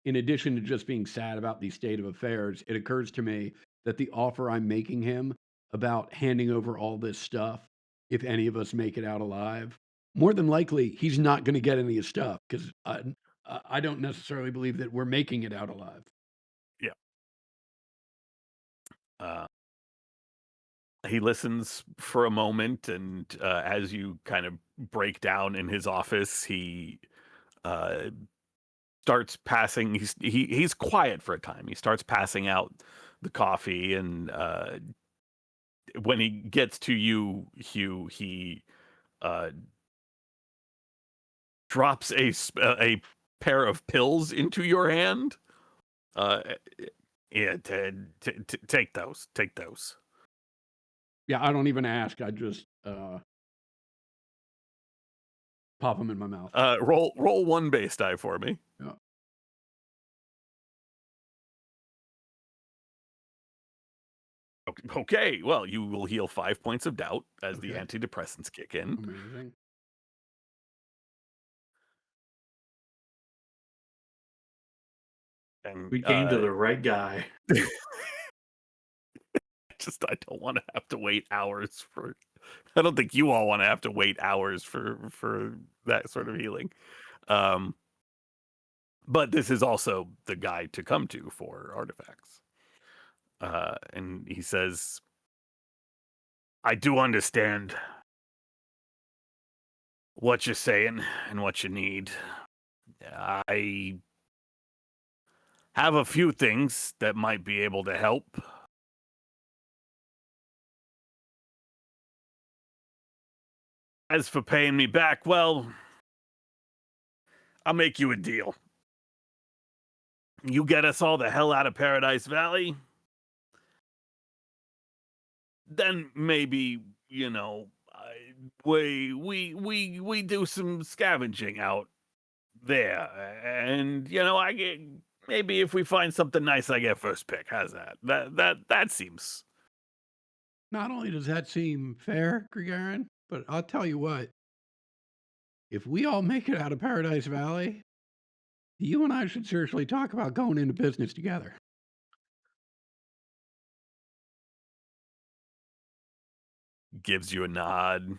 in addition to just being sad about the state of affairs, it occurs to me that the offer I'm making him about handing over all this stuff, if any of us make it out alive, more than likely he's not going to get any of his stuff because I don't necessarily believe that we're making it out alive. Yeah. He listens for a moment, and as you kind of break down in his office, he uh, starts passing. He's quiet for a time. He starts passing out the coffee, and when he gets to you, Hugh, he uh, drops a pair of pills into your hand. Uh, yeah, take those. Take those. Yeah, I don't even ask. I just pop them in my mouth. Roll 1 base die for me. Yeah. Okay, well, you will heal 5 points of doubt as the Okay. antidepressants kick in. Amazing. And We came to the right guy. I don't want to have to wait hours for. I don't think you all want to have to wait hours for that sort of healing. But this is also the guy to come to for artifacts. And he says, I do understand what you're saying and what you need. I have a few things that might be able to help. As for paying me back, well, I'll make you a deal. You get us all the hell out of Paradise Valley, then maybe, we do some scavenging out there, and I get, maybe if we find something nice, I get first pick. How's that? That seems. Not only does that seem fair, Gagarin, but I'll tell you what, if we all make it out of Paradise Valley, you and I should seriously talk about going into business together. Gives you a nod.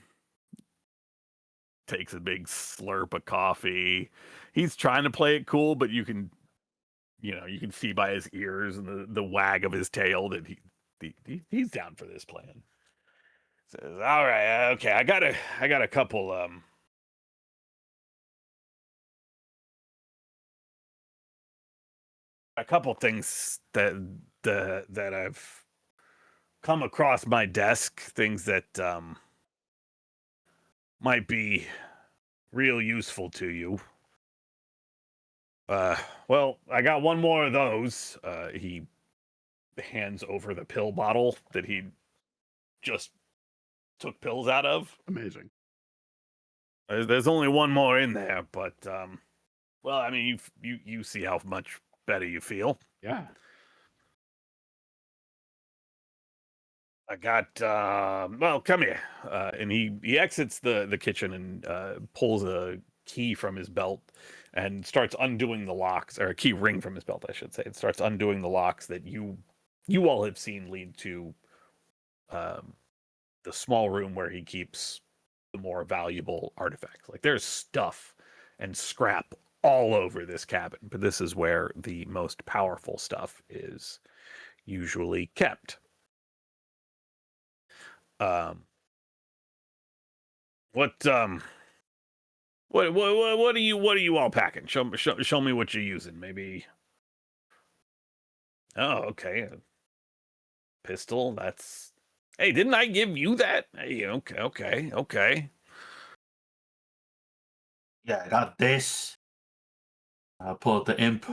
Takes a big slurp of coffee. He's trying to play it cool, but you can see by his ears and the wag of his tail that he's down for this plan. Says, all right, okay, I got a couple things that I've come across my desk, things that might be real useful to you. Well, I got one more of those. He hands over the pill bottle that he just took pills out of. Amazing. There's only one more in there, but well, I mean, you see how much better you feel. Yeah. I got well, come here. And he exits the kitchen and pulls a key from his belt and starts undoing the locks, or a key ring from his belt, I should say. It starts undoing the locks that you all have seen lead to the small room where he keeps the more valuable artifacts. Like there's stuff and scrap all over this cabin, but this is where the most powerful stuff is usually kept. What are you all packing? Show me what you're using. Maybe Oh, okay. A pistol. That's. Hey, didn't I give you that? Hey, okay. Yeah, I got this. I pull out the imp.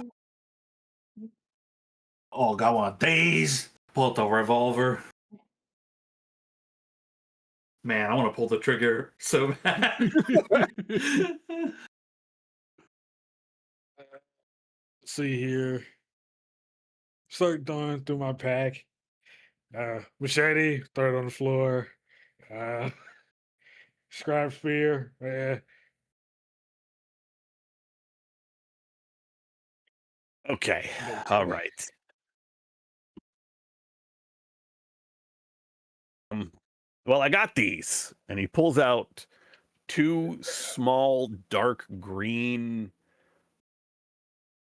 Oh, got one of these. Pull out the revolver. Man, I want to pull the trigger so bad. See here. Start going through my pack. Machete, throw it on the floor. Scribe spear. Okay. That's All it. right. Well, I got these. And he pulls out two small dark green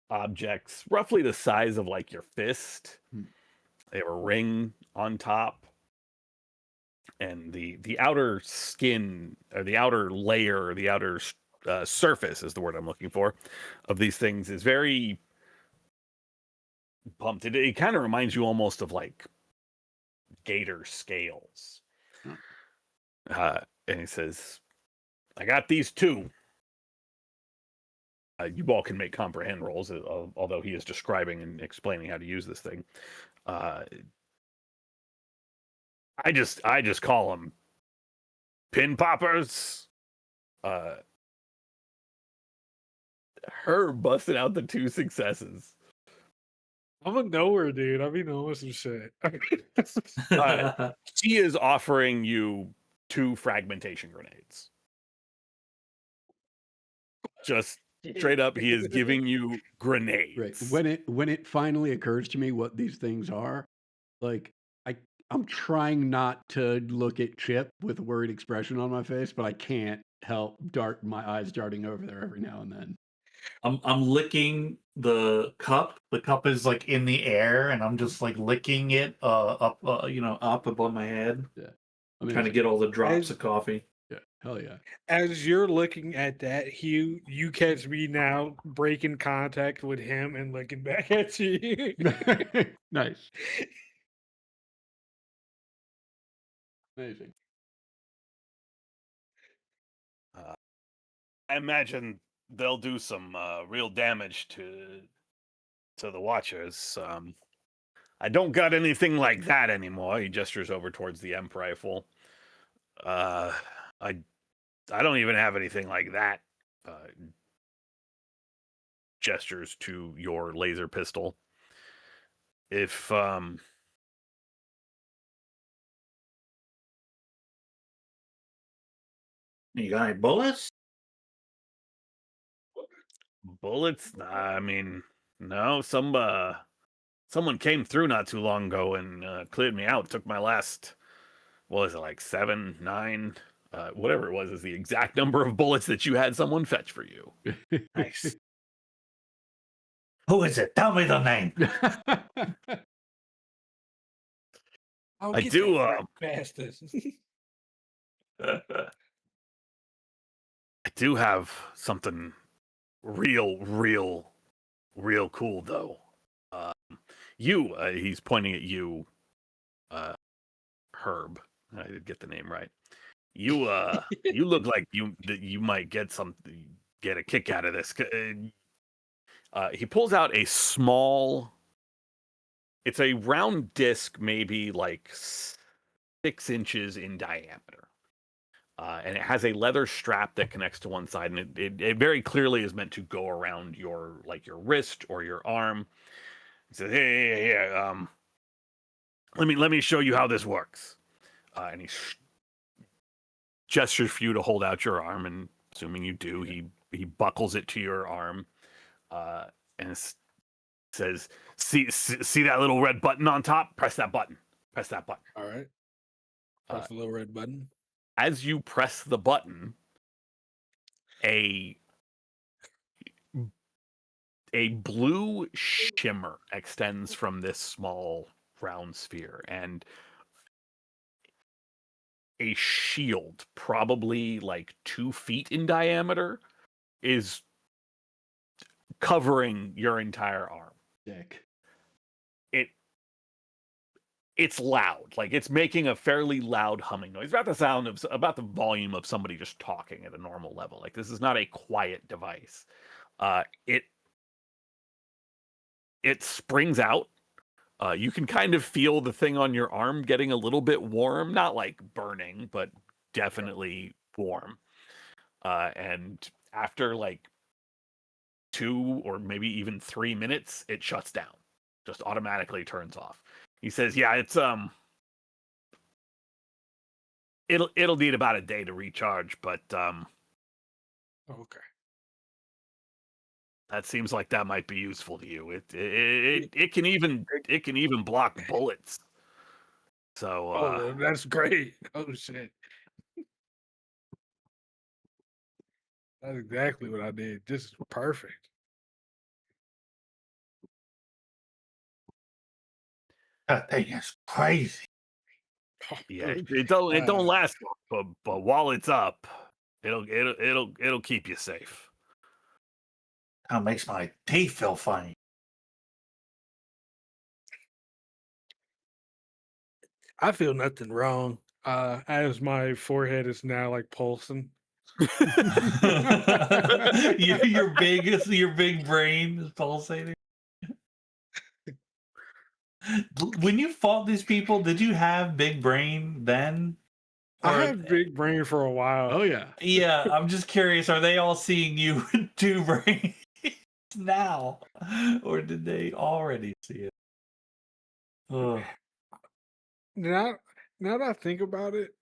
objects, roughly the size of like your fist. They have a ring on top. And the outer skin, or the outer layer, or the outer surface is the word I'm looking for, of these things is very pumped. It kind of reminds you almost of like gator scales. And he says, I got these two. You all can make comprehend rolls, although he is describing and explaining how to use this thing. I just call them pin poppers. Her busted out the two successes. I'm a knower, dude. I be knowing some shit. She is offering you 2 fragmentation grenades. Just straight up, he is giving you grenades. Right. When it finally occurs to me what these things are, like I'm trying not to look at Chip with a worried expression on my face, but I can't help my eyes darting over there every now and then. I'm licking the cup. The cup is like in the air, and I'm just like licking it up, up above my head. Yeah. Trying to get all the drops As- of coffee. Yeah. Hell yeah. As you're looking at that, Hugh, you catch me now breaking contact with him and looking back at you. Nice. Amazing. I imagine they'll do some real damage to the Watchers. I don't got anything like that anymore. He gestures over towards the Emp rifle. I don't even have anything like that. Gestures to your laser pistol. If You got any bullets? bullets, I mean, no. Someone came through not too long ago and cleared me out. Took my last, what was it, like 7, 9, whatever it was, is the exact number of bullets that you had someone fetch for you. Nice. Who is it? Tell me the name. I'll I get do, that bastard. I do have something real cool though. He's pointing at you, Herb. I did get the name right. You you look like you might get a kick out of this. He pulls out a small. It's a round disc, maybe like 6 inches in diameter. And it has a leather strap that connects to one side, and it very clearly is meant to go around your wrist or your arm. He says, "Hey, let me show you how this works." And he gestures for you to hold out your arm, and assuming you do, he buckles it to your arm, and says, "See that little red button on top? Press that button. Press that button." All right. Press the little red button. As you press the button, a blue shimmer extends from this small round sphere, and a shield, probably like 2 feet in diameter, is covering your entire arm. Dick. It it's loud. Like it's making a fairly loud humming noise, about the volume of somebody just talking at a normal level. Like this is not a quiet device. It springs out. You can kind of feel the thing on your arm getting a little bit warm, not like burning, but definitely warm. And after like 2 or maybe even 3 minutes, it shuts down, just automatically turns off. He says, "Yeah, it's it'll need about a day to recharge, but Okay. that seems like that might be useful to you. It can even block bullets. So Oh, that's great. Oh shit. That's exactly what I did. This is perfect. That thing is crazy. yeah, Good. it don't Uh, last long, but while it's up, it'll keep you safe." That makes my teeth feel funny. I feel nothing wrong. As my forehead is now like pulsing. Your big brain is pulsating. When you fought these people, did you have big brain then? I Or had big brain for a while. Oh yeah. yeah, I'm just curious. Are they all seeing you with 2 brains now, or did they already see it? Ugh. Now, now that I think about it,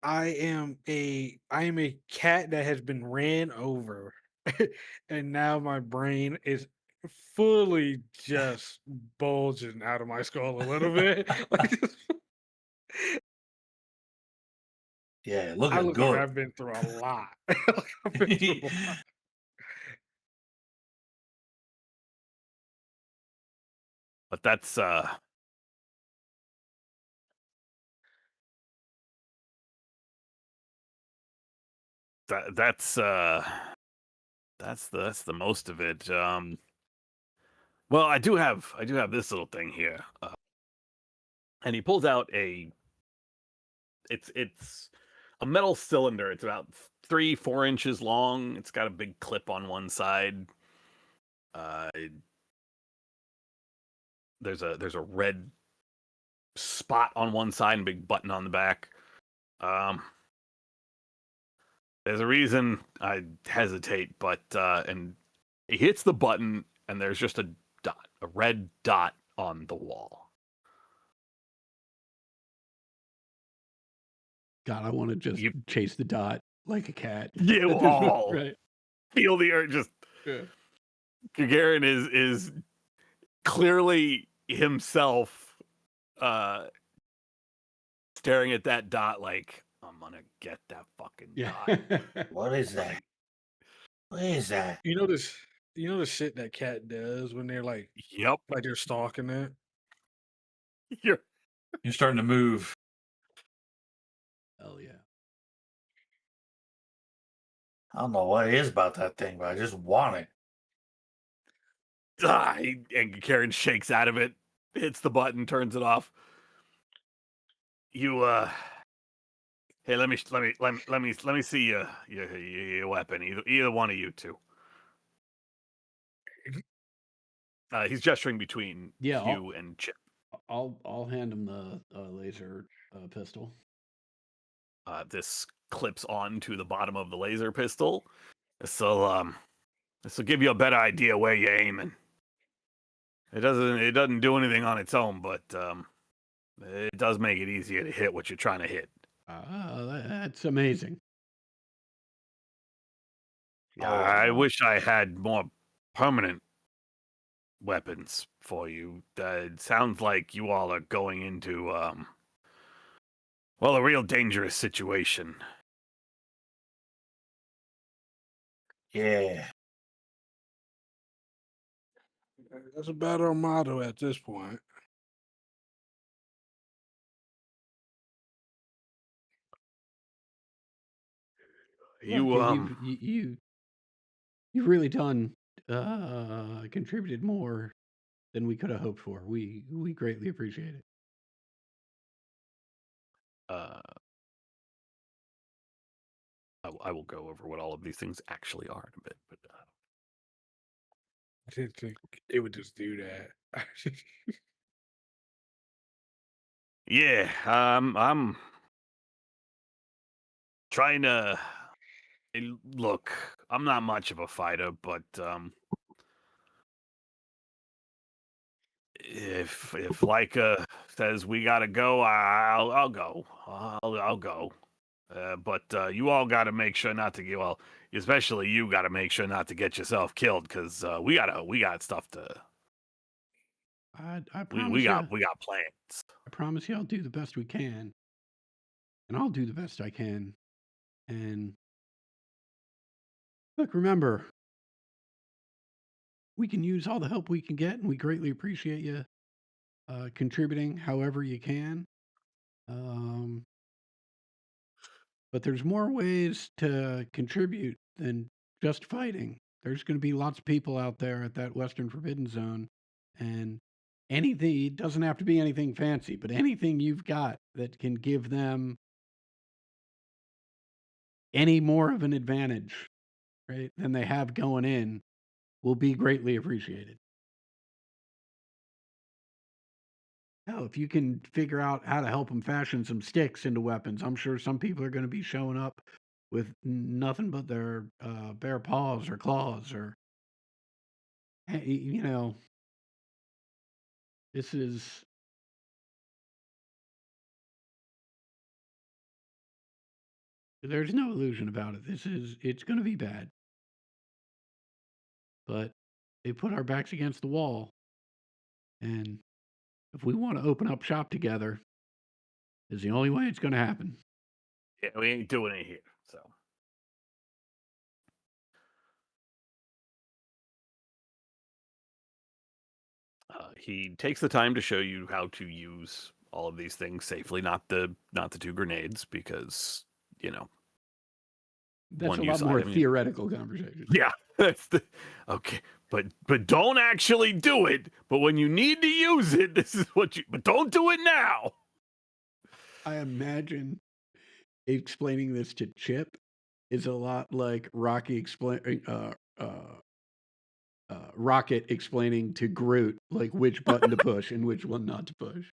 I am a cat that has been ran over, and now my brain is fully just bulging out of my skull a little bit. Like, Yeah, I looking look like good. I've been through a lot. Like, I've been through a lot. But that's that that's the most of it. Well, I do have this little thing here, and he pulls out it's a metal cylinder. It's about 3-4 inches long. It's got a big clip on one side. Uh, there's a red spot on one side and a big button on the back. Um, there's a reason I hesitate, but and he hits the button and there's just a red dot on the wall. God, I want to just You chase the dot like a cat. you At this point, all right? feel the urge. Just Yeah. Gagarin is clearly himself staring at that dot like, I'm gonna get that fucking Yeah. dot. What is that? What is that? You know this. You know the shit that cat does when they're Yep. like they're stalking it. You're You're starting to move. Hell yeah. I don't know what it is about that thing, but I just want it. and Karen shakes out of it, hits the button, turns it off. You hey, let me see your weapon. Either one of you two. He's gesturing between Yeah, you and Chip. I'll hand him the laser pistol. This clips on to the bottom of the laser pistol. This will give you a better idea where you're aiming. It doesn't do anything on its own, but it does make it easier to hit what you're trying to hit. That's amazing. Yeah, Oh, I wish I had more permanent weapons for you. It sounds like you all are going into well, a real dangerous situation. yeah. That's about our motto at this point. You Look, you've really done contributed more than we could have hoped for. We greatly appreciate it. Uh, I will go over what all of these things actually are in a bit, but I didn't think it would just do that. yeah, I'm trying to look. I'm not much of a fighter, but if Leica says we gotta go, I'll go. I'll go. But you all got to make sure not to get especially you got to make sure not to get yourself killed because we got stuff to. I promise We you. got plans. I promise you, I'll do the best we can, and I'll do the best I can. And look, remember, we can use all the help we can get, and we greatly appreciate you contributing however you can. But there's more ways to contribute than just fighting. There's going to be lots of people out there at that Western Forbidden Zone, and anything, it doesn't have to be anything fancy, but anything you've got that can give them any more of an advantage, right, than they have going in will be greatly appreciated. Hell, if you can figure out how to help them fashion some sticks into weapons, I'm sure some people are going to be showing up with nothing but their bare paws or claws or, you know, this is. There's no illusion about it. It's going to be bad. But they put our backs against the wall. And if we want to open up shop together, is the only way it's going to happen. Yeah, we ain't doing it here. So he takes the time to show you how to use all of these things safely, not the 2 grenades, because that's a lot more theoretical conversation. Yeah, that's okay. But don't actually do it. But when you need to use it, this is what you. But don't do it now. I imagine explaining this to Chip is a lot like Rocket explaining to Groot like which button to push and which one not to push.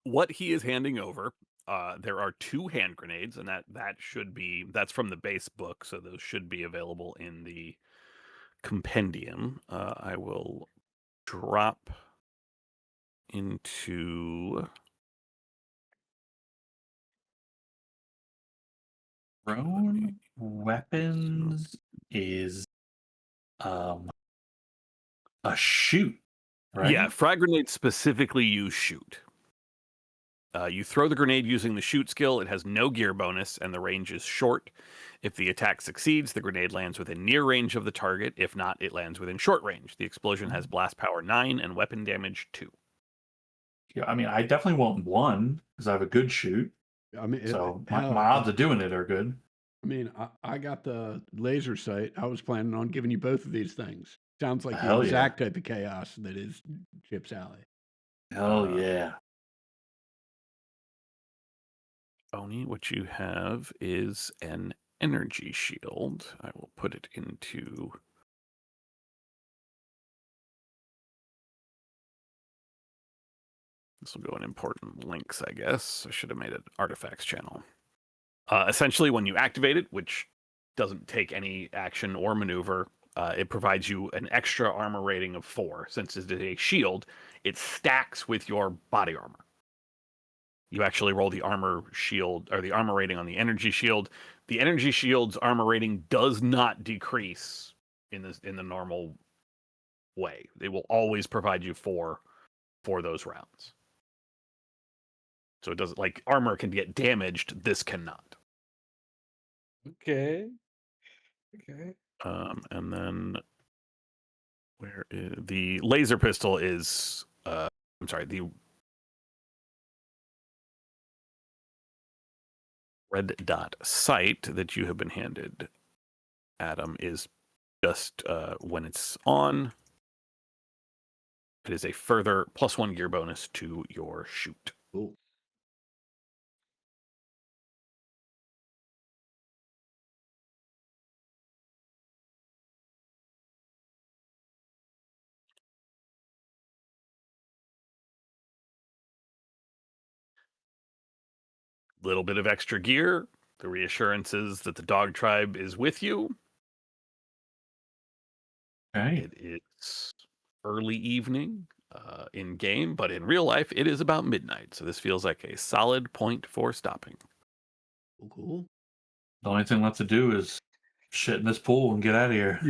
What he is handing over, there are 2 hand grenades, and that's from the base book, so those should be available in the compendium. I will drop into Thrown weapons is a shoot, right? Yeah, frag grenades specifically use shoot. You throw the grenade using the shoot skill. It has no gear bonus, and the range is short. If the attack succeeds, the grenade lands within near range of the target. If not, it lands within short range. The explosion has blast power 9 and weapon damage 2. Yeah, I mean, I definitely want 1 because I have a good shoot. I mean, so my odds of doing it are good. I mean, I got the laser sight. I was planning on giving you both of these things. Sounds like the exact type of chaos that is Chip's alley. Hell yeah. Oni, what you have is an energy shield. I will put it into... This will go in important links, I guess. I should have made an artifacts channel. Essentially, when you activate it, which doesn't take any action or maneuver, it provides you an extra armor rating of 4. Since it is a shield, it stacks with your body armor. You actually roll the armor shield or the armor rating on the energy shield. The energy shield's armor rating does not decrease in the normal way. They will always provide you 4 for those rounds. So it doesn't, like, armor can get damaged, this cannot. Okay. And then where is the laser pistol is I'm sorry, the red dot sight that you have been handed, Adam, is just when it's on, It is a further +1 gear bonus to your shoot. Cool. Little bit of extra gear. The reassurances that the dog tribe is with you. Okay. It is early evening in game, but in real life, it is about midnight. So this feels like a solid point for stopping. Cool. The only thing left to do is shit in this pool and get out of here.